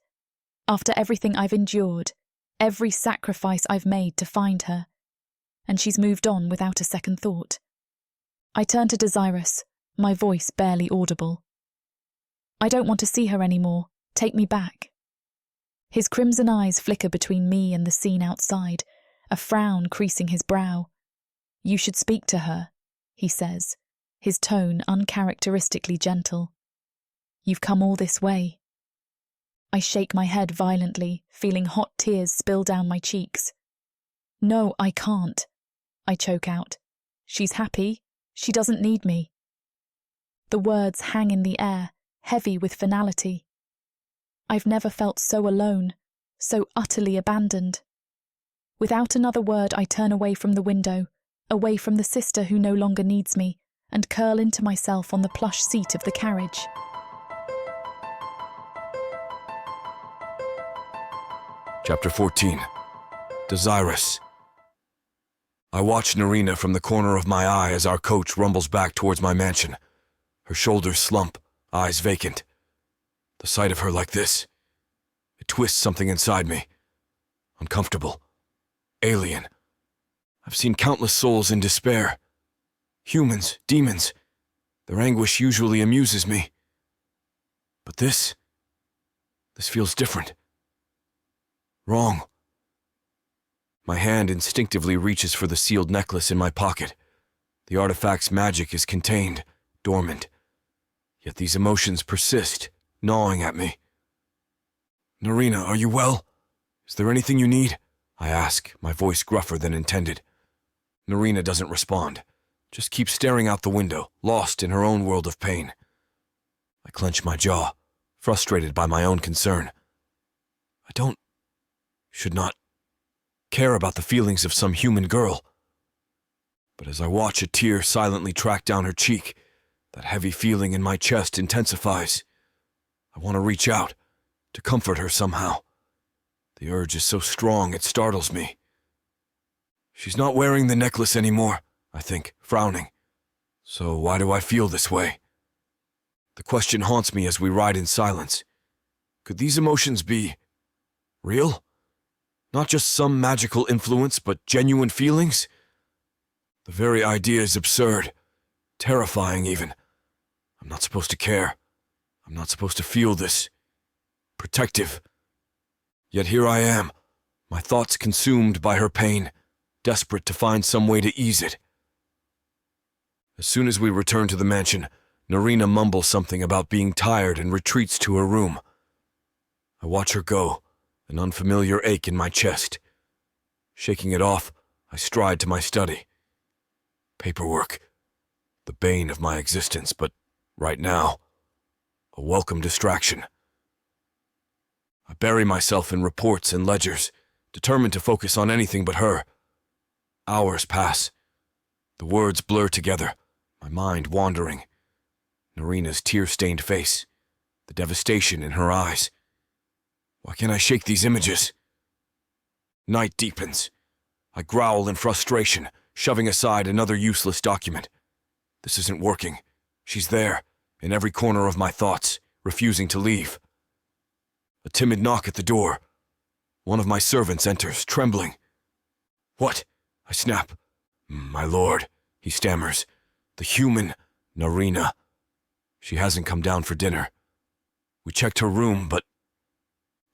[SPEAKER 1] After everything I've endured, every sacrifice I've made to find her, and she's moved on without a second thought. I turn to Dazirus, my voice barely audible. I don't want to see her anymore. Take me back. His crimson eyes flicker between me and the scene outside, a frown creasing his brow. You should speak to her, he says, his tone uncharacteristically gentle. You've come all this way. I shake my head violently, feeling hot tears spill down my cheeks. No, I can't, I choke out. She's happy. She doesn't need me. The words hang in the air, heavy with finality. I've never felt so alone, so utterly abandoned. Without another word, I turn away from the window, away from the sister who no longer needs me, and curl into myself on the plush seat of the carriage.
[SPEAKER 2] Chapter 14. Dazirus. I watch Narina from the corner of my eye as our coach rumbles back towards my mansion. Her shoulders slump, eyes vacant. The sight of her like this, it twists something inside me. Uncomfortable. Alien. I've seen countless souls in despair. Humans, demons. Their anguish usually amuses me. But this feels different. Wrong. My hand instinctively reaches for the sealed necklace in my pocket. The artifact's magic is contained, dormant. Yet these emotions persist, gnawing at me. Narina, are you well? Is there anything you need? I ask, my voice gruffer than intended. Narina doesn't respond, just keeps staring out the window, lost in her own world of pain. I clench my jaw, frustrated by my own concern. I should not care about the feelings of some human girl. But as I watch a tear silently track down her cheek, that heavy feeling in my chest intensifies. I want to reach out, to comfort her somehow. The urge is so strong it startles me. She's not wearing the necklace anymore, I think, frowning. So why do I feel this way? The question haunts me as we ride in silence. Could these emotions be real? Not just some magical influence, but genuine feelings? The very idea is absurd, terrifying even. I'm not supposed to care. I'm not supposed to feel this. Protective. Yet here I am, my thoughts consumed by her pain, desperate to find some way to ease it. As soon as we return to the mansion, Narina mumbles something about being tired and retreats to her room. I watch her go, an unfamiliar ache in my chest. Shaking it off, I stride to my study. Paperwork. The bane of my existence, but right now, a welcome distraction. I bury myself in reports and ledgers, determined to focus on anything but her. Hours pass. The words blur together, my mind wandering. Narina's tear-stained face, the devastation in her eyes. Why can't I shake these images? Night deepens. I growl in frustration, shoving aside another useless document. This isn't working. She's there, in every corner of my thoughts, refusing to leave. A timid knock at the door. One of my servants enters, trembling. What? I snap. My lord, he stammers. The human, Narina. She hasn't come down for dinner. We checked her room, but...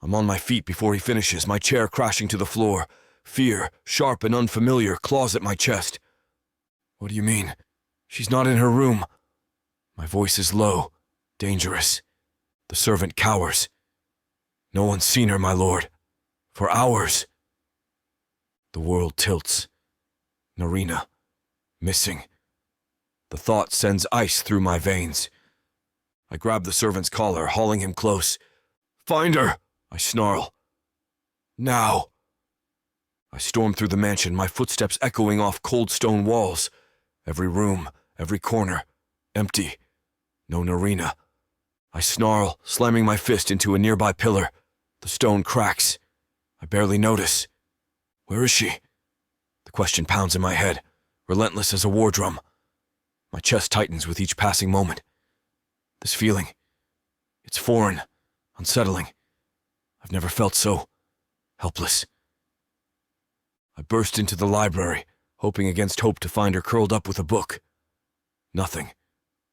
[SPEAKER 2] I'm on my feet before he finishes, my chair crashing to the floor. Fear, sharp and unfamiliar, claws at my chest. What do you mean? She's not in her room. My voice is low, dangerous. The servant cowers. No one's seen her, my lord. For hours. The world tilts. Narina. Missing. The thought sends ice through my veins. I grab the servant's collar, hauling him close. Find her! I snarl. Now! I storm through the mansion, my footsteps echoing off cold stone walls. Every room, every corner, empty. No Narina. I snarl, slamming my fist into a nearby pillar. The stone cracks. I barely notice. Where is she? The question pounds in my head, relentless as a war drum. My chest tightens with each passing moment. This feeling, it's foreign, unsettling. I've never felt so helpless. I burst into the library, hoping against hope to find her curled up with a book. Nothing.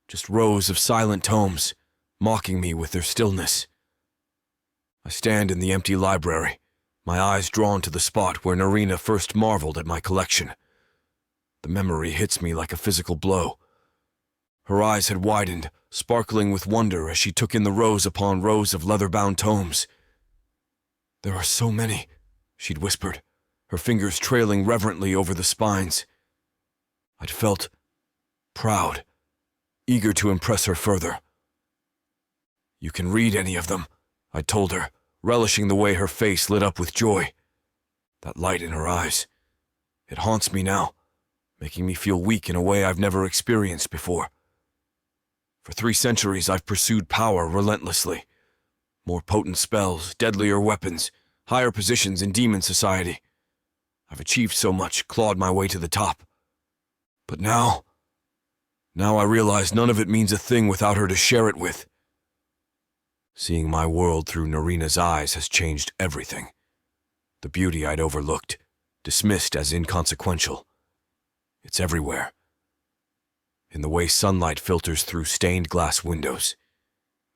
[SPEAKER 2] Just rows of silent tomes, mocking me with their stillness. I stand in the empty library, my eyes drawn to the spot where Narina first marveled at my collection. The memory hits me like a physical blow. Her eyes had widened, sparkling with wonder as she took in the rows upon rows of leather-bound tomes. There are so many, she'd whispered, her fingers trailing reverently over the spines. I'd felt proud, eager to impress her further. You can read any of them, I told her, relishing the way her face lit up with joy. That light in her eyes. It haunts me now, making me feel weak in a way I've never experienced before. For 3 centuries I've pursued power relentlessly. More potent spells, deadlier weapons, higher positions in demon society. I've achieved so much, clawed my way to the top. But now I realize none of it means a thing without her to share it with. Seeing my world through Narina's eyes has changed everything. The beauty I'd overlooked, dismissed as inconsequential. It's everywhere. In the way sunlight filters through stained glass windows,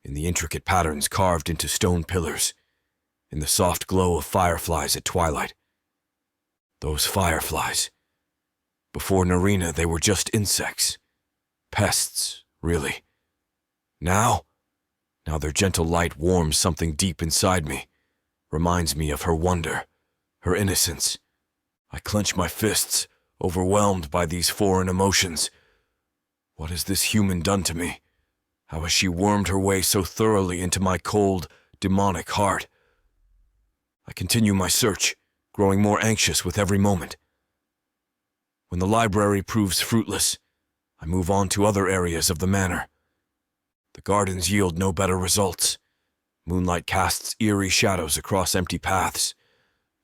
[SPEAKER 2] in the intricate patterns carved into stone pillars, in the soft glow of fireflies at twilight. Those fireflies. Before Narina, they were just insects. Pests, really. Now their gentle light warms something deep inside me, reminds me of her wonder, her innocence. I clench my fists, overwhelmed by these foreign emotions. What has this human done to me? How has she wormed her way so thoroughly into my cold, demonic heart? I continue my search, growing more anxious with every moment. When the library proves fruitless, I move on to other areas of the manor. The gardens yield no better results. Moonlight casts eerie shadows across empty paths.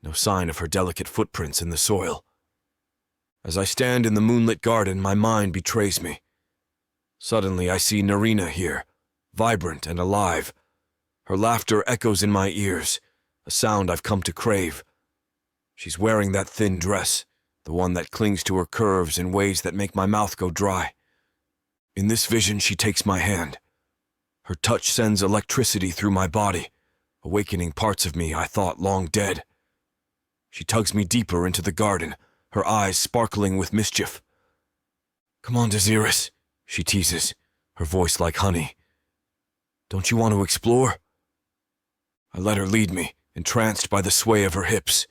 [SPEAKER 2] No sign of her delicate footprints in the soil. As I stand in the moonlit garden, my mind betrays me. Suddenly I see Narina here, vibrant and alive. Her laughter echoes in my ears, a sound I've come to crave. She's wearing that thin dress, the one that clings to her curves in ways that make my mouth go dry. In this vision, she takes my hand. Her touch sends electricity through my body, awakening parts of me I thought long dead. She tugs me deeper into the garden, her eyes sparkling with mischief. "Come on, Dazirus," she teases, her voice like honey. "Don't you want to explore?" I let her lead me, entranced by the sway of her hips.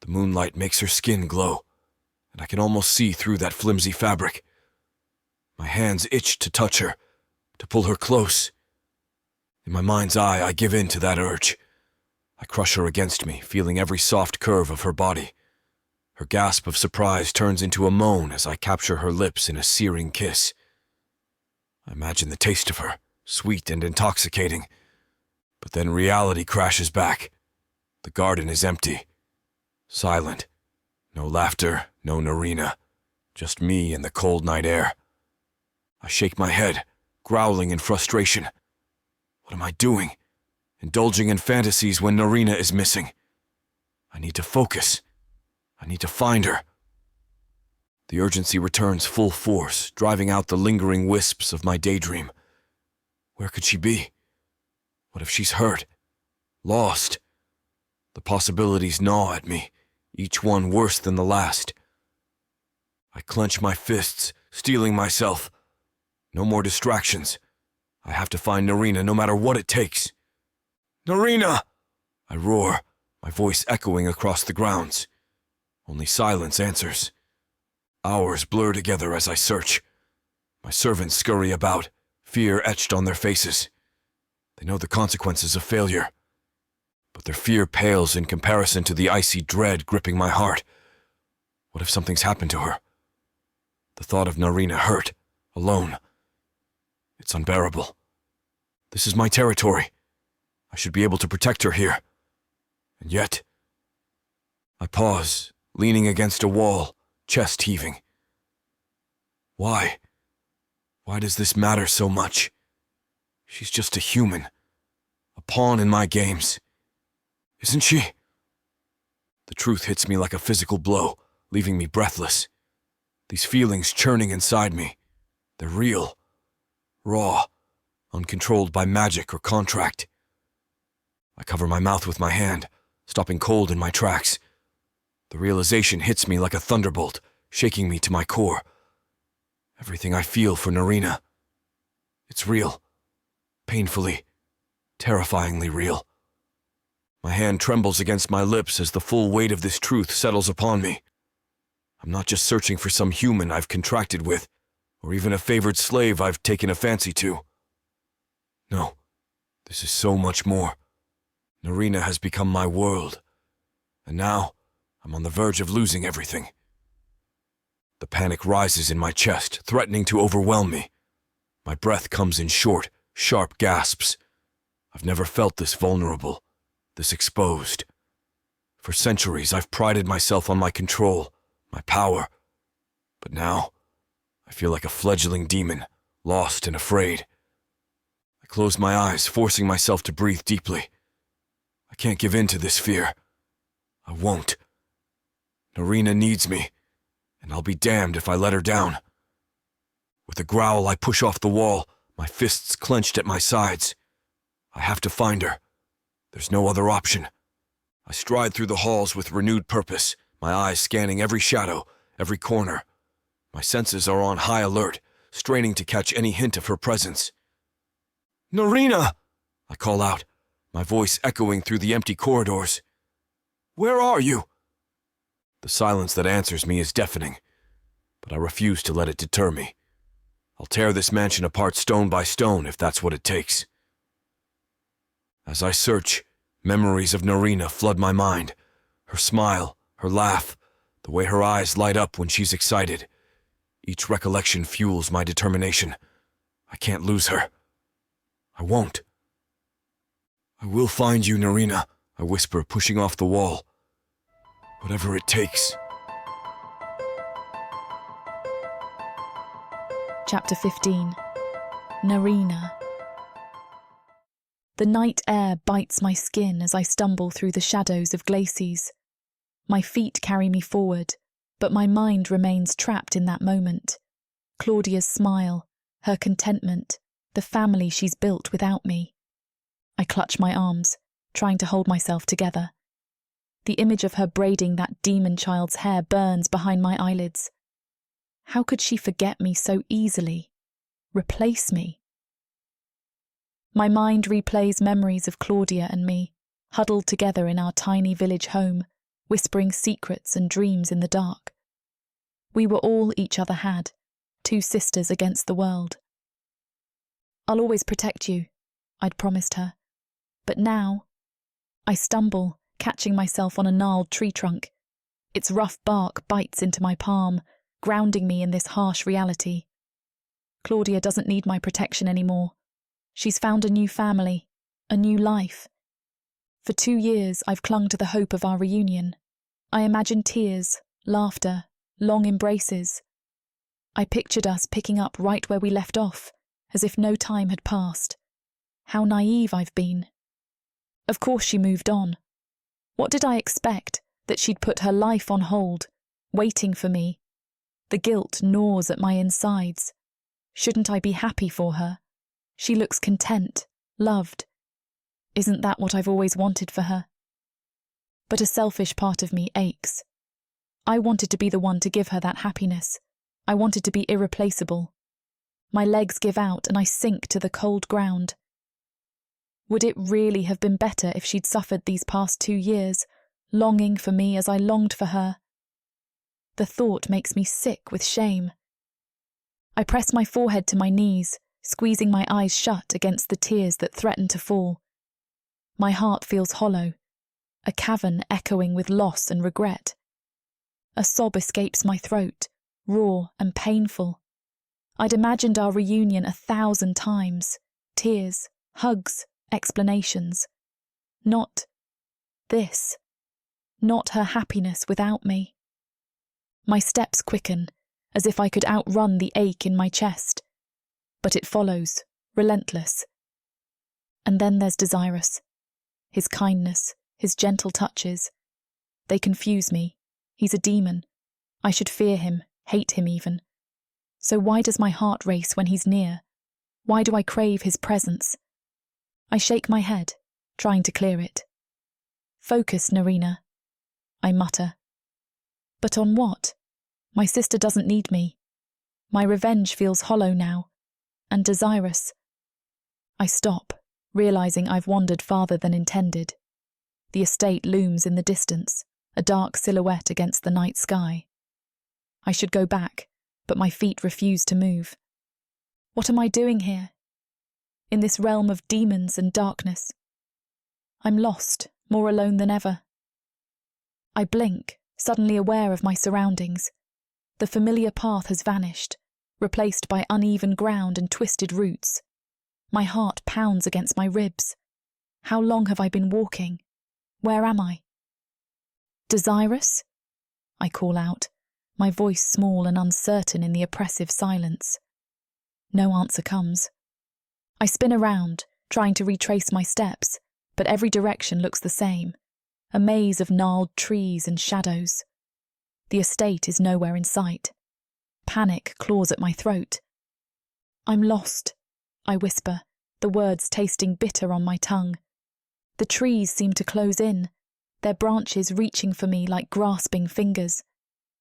[SPEAKER 2] The moonlight makes her skin glow, and I can almost see through that flimsy fabric. My hands itch to touch her, to pull her close. In my mind's eye, I give in to that urge. I crush her against me, feeling every soft curve of her body. Her gasp of surprise turns into a moan as I capture her lips in a searing kiss. I imagine the taste of her, sweet and intoxicating. But then reality crashes back. The garden is empty. Silent. No laughter, no Narina. Just me and the cold night air. I shake my head, growling in frustration. What am I doing? Indulging in fantasies when Narina is missing. I need to focus. I need to find her. The urgency returns full force, driving out the lingering wisps of my daydream. Where could she be? What if she's hurt? Lost? The possibilities gnaw at me, each one worse than the last. I clench my fists, steeling myself. No more distractions. I have to find Narina no matter what it takes. Narina! I roar, my voice echoing across the grounds. Only silence answers. Hours blur together as I search. My servants scurry about, fear etched on their faces. They know the consequences of failure. But their fear pales in comparison to the icy dread gripping my heart. What if something's happened to her? The thought of Narina hurt, alone. It's unbearable. This is my territory. I should be able to protect her here. And yet... I pause, leaning against a wall, chest heaving. Why? Why does this matter so much? She's just a human. A pawn in my games. Isn't she? The truth hits me like a physical blow, leaving me breathless. These feelings churning inside me. They're real. Raw. Uncontrolled by magic or contract. I cover my mouth with my hand, stopping cold in my tracks. The realization hits me like a thunderbolt, shaking me to my core. Everything I feel for Narina. It's real. Painfully, terrifyingly real. My hand trembles against my lips as the full weight of this truth settles upon me. I'm not just searching for some human I've contracted with, or even a favored slave I've taken a fancy to. No, this is so much more. Narina has become my world, and now I'm on the verge of losing everything. The panic rises in my chest, threatening to overwhelm me. My breath comes in short, sharp gasps. I've never felt this vulnerable, this exposed. For centuries, I've prided myself on my control, my power. But now, I feel like a fledgling demon, lost and afraid. I close my eyes, forcing myself to breathe deeply. I can't give in to this fear. I won't. Narina needs me, and I'll be damned if I let her down. With a growl, I push off the wall, my fists clenched at my sides. I have to find her. There's no other option. I stride through the halls with renewed purpose, my eyes scanning every shadow, every corner. My senses are on high alert, straining to catch any hint of her presence. Narina! I call out, my voice echoing through the empty corridors. Where are you? The silence that answers me is deafening, but I refuse to let it deter me. I'll tear this mansion apart stone by stone if that's what it takes. As I search, memories of Narina flood my mind. Her smile, her laugh, the way her eyes light up when she's excited. Each recollection fuels my determination. I can't lose her. I won't. I will find you, Narina, I whisper, pushing off the wall. Whatever it takes.
[SPEAKER 1] Chapter 15. Narina. The night air bites my skin as I stumble through the shadows of glacis. My feet carry me forward, but my mind remains trapped in that moment. Claudia's smile, her contentment, the family she's built without me. I clutch my arms, trying to hold myself together. The image of her braiding that demon child's hair burns behind my eyelids. How could she forget me so easily? Replace me? My mind replays memories of Claudia and me, huddled together in our tiny village home, whispering secrets and dreams in the dark. We were all each other had, two sisters against the world. I'll always protect you, I'd promised her. But now, I stumble, catching myself on a gnarled tree trunk. Its rough bark bites into my palm, grounding me in this harsh reality. Claudia doesn't need my protection anymore. She's found a new family, a new life. For 2 years, I've clung to the hope of our reunion. I imagined tears, laughter, long embraces. I pictured us picking up right where we left off, as if no time had passed. How naive I've been. Of course she moved on. What did I expect? That she'd put her life on hold, waiting for me. The guilt gnaws at my insides. Shouldn't I be happy for her? She looks content, loved. Isn't that what I've always wanted for her? But a selfish part of me aches. I wanted to be the one to give her that happiness. I wanted to be irreplaceable. My legs give out and I sink to the cold ground. Would it really have been better if she'd suffered these past 2 years, longing for me as I longed for her? The thought makes me sick with shame. I press my forehead to my knees, squeezing my eyes shut against the tears that threaten to fall. My heart feels hollow, a cavern echoing with loss and regret. A sob escapes my throat, raw and painful. I'd imagined our reunion 1,000 times. Tears, hugs, explanations. Not this. Not her happiness without me. My steps quicken, as if I could outrun the ache in my chest. But it follows, relentless. And then there's Dazirus. His kindness, his gentle touches. They confuse me. He's a demon. I should fear him, hate him even. So why does my heart race when he's near? Why do I crave his presence? I shake my head, trying to clear it. Focus, Narina, I mutter. But on what? My sister doesn't need me. My revenge feels hollow now. And Dazirus. I stop, realizing I've wandered farther than intended. The estate looms in the distance, a dark silhouette against the night sky. I should go back, but my feet refuse to move. What am I doing here? In this realm of demons and darkness. I'm lost, more alone than ever. I blink, suddenly aware of my surroundings. The familiar path has vanished, replaced by uneven ground and twisted roots. My heart pounds against my ribs. How long have I been walking? Where am I? Dazirus? I call out, my voice small and uncertain in the oppressive silence. No answer comes. I spin around, trying to retrace my steps, but every direction looks the same. A maze of gnarled trees and shadows. The estate is nowhere in sight. Panic claws at my throat. I'm lost, I whisper, the words tasting bitter on my tongue. The trees seem to close in, their branches reaching for me like grasping fingers.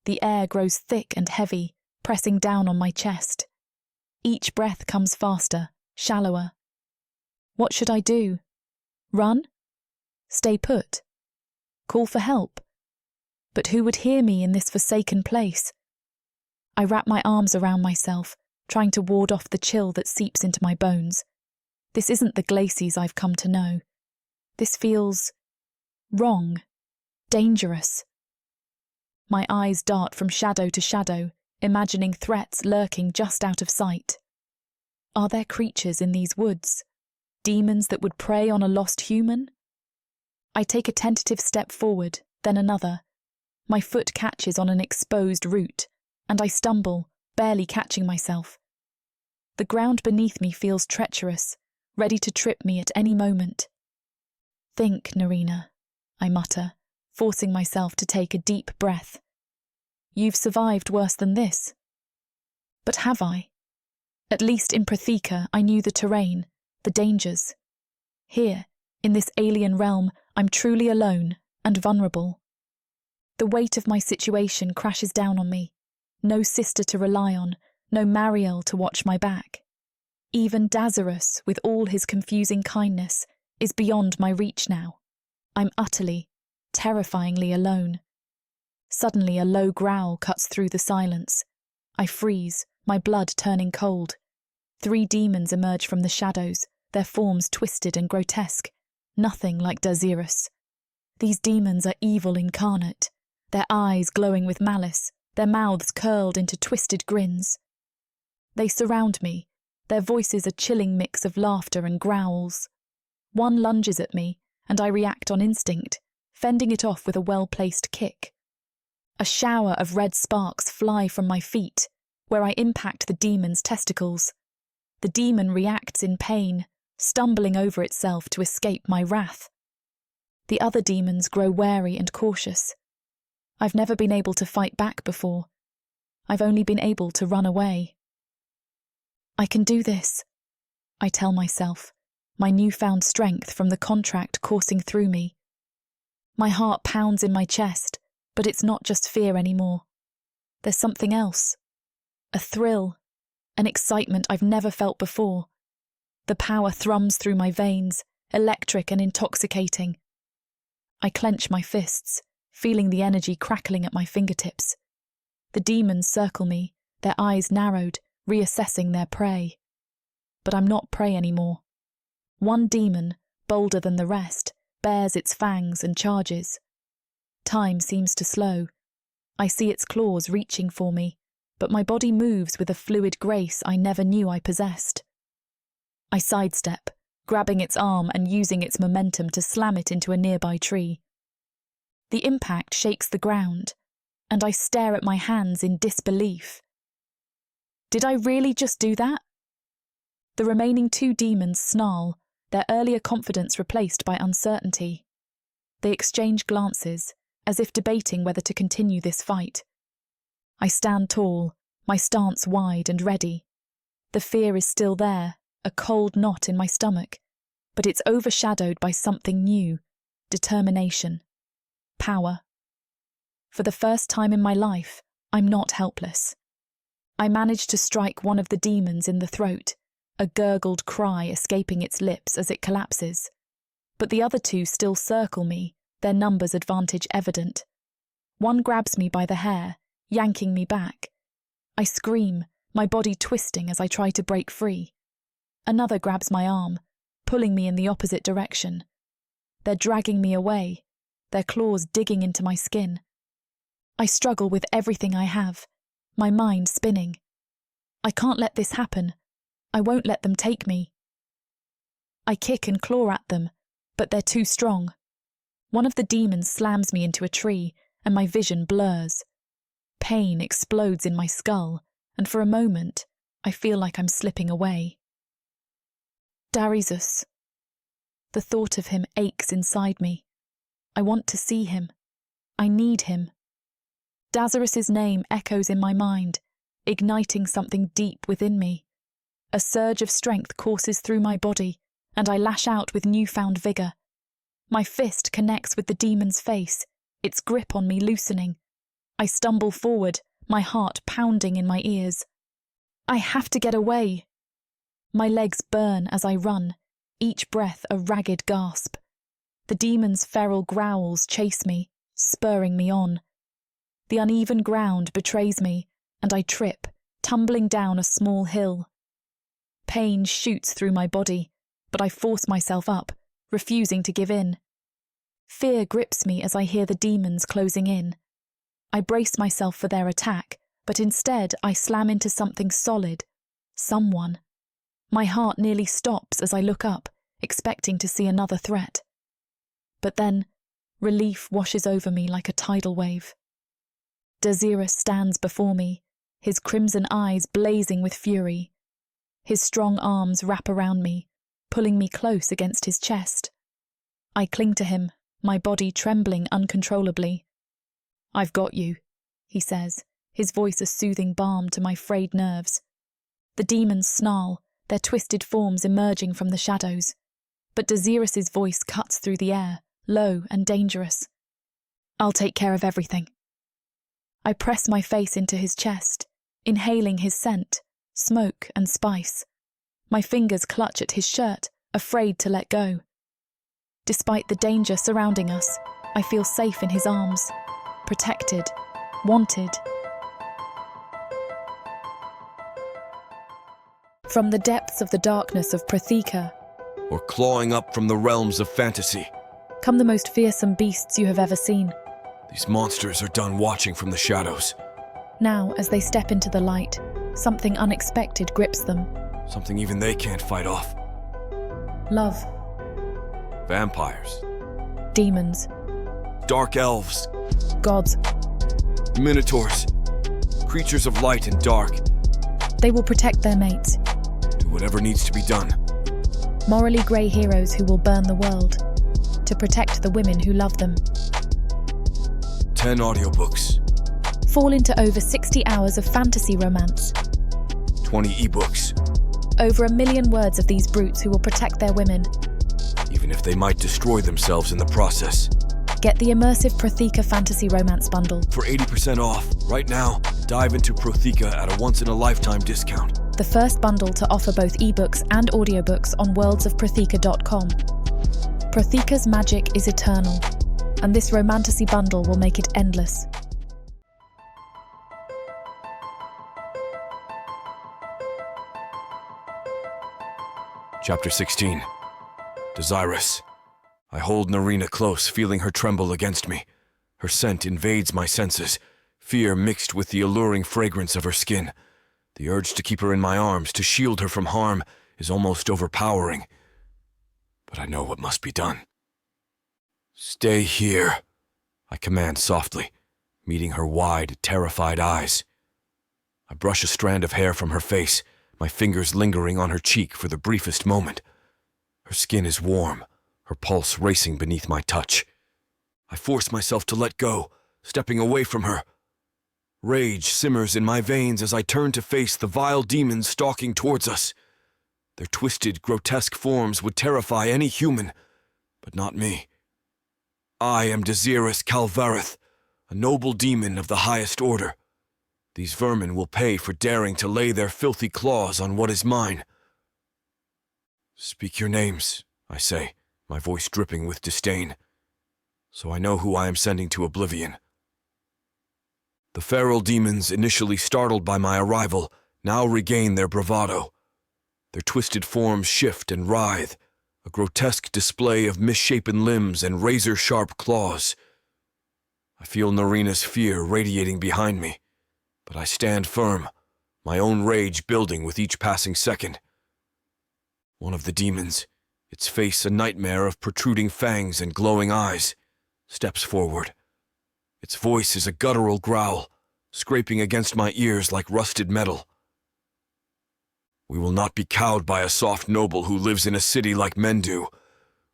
[SPEAKER 1] The air grows thick and heavy, pressing down on my chest. Each breath comes faster, shallower. What should I do? Run? Stay put? Call for help? But who would hear me in this forsaken place? I wrap my arms around myself, trying to ward off the chill that seeps into my bones. This isn't the glacies I've come to know. This feels wrong, dangerous. My eyes dart from shadow to shadow, imagining threats lurking just out of sight. Are there creatures in these woods? Demons that would prey on a lost human? I take a tentative step forward, then another. My foot catches on an exposed root, and I stumble, barely catching myself. The ground beneath me feels treacherous, ready to trip me at any moment. Think, Narina, I mutter, forcing myself to take a deep breath. You've survived worse than this. But have I? At least in Protheka, I knew the terrain, the dangers. Here, in this alien realm, I'm truly alone and vulnerable. The weight of my situation crashes down on me. No sister to rely on, no Mariel to watch my back. Even Dazirus, with all his confusing kindness, is beyond my reach now. I'm utterly, terrifyingly alone. Suddenly, a low growl cuts through the silence. I freeze, my blood turning cold. 3 demons emerge from the shadows, their forms twisted and grotesque, nothing like Dazirus. These demons are evil incarnate, their eyes glowing with malice, their mouths curled into twisted grins. They surround me, their voices a chilling mix of laughter and growls. One lunges at me, and I react on instinct, fending it off with a well-placed kick. A shower of red sparks fly from my feet, where I impact the demon's testicles. The demon reacts in pain, stumbling over itself to escape my wrath. The other demons grow wary and cautious. I've never been able to fight back before. I've only been able to run away. I can do this, I tell myself, my newfound strength from the contract coursing through me. My heart pounds in my chest, but it's not just fear anymore. There's something else. A thrill, an excitement I've never felt before. The power thrums through my veins, electric and intoxicating. I clench my fists, feeling the energy crackling at my fingertips. The demons circle me, their eyes narrowed, reassessing their prey. But I'm not prey anymore. One demon, bolder than the rest, bares its fangs and charges. Time seems to slow. I see its claws reaching for me, but my body moves with a fluid grace I never knew I possessed. I sidestep, grabbing its arm and using its momentum to slam it into a nearby tree. The impact shakes the ground, and I stare at my hands in disbelief. Did I really just do that? The remaining 2 demons snarl, their earlier confidence replaced by uncertainty. They exchange glances, as if debating whether to continue this fight. I stand tall, my stance wide and ready. The fear is still there, a cold knot in my stomach, but it's overshadowed by something new, determination, power. For the first time in my life, I'm not helpless. I manage to strike one of the demons in the throat, a gurgled cry escaping its lips as it collapses. But the other 2 still circle me, their numbers advantage evident. One grabs me by the hair, yanking me back. I scream, my body twisting as I try to break free. Another grabs my arm, pulling me in the opposite direction. They're dragging me away, their claws digging into my skin. I struggle with everything I have, my mind spinning. I can't let this happen. I won't let them take me. I kick and claw at them, but they're too strong. One of the demons slams me into a tree, and my vision blurs. Pain explodes in my skull, and for a moment, I feel like I'm slipping away. Dazirus. The thought of him aches inside me. I want to see him. I need him. Dazirus's name echoes in my mind, igniting something deep within me. A surge of strength courses through my body, and I lash out with newfound vigour. My fist connects with the demon's face, its grip on me loosening. I stumble forward, my heart pounding in my ears. I have to get away. My legs burn as I run, each breath a ragged gasp. The demon's feral growls chase me, spurring me on. The uneven ground betrays me, and I trip, tumbling down a small hill. Pain shoots through my body, but I force myself up, refusing to give in. Fear grips me as I hear the demons closing in. I brace myself for their attack, but instead I slam into something solid, someone. My heart nearly stops as I look up, expecting to see another threat. But then, relief washes over me like a tidal wave. Dazirus stands before me, his crimson eyes blazing with fury. His strong arms wrap around me, pulling me close against his chest. I cling to him, my body trembling uncontrollably. "I've got you," he says, his voice a soothing balm to my frayed nerves. The demons snarl, their twisted forms emerging from the shadows. But Dazirus's voice cuts through the air, low and dangerous. "I'll take care of everything." I press my face into his chest, inhaling his scent, smoke and spice. My fingers clutch at his shirt, afraid to let go. Despite the danger surrounding us, I feel safe in his arms. protected, wanted. From the depths of the darkness of Protheka,
[SPEAKER 2] or clawing up from the realms of fantasy.
[SPEAKER 1] come the most fearsome beasts you have ever seen.
[SPEAKER 2] These monsters are done watching from the shadows.
[SPEAKER 1] Now, as they step into the light, something unexpected grips them.
[SPEAKER 2] Something even they can't fight off.
[SPEAKER 1] Love,
[SPEAKER 2] Vampires,
[SPEAKER 1] demons,
[SPEAKER 2] Dark Elves,
[SPEAKER 1] gods.
[SPEAKER 2] Minotaurs, creatures of light and dark.
[SPEAKER 1] They will protect their mates.
[SPEAKER 2] Do whatever needs to be done.
[SPEAKER 1] Morally grey heroes who will burn the world to protect the women who love them.
[SPEAKER 2] 10 audiobooks,
[SPEAKER 1] Fall into over 60 hours of fantasy romance.
[SPEAKER 2] 20 ebooks,
[SPEAKER 1] Over 1 million words of these brutes who will protect their women.
[SPEAKER 2] even if they might destroy themselves in the process.
[SPEAKER 1] Get the immersive Protheka fantasy romance bundle.
[SPEAKER 2] For 80% off, right now, dive into Protheka at a once-in-a-lifetime discount.
[SPEAKER 1] The first bundle to offer both ebooks and audiobooks on worldsofprotheka.com. Protheka's magic is eternal, and this romantasy bundle will make it endless.
[SPEAKER 2] Chapter 16. Dazirus. I hold Narina close, feeling her tremble against me. Her scent invades my senses, fear mixed with the alluring fragrance of her skin. The urge to keep her in my arms, to shield her from harm, is almost overpowering. But I know what must be done. Stay here, I command softly, meeting her wide, terrified eyes. I brush a strand of hair from her face, my fingers lingering on her cheek for the briefest moment. Her skin is warm, her pulse racing beneath my touch. I force myself to let go, stepping away from her. Rage simmers in my veins as I turn to face the vile demons stalking towards us. Their twisted, grotesque forms would terrify any human, but not me. I am Dazirus Calvareth, a noble demon of the highest order. These vermin will pay for daring to lay their filthy claws on what is mine. Speak your names, I say, my voice dripping with disdain, so I know who I am sending to oblivion. The feral demons, initially startled by my arrival, now regain their bravado. Their twisted forms shift and writhe, a grotesque display of misshapen limbs and razor-sharp claws. I feel Narina's fear radiating behind me, but I stand firm, my own rage building with each passing second. One of the demons, its face a nightmare of protruding fangs and glowing eyes, steps forward. Its voice is a guttural growl, scraping against my ears like rusted metal. We will not be cowed by a soft noble who lives in a city like men do.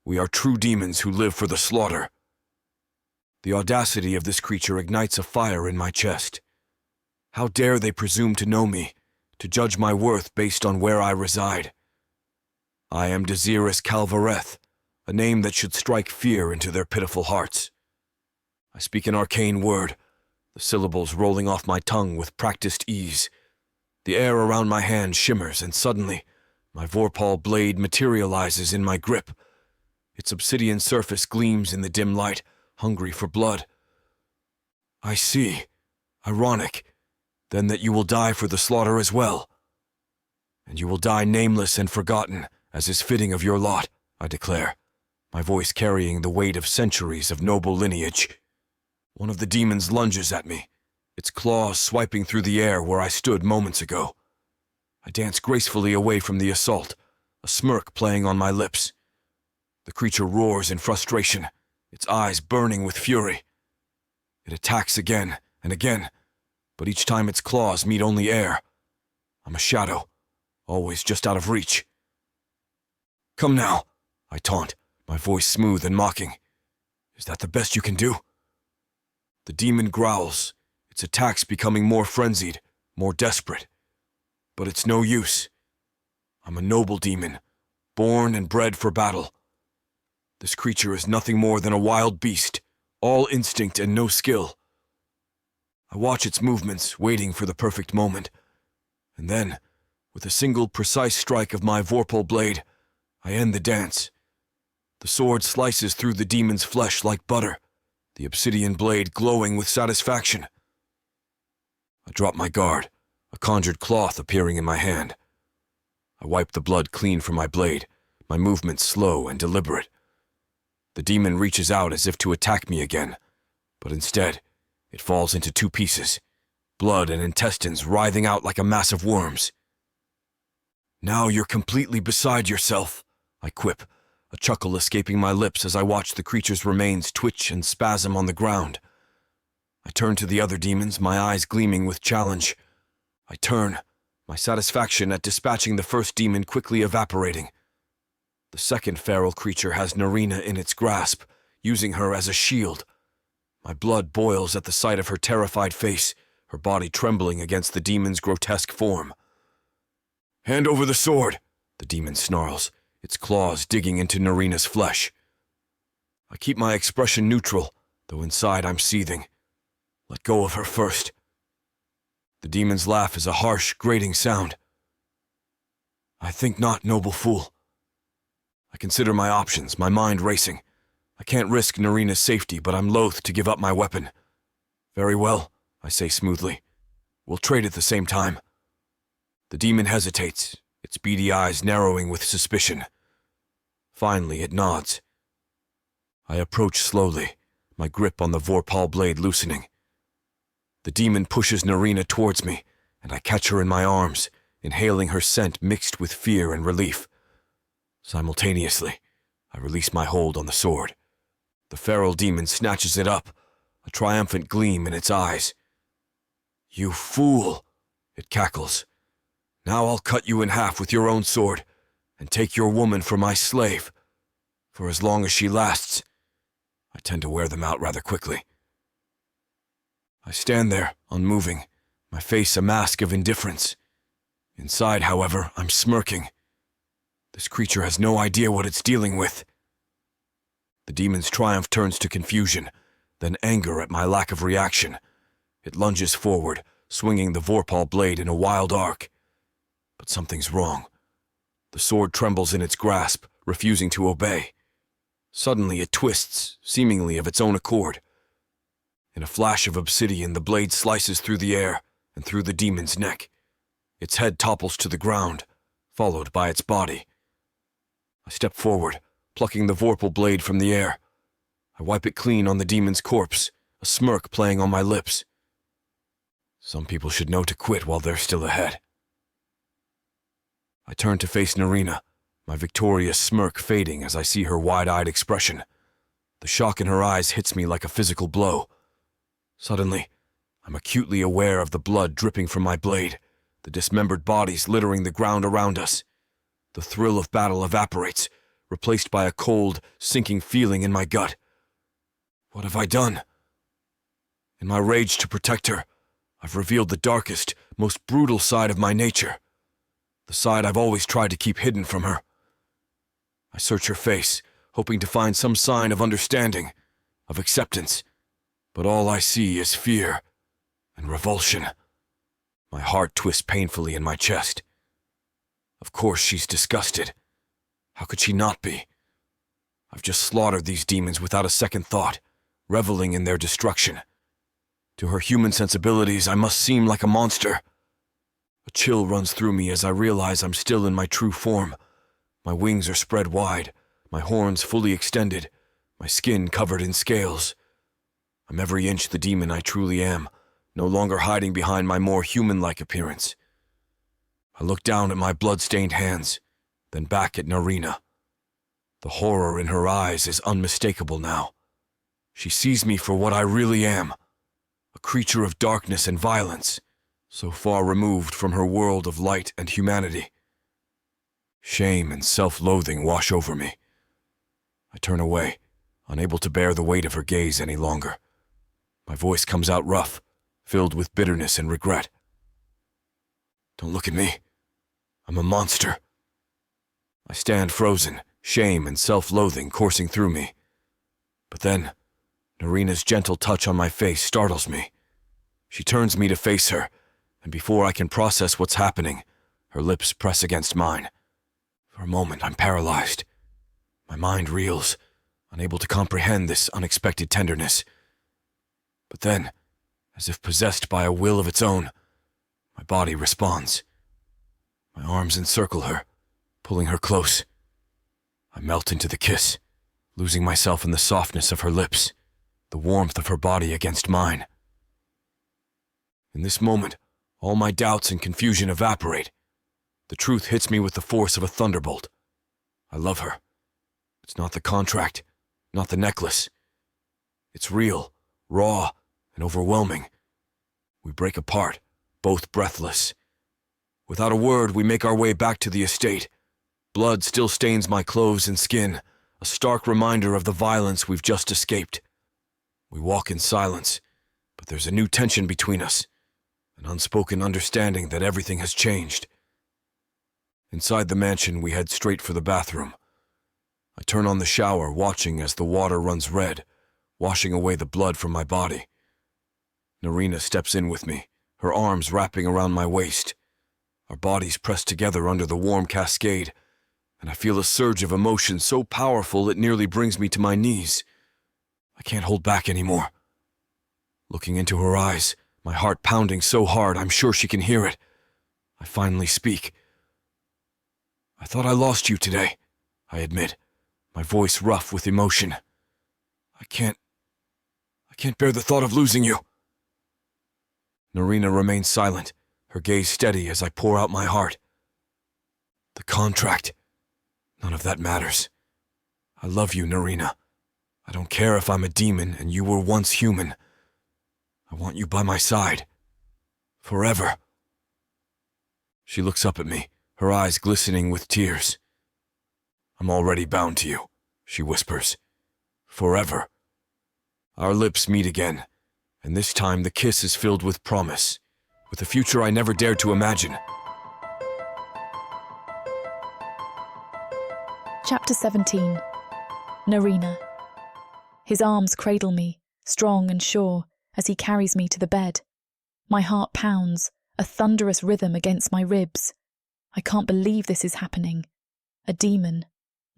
[SPEAKER 2] We are true demons who live for the slaughter. The audacity of this creature ignites a fire in my chest. How dare they presume to know me, to judge my worth based on where I reside? I am Dazirus Calvareth, a name that should strike fear into their pitiful hearts. I speak an arcane word, the syllables rolling off my tongue with practiced ease. The air around my hand shimmers, and suddenly, my vorpal blade materializes in my grip. Its obsidian surface gleams in the dim light, hungry for blood. I see. Ironic, then, that you will die for the slaughter as well. And you will die nameless and forgotten, as is fitting of your lot, I declare, my voice carrying the weight of centuries of noble lineage. One of the demons lunges at me, its claws swiping through the air where I stood moments ago. I dance gracefully away from the assault, a smirk playing on my lips. The creature roars in frustration, its eyes burning with fury. It attacks again and again, but each time its claws meet only air. I'm a shadow, always just out of reach. Come now, I taunt, my voice smooth and mocking. Is that the best you can do? The demon growls, its attacks becoming more frenzied, more desperate. But it's no use. I'm a noble demon, born and bred for battle. This creature is nothing more than a wild beast, all instinct and no skill. I watch its movements, waiting for the perfect moment. And then, with a single precise strike of my vorpal blade, I end the dance. The sword slices through the demon's flesh like butter, the obsidian blade glowing with satisfaction. I drop my guard, a conjured cloth appearing in my hand. I wipe the blood clean from my blade, my movements slow and deliberate. The demon reaches out as if to attack me again, but instead, it falls into two pieces, blood and intestines writhing out like a mass of worms. "Now you're completely beside yourself," I quip, a chuckle escaping my lips as I watch the creature's remains twitch and spasm on the ground. I turn to the other demons, my eyes gleaming with challenge. I turn, my satisfaction at dispatching the first demon quickly evaporating. The second feral creature has Narina in its grasp, using her as a shield. My blood boils at the sight of her terrified face, her body trembling against the demon's grotesque form. "Hand over the sword," the demon snarls, its claws digging into Narina's flesh. I keep my expression neutral, though inside I'm seething. Let go of her first. The demon's laugh is a harsh, grating sound. "I think not, noble fool." I consider my options, my mind racing. I can't risk Narina's safety, but I'm loath to give up my weapon. "Very well," I say smoothly. "We'll trade at the same time." The demon hesitates, its beady eyes narrowing with suspicion. Finally, it nods. I approach slowly, my grip on the Vorpal blade loosening. The demon pushes Narina towards me, and I catch her in my arms, inhaling her scent mixed with fear and relief. Simultaneously, I release my hold on the sword. The feral demon snatches it up, a triumphant gleam in its eyes. "You fool," it cackles. "Now I'll cut you in half with your own sword, and take your woman for my slave. For as long as she lasts, I tend to wear them out rather quickly." I stand there, unmoving, my face a mask of indifference. Inside, however, I'm smirking. This creature has no idea what it's dealing with. The demon's triumph turns to confusion, then anger at my lack of reaction. It lunges forward, swinging the Vorpal blade in a wild arc. But something's wrong. The sword trembles in its grasp, refusing to obey. Suddenly it twists, seemingly of its own accord. In a flash of obsidian, the blade slices through the air and through the demon's neck. Its head topples to the ground, followed by its body. I step forward, plucking the Vorpal blade from the air. I wipe it clean on the demon's corpse, a smirk playing on my lips. Some people should know to quit while they're still ahead. I turn to face Narina, my victorious smirk fading as I see her wide-eyed expression. The shock in her eyes hits me like a physical blow. Suddenly, I'm acutely aware of the blood dripping from my blade, the dismembered bodies littering the ground around us. The thrill of battle evaporates, replaced by a cold, sinking feeling in my gut. What have I done? In my rage to protect her, I've revealed the darkest, most brutal side of my nature. The side I've always tried to keep hidden from her. I search her face, hoping to find some sign of understanding, of acceptance, but all I see is fear and revulsion. My heart twists painfully in my chest. Of course she's disgusted. How could she not be? I've just slaughtered these demons without a second thought, reveling in their destruction. To her human sensibilities, I must seem like a monster. A chill runs through me as I realize I'm still in my true form. My wings are spread wide, my horns fully extended, my skin covered in scales. I'm every inch the demon I truly am, no longer hiding behind my more human-like appearance. I look down at my blood-stained hands, then back at Narina. The horror in her eyes is unmistakable now. She sees me for what I really am, a creature of darkness and violence, so far removed from her world of light and humanity. Shame and self-loathing wash over me. I turn away, unable to bear the weight of her gaze any longer. My voice comes out rough, filled with bitterness and regret. Don't look at me. I'm a monster. I stand frozen, shame and self-loathing coursing through me. But then, Narina's gentle touch on my face startles me. She turns me to face her, and before I can process what's happening, her lips press against mine. For a moment, I'm paralyzed. My mind reels, unable to comprehend this unexpected tenderness, But then, as if possessed by a will of its own, my body responds. My arms encircle her, pulling her close. I melt into the kiss, losing myself in the softness of her lips, the warmth of her body against mine. In this moment, all my doubts and confusion evaporate. The truth hits me with the force of a thunderbolt. I love her. It's not the contract, not the necklace. It's real, raw, and overwhelming. We break apart, both breathless. Without a word, we make our way back to the estate. Blood still stains my clothes and skin, a stark reminder of the violence we've just escaped. We walk in silence, but there's a new tension between us, an unspoken understanding that everything has changed. Inside the mansion, we head straight for the bathroom. I turn on the shower, watching as the water runs red, washing away the blood from my body. Narina steps in with me, her arms wrapping around my waist. Our bodies press together under the warm cascade, and I feel a surge of emotion so powerful it nearly brings me to my knees. I can't hold back anymore. Looking into her eyes, my heart pounding so hard I'm sure she can hear it, I finally speak. I thought I lost you today, I admit, my voice rough with emotion. I can't bear the thought of losing you. Narina remains silent, her gaze steady as I pour out my heart. The contract. None of that matters. I love you, Narina. I don't care if I'm a demon and you were once human. I want you by my side. Forever. She looks up at me, her eyes glistening with tears. I'm already bound to you, she whispers. Forever. Our lips meet again, and this time the kiss is filled with promise, with a future I never dared to imagine.
[SPEAKER 1] Chapter 17. Narina. His arms cradle me, strong and sure, as he carries me to the bed. My heart pounds, a thunderous rhythm against my ribs. I can't believe this is happening. A demon,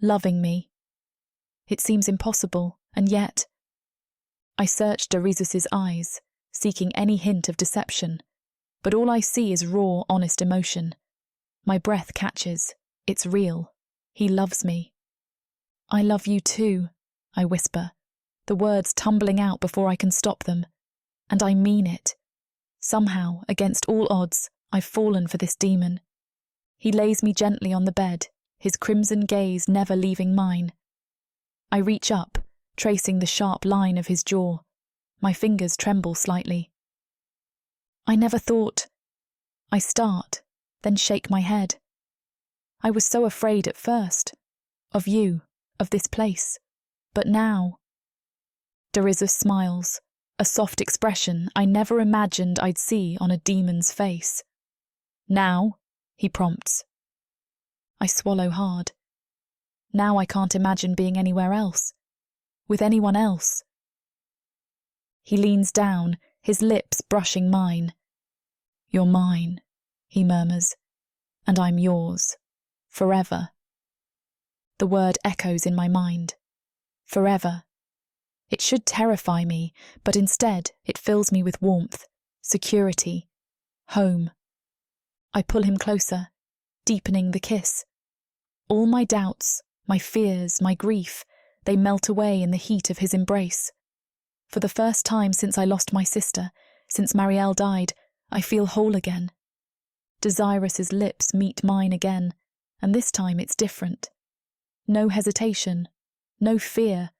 [SPEAKER 1] loving me. It seems impossible, and yet... I search Dazirus's eyes, seeking any hint of deception, but all I see is raw, honest emotion. My breath catches. It's real. He loves me. I love you too, I whisper, the words tumbling out before I can stop them. And I mean it. Somehow, against all odds, I've fallen for this demon. He lays me gently on the bed, his crimson gaze never leaving mine. I reach up, tracing the sharp line of his jaw. My fingers tremble slightly. I never thought... I start, then shake my head. I was so afraid at first. Of you, of this place. But now... Desus smiles, a soft expression I never imagined I'd see on a demon's face. Now, he prompts. I swallow hard. Now I can't imagine being anywhere else. With anyone else. He leans down, his lips brushing mine. You're mine, he murmurs, and I'm yours. Forever. The word echoes in my mind. Forever. It should terrify me, but instead it fills me with warmth, security, home. I pull him closer, deepening the kiss. All my doubts, my fears, my grief, they melt away in the heat of his embrace. For the first time since I lost my sister, since Marielle died, I feel whole again. Dazirus's lips meet mine again, and this time it's different. No hesitation, no fear,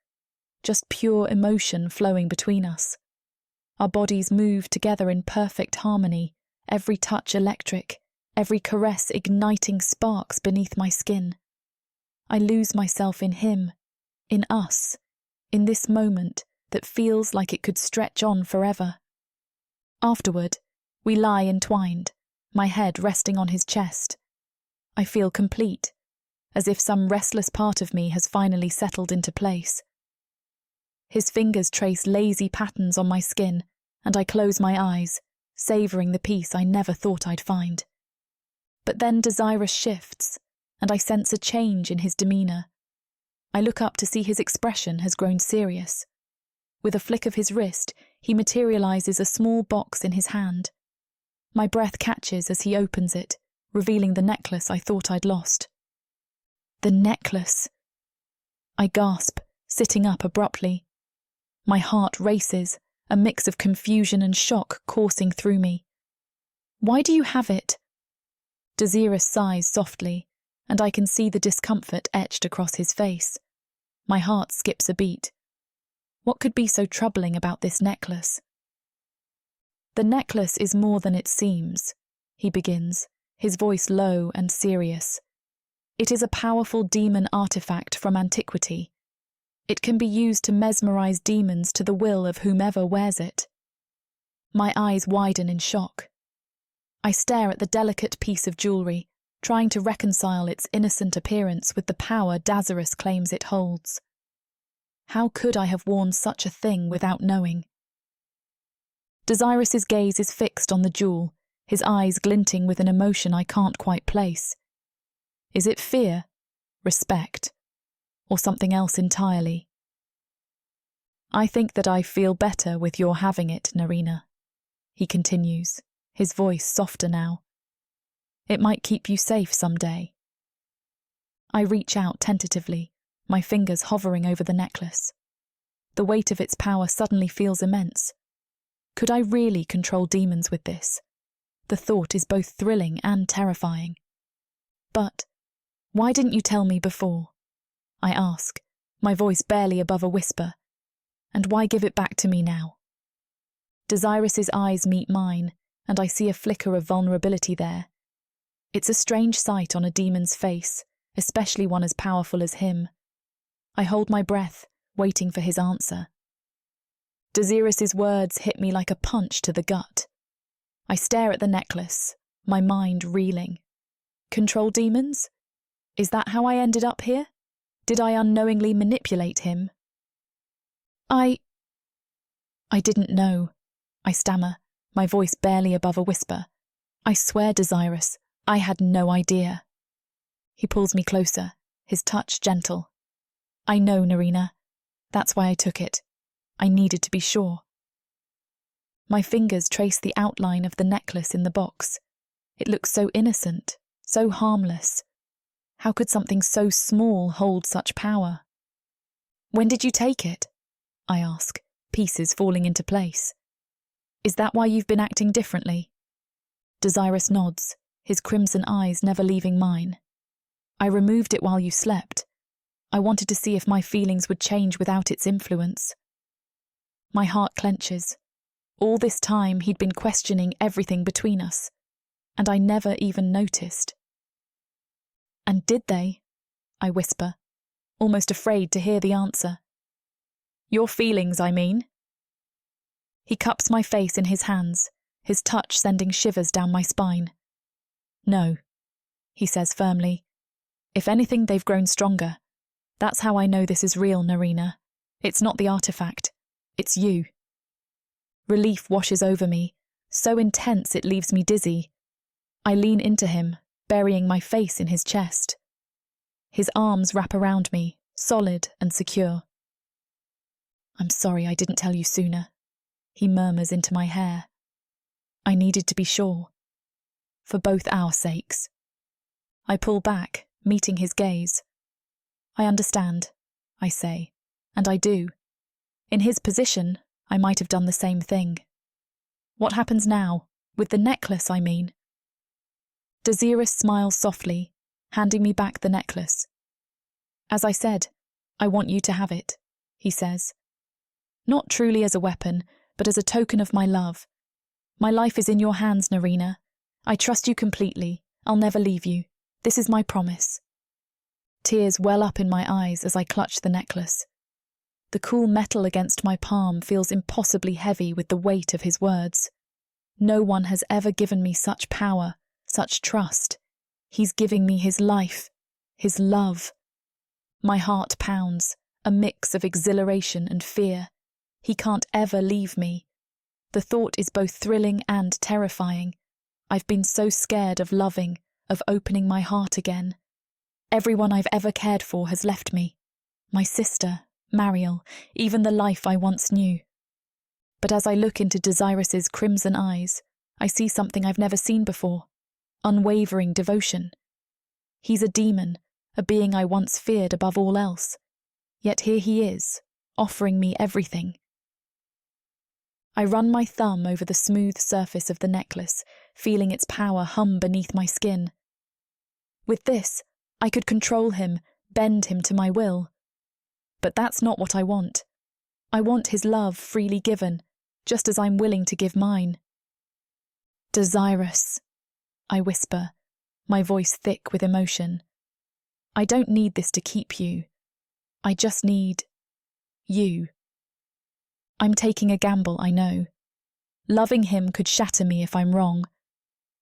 [SPEAKER 1] just pure emotion flowing between us. Our bodies move together in perfect harmony, every touch electric, every caress igniting sparks beneath my skin. I lose myself in him, in us, in this moment that feels like it could stretch on forever. Afterward, we lie entwined, my head resting on his chest. I feel complete, as if some restless part of me has finally settled into place. His fingers trace lazy patterns on my skin, and I close my eyes, savouring the peace I never thought I'd find. But then Dazirus shifts, and I sense a change in his demeanour. I look up to see his expression has grown serious. With a flick of his wrist, he materializes a small box in his hand. My breath catches as he opens it, revealing the necklace I thought I'd lost. The necklace! I gasp, sitting up abruptly. My heart races, a mix of confusion and shock coursing through me. Why do you have it? Dazirus sighs softly, and I can see the discomfort etched across his face. My heart skips a beat. What could be so troubling about this necklace? The necklace is more than it seems, he begins, his voice low and serious. It is a powerful demon artifact from antiquity. It can be used to mesmerize demons to the will of whomever wears it. My eyes widen in shock. I stare at the delicate piece of jewelry, trying to reconcile its innocent appearance with the power Dazirus claims it holds. How could I have worn such a thing without knowing? Dazirus's gaze is fixed on the jewel, his eyes glinting with an emotion I can't quite place. Is it fear, respect, or something else entirely? I think that I feel better with your having it, Narina, he continues, his voice softer now. It might keep you safe someday. I reach out tentatively, my fingers hovering over the necklace. The weight of its power suddenly feels immense. Could I really control demons with this? The thought is both thrilling and terrifying. But why didn't you tell me before? I ask, my voice barely above a whisper. And why give it back to me now? Dazirus's eyes meet mine, and I see a flicker of vulnerability there. It's a strange sight on a demon's face, especially one as powerful as him. I hold my breath, waiting for his answer. Dazirus's words hit me like a punch to the gut. I stare at the necklace, my mind reeling. Control demons? Is that how I ended up here? Did I unknowingly manipulate him? I didn't know, I stammer, my voice barely above a whisper. I swear, Dazirus, I had no idea. He pulls me closer, his touch gentle. I know, Narina. That's why I took it. I needed to be sure. My fingers trace the outline of the necklace in the box. It looks so innocent, so harmless. How could something so small hold such power? When did you take it? I ask, pieces falling into place. Is that why you've been acting differently? Dazirus nods, his crimson eyes never leaving mine. I removed it while you slept. I wanted to see if my feelings would change without its influence. My heart clenches. All this time he'd been questioning everything between us, and I never even noticed. And did they? I whisper, almost afraid to hear the answer. Your feelings, I mean. He cups my face in his hands, his touch sending shivers down my spine. No, he says firmly. If anything, they've grown stronger. That's how I know this is real, Narina. It's not the artifact. It's you. Relief washes over me, so intense it leaves me dizzy. I lean into him, burying my face in his chest. His arms wrap around me, solid and secure. I'm sorry I didn't tell you sooner, he murmurs into my hair. I needed to be sure. For both our sakes. I pull back, meeting his gaze. I understand, I say, and I do. In his position, I might have done the same thing. What happens now? With the necklace, I mean. Dazirus smiles softly, handing me back the necklace. As I said, I want you to have it, he says. Not truly as a weapon, but as a token of my love. My life is in your hands, Narina. I trust you completely. I'll never leave you. This is my promise. Tears well up in my eyes as I clutch the necklace. The cool metal against my palm feels impossibly heavy with the weight of his words. No one has ever given me such power, such trust. He's giving me his life, his love. My heart pounds, a mix of exhilaration and fear. He can't ever leave me. The thought is both thrilling and terrifying. I've been so scared of loving, of opening my heart again. Everyone I've ever cared for has left me. My sister, Mariel, even the life I once knew. But as I look into Dazirus's crimson eyes, I see something I've never seen before: unwavering devotion. He's a demon, a being I once feared above all else. Yet here he is, offering me everything. I run my thumb over the smooth surface of the necklace, feeling its power hum beneath my skin. With this, I could control him, bend him to my will. But that's not what I want. I want his love freely given, just as I'm willing to give mine. Dazirus, I whisper, my voice thick with emotion. I don't need this to keep you. I just need you. I'm taking a gamble, I know. Loving him could shatter me if I'm wrong.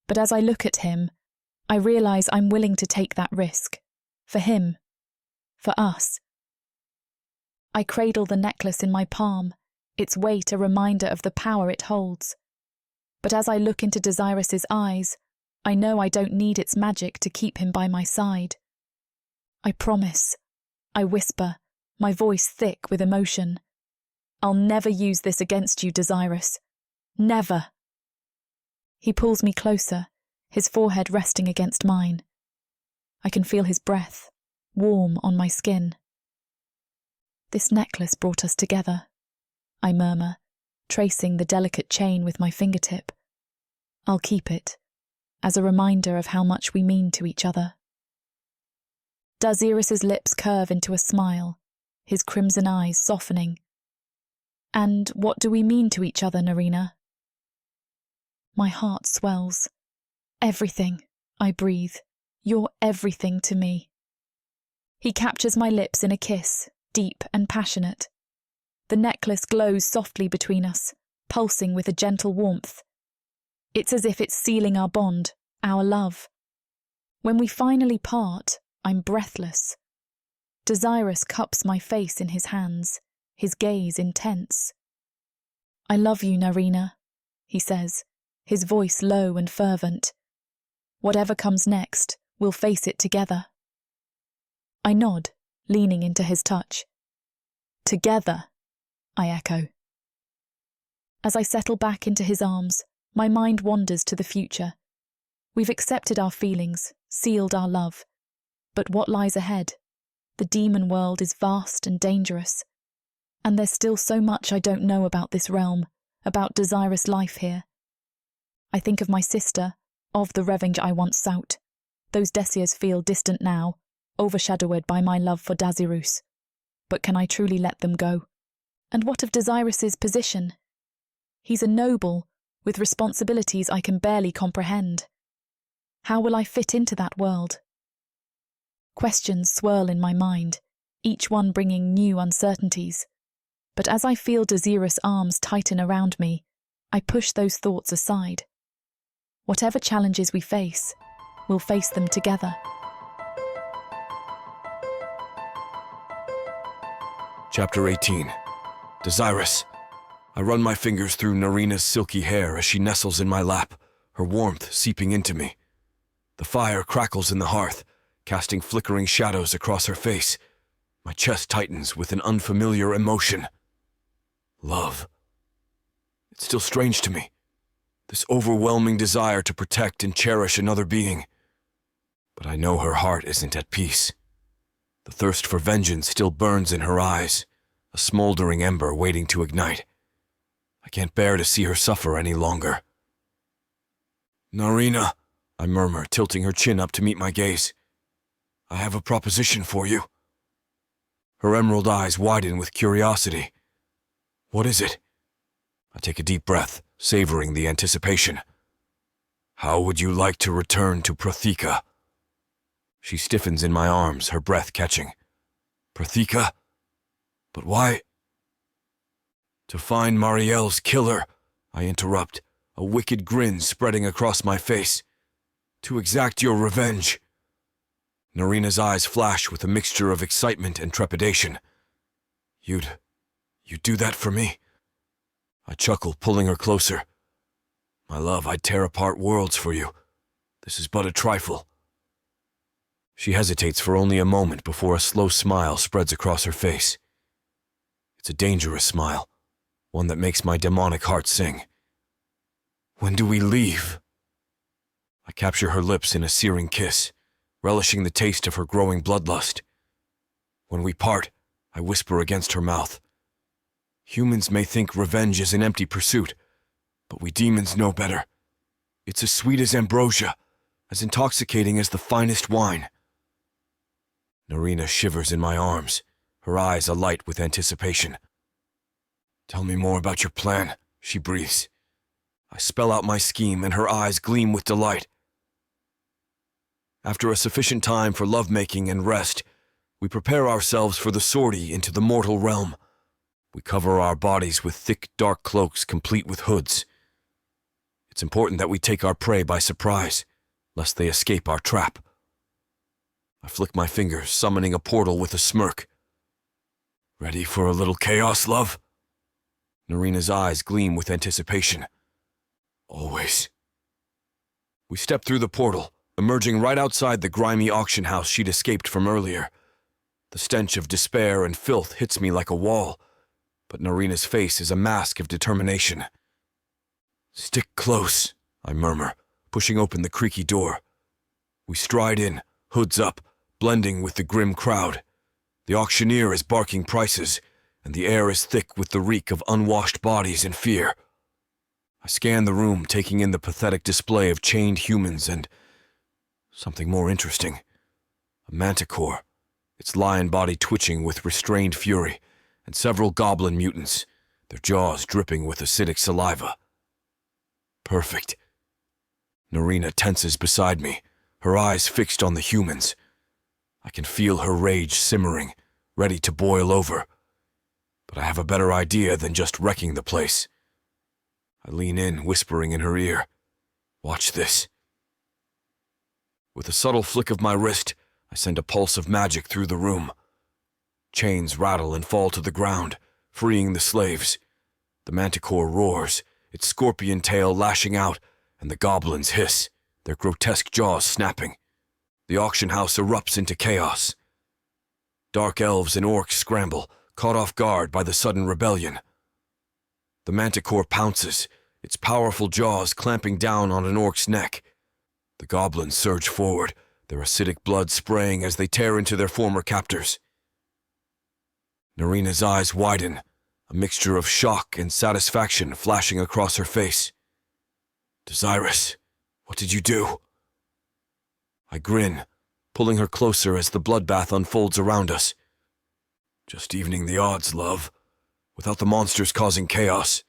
[SPEAKER 1] But as I look at him, I realize I'm willing to take that risk. For him. For us. I cradle the necklace in my palm, its weight a reminder of the power it holds. But as I look into Dazirus's eyes, I know I don't need its magic to keep him by my side. I promise, I whisper, my voice thick with emotion. I'll never use this against you, Dazirus. Never. He pulls me closer, his forehead resting against mine. I can feel his breath, warm on my skin. This necklace brought us together, I murmur, tracing the delicate chain with my fingertip. I'll keep it, as a reminder of how much we mean to each other. Dazirus's lips curve into a smile, his crimson eyes softening. And what do we mean to each other, Narina? My heart swells. Everything, I breathe. You're everything to me. He captures my lips in a kiss, deep and passionate. The necklace glows softly between us, pulsing with a gentle warmth. It's as if it's sealing our bond, our love. When we finally part, I'm breathless. Dazirus cups my face in his hands, his gaze intense. I love you, Narina, he says, his voice low and fervent. Whatever comes next, we'll face it together. I nod, leaning into his touch. Together, I echo. As I settle back into his arms, my mind wanders to the future. We've accepted our feelings, sealed our love. But what lies ahead? The demon world is vast and dangerous. And there's still so much I don't know about this realm, about Dazirus' life here. I think of my sister, of the revenge I once sought. Those Desus feel distant now, overshadowed by my love for Dazirus. But can I truly let them go? And what of Dazirus's position? He's a noble, with responsibilities I can barely comprehend. How will I fit into that world? Questions swirl in my mind, each one bringing new uncertainties. But as I feel Dazirus' arms tighten around me, I push those thoughts aside. Whatever challenges we face, we'll face them together.
[SPEAKER 2] Chapter 18. Dazirus. I run my fingers through Narina's silky hair as she nestles in my lap, her warmth seeping into me. The fire crackles in the hearth, casting flickering shadows across her face. My chest tightens with an unfamiliar emotion. Love. It's still strange to me, this overwhelming desire to protect and cherish another being. But I know her heart isn't at peace. The thirst for vengeance still burns in her eyes, a smoldering ember waiting to ignite. I can't bear to see her suffer any longer. Narina, I murmur, tilting her chin up to meet my gaze. I have a proposition for you. Her emerald eyes widen with curiosity. What is it? I take a deep breath, savoring the anticipation. How would you like to return to Protheka? She stiffens in my arms, her breath catching. Protheka? But why? To find Mariel's killer, I interrupt, a wicked grin spreading across my face. To exact your revenge. Narina's eyes flash with a mixture of excitement and trepidation. You'd do that for me? I chuckle, pulling her closer. My love, I'd tear apart worlds for you. This is but a trifle. She hesitates for only a moment before a slow smile spreads across her face. It's a dangerous smile, one that makes my demonic heart sing. When do we leave? I capture her lips in a searing kiss, relishing the taste of her growing bloodlust. When we part, I whisper against her mouth. Humans may think revenge is an empty pursuit, but we demons know better. It's as sweet as ambrosia, as intoxicating as the finest wine. Narina shivers in my arms, her eyes alight with anticipation. Tell me more about your plan, she breathes. I spell out my scheme, and her eyes gleam with delight. After a sufficient time for lovemaking and rest, we prepare ourselves for the sortie into the mortal realm. We cover our bodies with thick, dark cloaks complete with hoods. It's important that we take our prey by surprise, lest they escape our trap. I flick my fingers, summoning a portal with a smirk. Ready for a little chaos, love? Narina's eyes gleam with anticipation. Always. We step through the portal, emerging right outside the grimy auction house she'd escaped from earlier. The stench of despair and filth hits me like a wall, but Narina's face is a mask of determination. Stick close, I murmur, pushing open the creaky door. We stride in, hoods up, blending with the grim crowd. The auctioneer is barking prices, and the air is thick with the reek of unwashed bodies and fear. I scan the room, taking in the pathetic display of chained humans and something more interesting. A manticore, its lion body twitching with restrained fury, and several goblin mutants, their jaws dripping with acidic saliva. Perfect. Narina tenses beside me, her eyes fixed on the humans. I can feel her rage simmering, ready to boil over. But I have a better idea than just wrecking the place. I lean in, whispering in her ear. Watch this. With a subtle flick of my wrist, I send a pulse of magic through the room. Chains rattle and fall to the ground, freeing the slaves. The manticore roars, its scorpion tail lashing out, and the goblins hiss, their grotesque jaws snapping. The auction house erupts into chaos. Dark elves and orcs scramble, caught off guard by the sudden rebellion. The manticore pounces, its powerful jaws clamping down on an orc's neck. The goblins surge forward, their acidic blood spraying as they tear into their former captors. Narina's eyes widen, a mixture of shock and satisfaction flashing across her face. Dazirus, what did you do? I grin, pulling her closer as the bloodbath unfolds around us. Just evening the odds, love. Without the monsters causing chaos,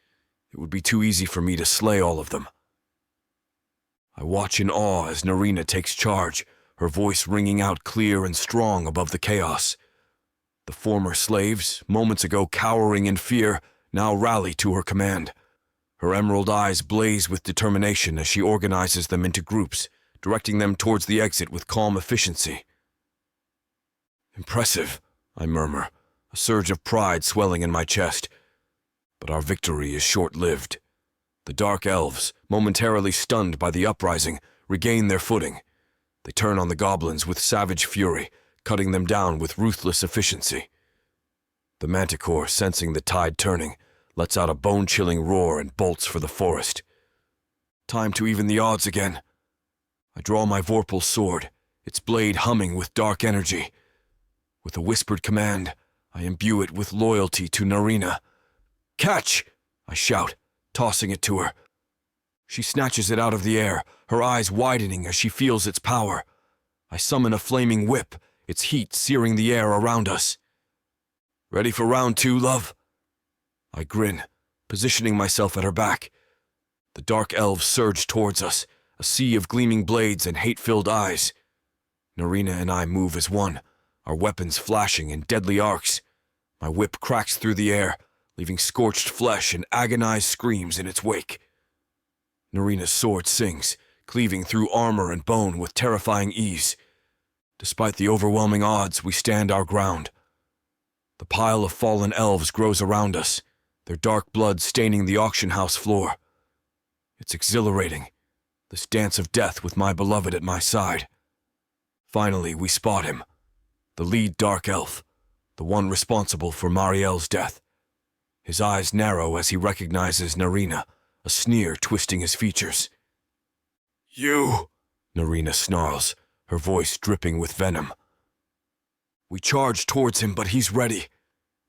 [SPEAKER 2] it would be too easy for me to slay all of them. I watch in awe as Narina takes charge, her voice ringing out clear and strong above the chaos. The former slaves, moments ago cowering in fear, now rally to her command. Her emerald eyes blaze with determination as she organizes them into groups, directing them towards the exit with calm efficiency. Impressive, I murmur, a surge of pride swelling in my chest. But our victory is short-lived. The Dark Elves, momentarily stunned by the uprising, regain their footing. They turn on the goblins with savage fury, cutting them down with ruthless efficiency. The manticore, sensing the tide turning, lets out a bone-chilling roar and bolts for the forest. Time to even the odds again. I draw my vorpal sword, its blade humming with dark energy. With a whispered command, I imbue it with loyalty to Narina. Catch! I shout, tossing it to her. She snatches it out of the air, her eyes widening as she feels its power. I summon a flaming whip, its heat searing the air around us. Ready for round 2, love? I grin, positioning myself at her back. The Dark Elves surge towards us, a sea of gleaming blades and hate-filled eyes. Narina and I move as one, our weapons flashing in deadly arcs. My whip cracks through the air, leaving scorched flesh and agonized screams in its wake. Narina's sword sings, cleaving through armor and bone with terrifying ease. Despite the overwhelming odds, we stand our ground. The pile of fallen elves grows around us, their dark blood staining the auction house floor. It's exhilarating, this dance of death with my beloved at my side. Finally, we spot him, the lead Dark Elf, the one responsible for Marielle's death. His eyes narrow as he recognizes Narina, a sneer twisting his features. "You!" Narina snarls, her voice dripping with venom. We charge towards him, but he's ready.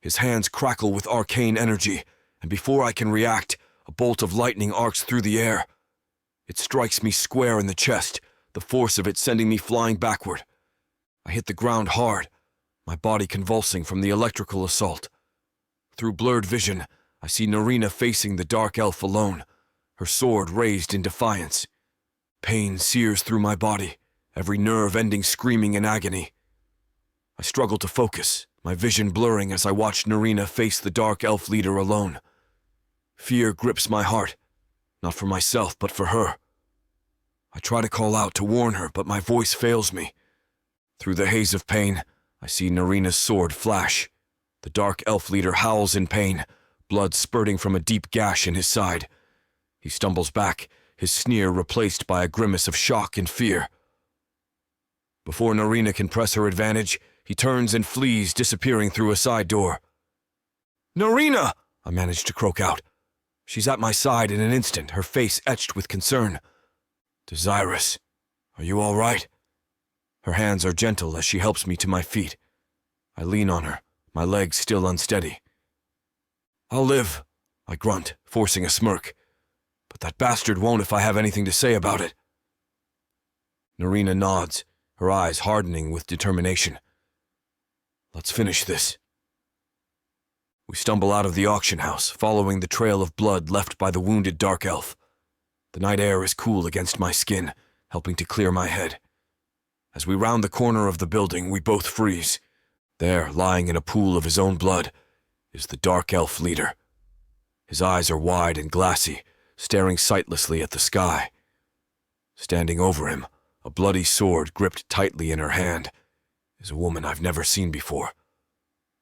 [SPEAKER 2] His hands crackle with arcane energy, and before I can react, a bolt of lightning arcs through the air. It strikes me square in the chest, the force of it sending me flying backward. I hit the ground hard, my body convulsing from the electrical assault. Through blurred vision, I see Narina facing the Dark Elf alone, her sword raised in defiance. Pain sears through my body, every nerve ending screaming in agony. I struggle to focus, my vision blurring as I watch Narina face the Dark Elf leader alone. Fear grips my heart, not for myself, but for her. I try to call out to warn her, but my voice fails me. Through the haze of pain, I see Narina's sword flash. The Dark Elf leader howls in pain, blood spurting from a deep gash in his side. He stumbles back, his sneer replaced by a grimace of shock and fear. Before Narina can press her advantage, he turns and flees, disappearing through a side door. "Narina!" I manage to croak out. She's at my side in an instant, her face etched with concern. "Dazirus, are you all right?" Her hands are gentle as she helps me to my feet. I lean on her, my legs still unsteady. "I'll live," I grunt, forcing a smirk. "But that bastard won't if I have anything to say about it." Narina nods, her eyes hardening with determination. "Let's finish this." We stumble out of the auction house, following the trail of blood left by the wounded Dark Elf. The night air is cool against my skin, helping to clear my head. As we round the corner of the building, we both freeze. There, lying in a pool of his own blood, is the Dark Elf leader. His eyes are wide and glassy, staring sightlessly at the sky. Standing over him, a bloody sword gripped tightly in her hand, is a woman I've never seen before.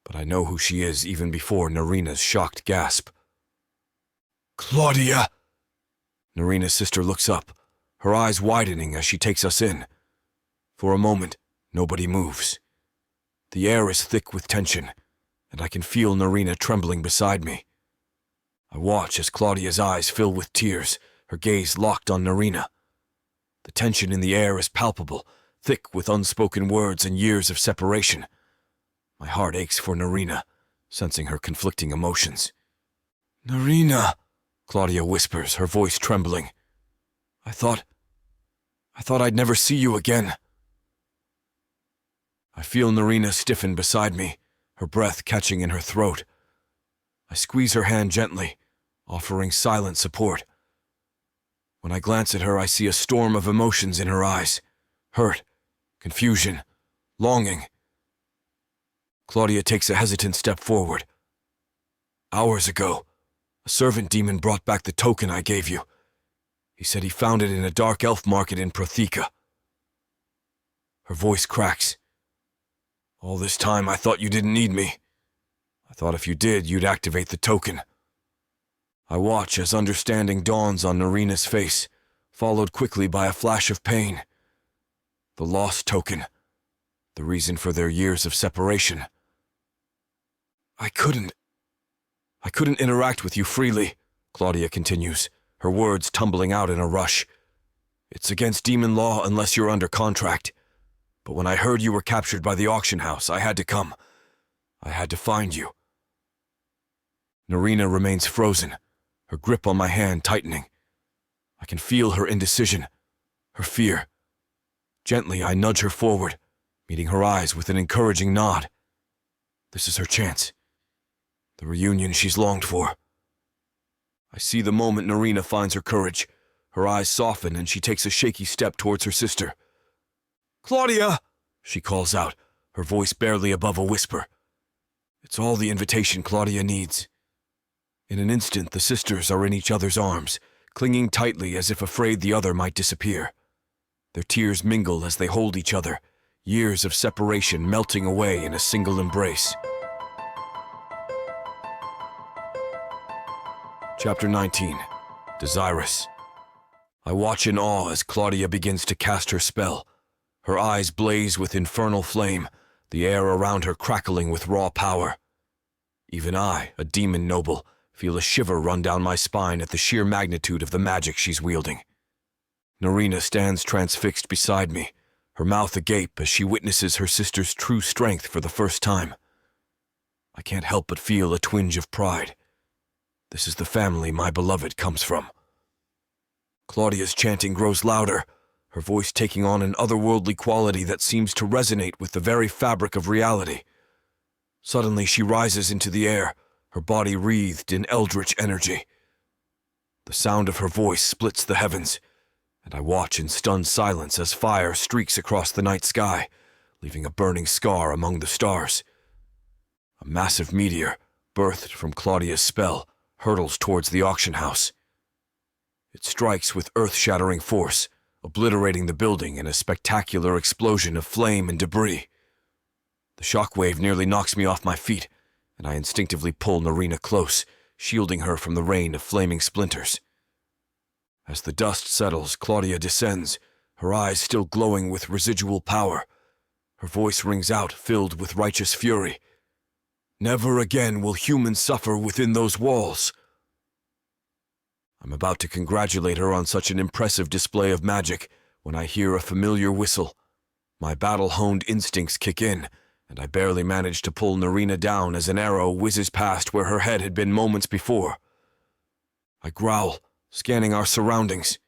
[SPEAKER 2] But I know who she is even before Narina's shocked gasp. "Claudia!" Narina's sister looks up, her eyes widening as she takes us in. For a moment, nobody moves. The air is thick with tension, and I can feel Narina trembling beside me. I watch as Claudia's eyes fill with tears, her gaze locked on Narina. The tension in the air is palpable, thick with unspoken words and years of separation. My heart aches for Narina, sensing her conflicting emotions. "Narina," Claudia whispers, her voice trembling. I thought I'd never see you again." I feel Narina stiffen beside me, her breath catching in her throat. I squeeze her hand gently, offering silent support. When I glance at her, I see a storm of emotions in her eyes. Hurt, confusion, longing. Claudia takes a hesitant step forward. "Hours ago, a servant demon brought back the token I gave you. He said he found it in a Dark Elf market in Protheka." Her voice cracks. "All this time I thought you didn't need me. I thought if you did, you'd activate the token." I watch as understanding dawns on Narina's face, followed quickly by a flash of pain. The lost token, the reason for their years of separation. I couldn't interact with you freely," Claudia continues, her words tumbling out in a rush. "It's against demon law unless you're under contract. But when I heard you were captured by the auction house, I had to come. I had to find you." Narina remains frozen, her grip on my hand tightening. I can feel her indecision, her fear. Gently, I nudge her forward, meeting her eyes with an encouraging nod. This is her chance. The reunion she's longed for. I see the moment Narina finds her courage. Her eyes soften and she takes a shaky step towards her sister. "Claudia!" she calls out, her voice barely above a whisper. It's all the invitation Claudia needs. In an instant, the sisters are in each other's arms, clinging tightly as if afraid the other might disappear. Their tears mingle as they hold each other, years of separation melting away in a single embrace. Chapter 19. Dazirus. I watch in awe as Claudia begins to cast her spell. Her eyes blaze with infernal flame, the air around her crackling with raw power. Even I, a demon noble, feel a shiver run down my spine at the sheer magnitude of the magic she's wielding. Narina stands transfixed beside me, her mouth agape as she witnesses her sister's true strength for the first time. I can't help but feel a twinge of pride. This is the family my beloved comes from. Claudia's chanting grows louder, her voice taking on an otherworldly quality that seems to resonate with the very fabric of reality. Suddenly she rises into the air, her body wreathed in eldritch energy. The sound of her voice splits the heavens, and I watch in stunned silence as fire streaks across the night sky, leaving a burning scar among the stars. A massive meteor, birthed from Claudia's spell, hurtles towards the auction house. It strikes with earth-shattering force, obliterating the building in a spectacular explosion of flame and debris. The shockwave nearly knocks me off my feet, and I instinctively pull Narina close, shielding her from the rain of flaming splinters. As the dust settles, Claudia descends, her eyes still glowing with residual power. Her voice rings out, filled with righteous fury. Never again will humans suffer within those walls. I'm about to congratulate her on such an impressive display of magic when I hear a familiar whistle. My battle-honed instincts kick in, and I barely manage to pull Narina down as an arrow whizzes past where her head had been moments before. I growl, scanning our surroundings.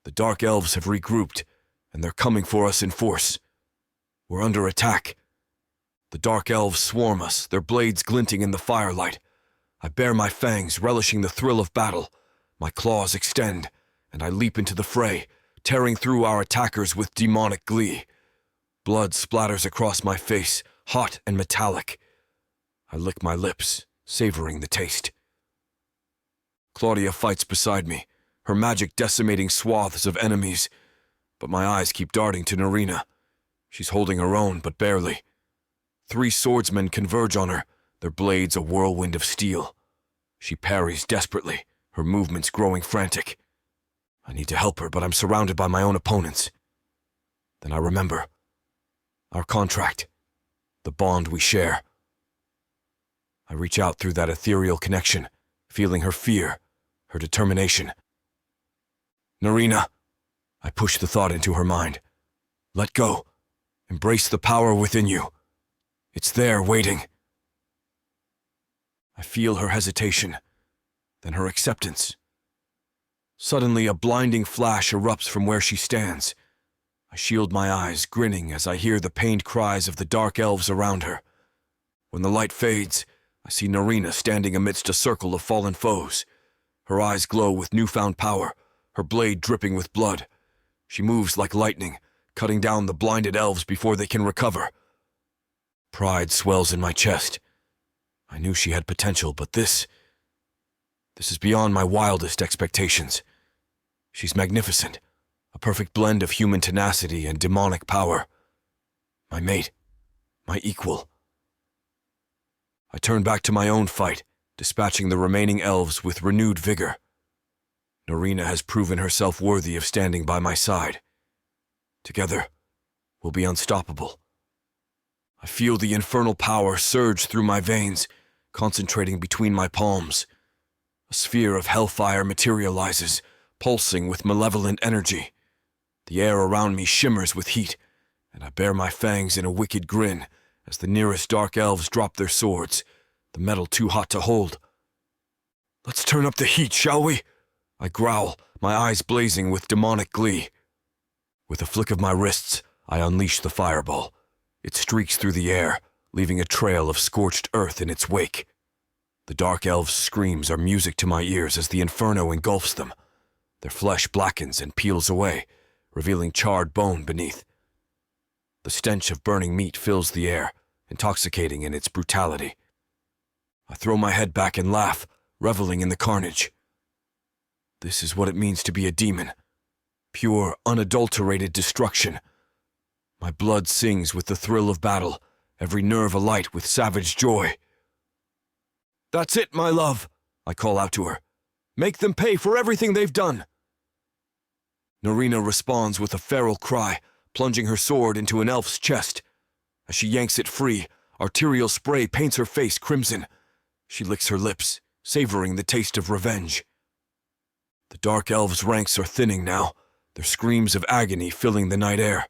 [SPEAKER 2] The Dark Elves have regrouped, and they're coming for us in force. We're under attack. The Dark Elves swarm us, their blades glinting in the firelight. I bare my fangs, relishing the thrill of battle. My claws extend, and I leap into the fray, tearing through our attackers with demonic glee. Blood splatters across my face, hot and metallic. I lick my lips, savoring the taste. Claudia fights beside me, her magic decimating swaths of enemies, but my eyes keep darting to Narina. She's holding her own, but barely. 3 swordsmen converge on her, their blades a whirlwind of steel. She parries desperately, her movements growing frantic. I need to help her, but I'm surrounded by my own opponents. Then I remember. Our contract. The bond we share. I reach out through that ethereal connection, feeling her fear, her determination. Narina. I push the thought into her mind. Let go. Embrace the power within you. It's there, waiting. I feel her hesitation, then her acceptance. Suddenly, a blinding flash erupts from where she stands. I shield my eyes, grinning as I hear the pained cries of the Dark Elves around her. When the light fades, I see Narina standing amidst a circle of fallen foes. Her eyes glow with newfound power, her blade dripping with blood. She moves like lightning, cutting down the blinded elves before they can recover. Pride swells in my chest. I knew she had potential, but this is beyond my wildest expectations. She's magnificent, a perfect blend of human tenacity and demonic power. My mate, my equal. I turn back to my own fight, dispatching the remaining elves with renewed vigor. Narina has proven herself worthy of standing by my side. Together, we'll be unstoppable. I feel the infernal power surge through my veins, concentrating between my palms. A sphere of hellfire materializes, pulsing with malevolent energy. The air around me shimmers with heat, and I bare my fangs in a wicked grin as the nearest Dark Elves drop their swords, the metal too hot to hold. Let's turn up the heat, shall we? I growl, my eyes blazing with demonic glee. With a flick of my wrists, I unleash the fireball. It streaks through the air, leaving a trail of scorched earth in its wake. The Dark Elves' screams are music to my ears as the inferno engulfs them. Their flesh blackens and peels away, revealing charred bone beneath. The stench of burning meat fills the air, intoxicating in its brutality. I throw my head back and laugh, reveling in the carnage. This is what it means to be a demon. Pure, unadulterated destruction. My blood sings with the thrill of battle, every nerve alight with savage joy. That's it, my love, I call out to her. Make them pay for everything they've done. Narina responds with a feral cry, plunging her sword into an elf's chest. As she yanks it free, arterial spray paints her face crimson. She licks her lips, savoring the taste of revenge. The Dark Elves' ranks are thinning now, their screams of agony filling the night air.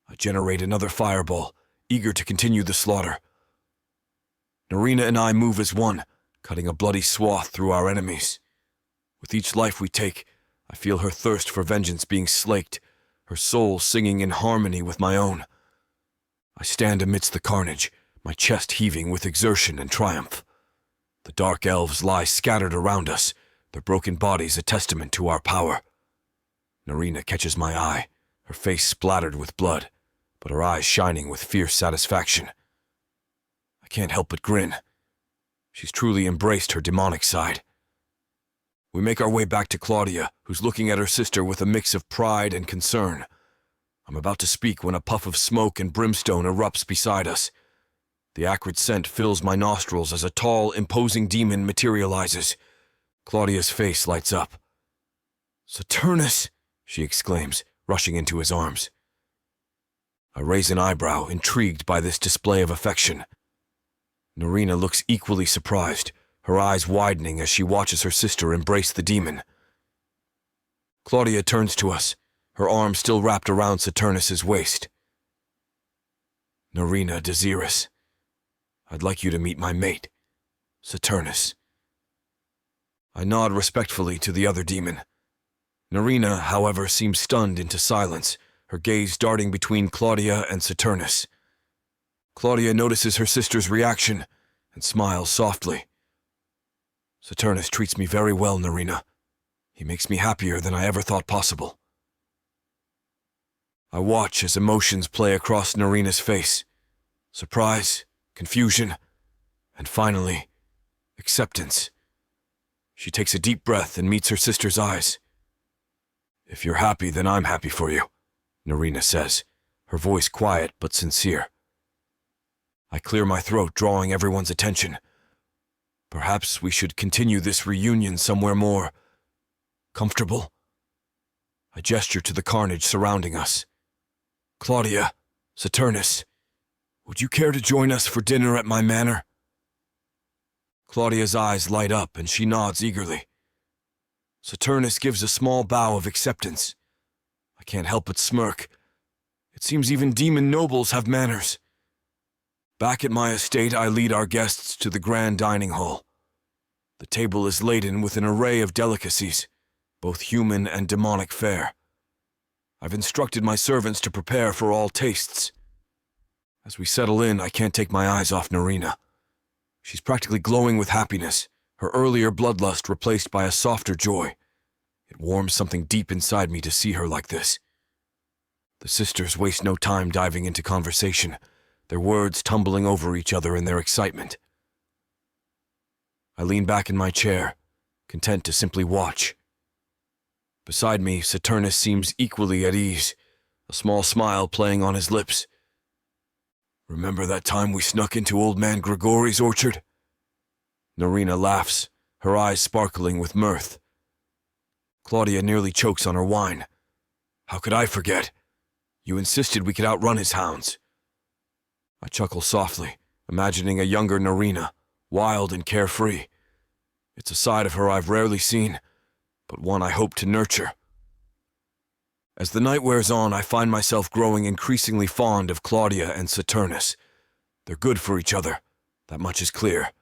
[SPEAKER 2] I generate another fireball, eager to continue the slaughter. Narina and I move as one, cutting a bloody swath through our enemies. With each life we take, I feel her thirst for vengeance being slaked, her soul singing in harmony with my own. I stand amidst the carnage, my chest heaving with exertion and triumph. The Dark Elves lie scattered around us, their broken bodies a testament to our power. Narina catches my eye, her face splattered with blood, but her eyes shining with fierce satisfaction. I can't help but grin. She's truly embraced her demonic side. We make our way back to Claudia, who's looking at her sister with a mix of pride and concern. I'm about to speak when a puff of smoke and brimstone erupts beside us. The acrid scent fills my nostrils as a tall, imposing demon materializes. Claudia's face lights up. "Saturnus!" she exclaims, rushing into his arms. I raise an eyebrow, intrigued by this display of affection. Narina looks equally surprised, her eyes widening as she watches her sister embrace the demon. Claudia turns to us, her arm still wrapped around Saturnus's waist. "Narina, Dazirus, I'd like you to meet my mate, Saturnus." I nod respectfully to the other demon. Narina, however, seems stunned into silence, her gaze darting between Claudia and Saturnus. Claudia notices her sister's reaction and smiles softly. "Saturnus treats me very well, Narina. He makes me happier than I ever thought possible." I watch as emotions play across Narina's face. Surprise, confusion, and finally, acceptance. She takes a deep breath and meets her sister's eyes. "If you're happy, then I'm happy for you," Narina says, her voice quiet but sincere. I clear my throat, drawing everyone's attention. Perhaps we should continue this reunion somewhere more comfortable. I gesture to the carnage surrounding us. "Claudia, Saturnus, would you care to join us for dinner at my manor?" Claudia's eyes light up and she nods eagerly. Saturnus gives a small bow of acceptance. I can't help but smirk. It seems even demon nobles have manners. Back at my estate, I lead our guests to the grand dining hall. The table is laden with an array of delicacies, both human and demonic fare. I've instructed my servants to prepare for all tastes. As we settle in, I can't take my eyes off Narina. She's practically glowing with happiness, her earlier bloodlust replaced by a softer joy. It warms something deep inside me to see her like this. The sisters waste no time diving into conversation, their words tumbling over each other in their excitement. I lean back in my chair, content to simply watch. Beside me, Saturnus seems equally at ease, a small smile playing on his lips. "Remember that time we snuck into old man Grigori's orchard?" Narina laughs, her eyes sparkling with mirth. Claudia nearly chokes on her wine. "How could I forget? You insisted we could outrun his hounds." I chuckle softly, imagining a younger Narina, wild and carefree. It's a side of her I've rarely seen, but one I hope to nurture. As the night wears on, I find myself growing increasingly fond of Claudia and Saturnus. They're good for each other, that much is clear.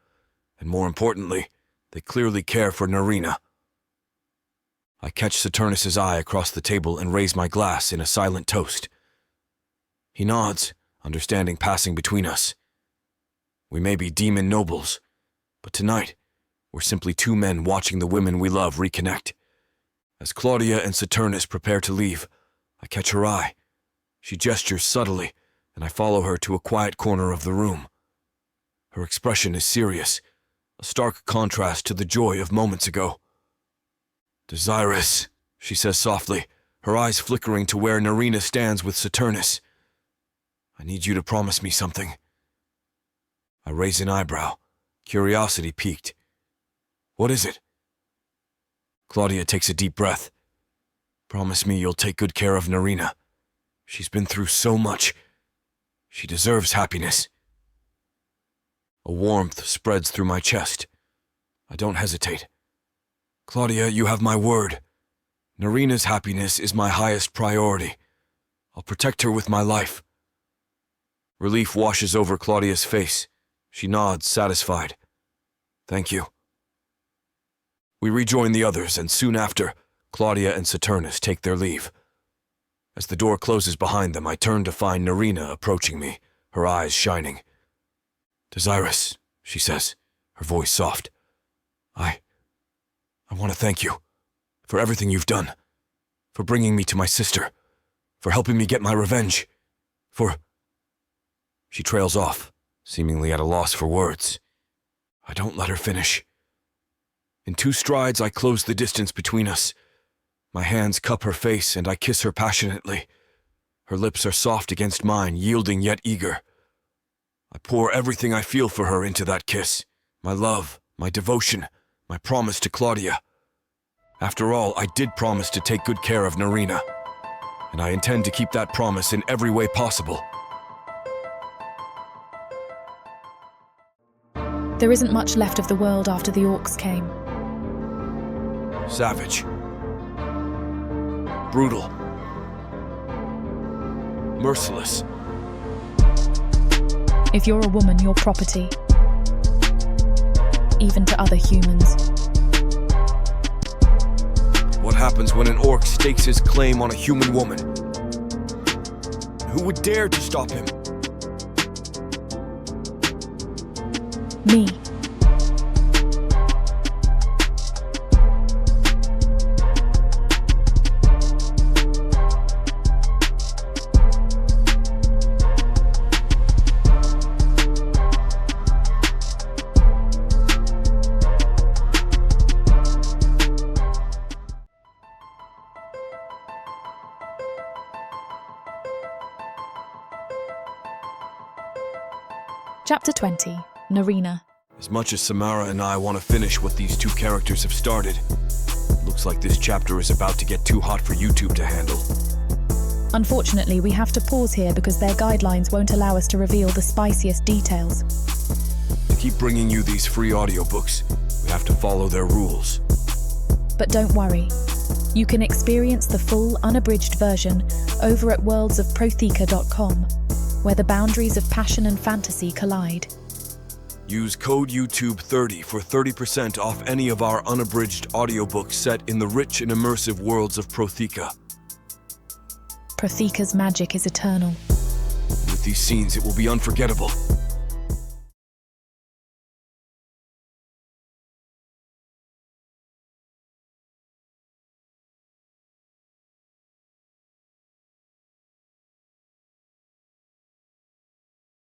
[SPEAKER 2] And more importantly, they clearly care for Narina. I catch Saturnus's eye across the table and raise my glass in a silent toast. He nods, understanding passing between us. We may be demon nobles, but tonight, we're simply two men watching the women we love reconnect. As Claudia and Saturnus prepare to leave, I catch her eye. She gestures subtly, and I follow her to a quiet corner of the room. Her expression is serious, a stark contrast to the joy of moments ago. "Dazirus," she says softly, her eyes flickering to where Narina stands with Saturnus. "I need you to promise me something." I raise an eyebrow, curiosity piqued. "What is it?" Claudia takes a deep breath. "Promise me you'll take good care of Narina. She's been through so much. She deserves happiness." A warmth spreads through my chest. I don't hesitate. Claudia, you have my word. Narina's happiness is my highest priority. I'll protect her with my life. Relief washes over Claudia's face. She nods, satisfied. Thank you. We rejoin the others, and soon after, Claudia and Saturnus take their leave. As the door closes behind them, I turn to find Narina approaching me, her eyes shining. Dazirus, she says, her voice soft. I want to thank you for everything you've done, for bringing me to my sister, for helping me get my revenge, for... She trails off, seemingly at a loss for words. I don't let her finish. In 2 strides, I close the distance between us. My hands cup her face, and I kiss her passionately. Her lips are soft against mine, yielding yet eager. I pour everything I feel for her into that kiss. My love, my devotion, my promise to Claudia. After all, I did promise to take good care of Narina, and I intend to keep that promise in every way possible.
[SPEAKER 1] There isn't much left of the world after the orcs came.
[SPEAKER 2] Savage. Brutal. Merciless.
[SPEAKER 1] If you're a woman, you're property. Even to other humans.
[SPEAKER 2] What happens when an orc stakes his claim on a human woman? Who would dare to stop him?
[SPEAKER 1] Me. Chapter 20, Narina.
[SPEAKER 2] As much as Samara and I want to finish what these 2 characters have started, looks like this chapter is about to get too hot for YouTube to handle.
[SPEAKER 1] Unfortunately, we have to pause here because their guidelines won't allow us to reveal the spiciest details.
[SPEAKER 2] To keep bringing you these free audiobooks, we have to follow their rules.
[SPEAKER 1] But don't worry. You can experience the full, unabridged version over at worldsofprotheka.com, where the boundaries of passion and fantasy collide.
[SPEAKER 2] Use code YouTube30 for 30% off any of our unabridged audiobooks set in the rich and immersive worlds of Protheka.
[SPEAKER 1] Protheka's magic is eternal.
[SPEAKER 2] With these scenes, it will be unforgettable.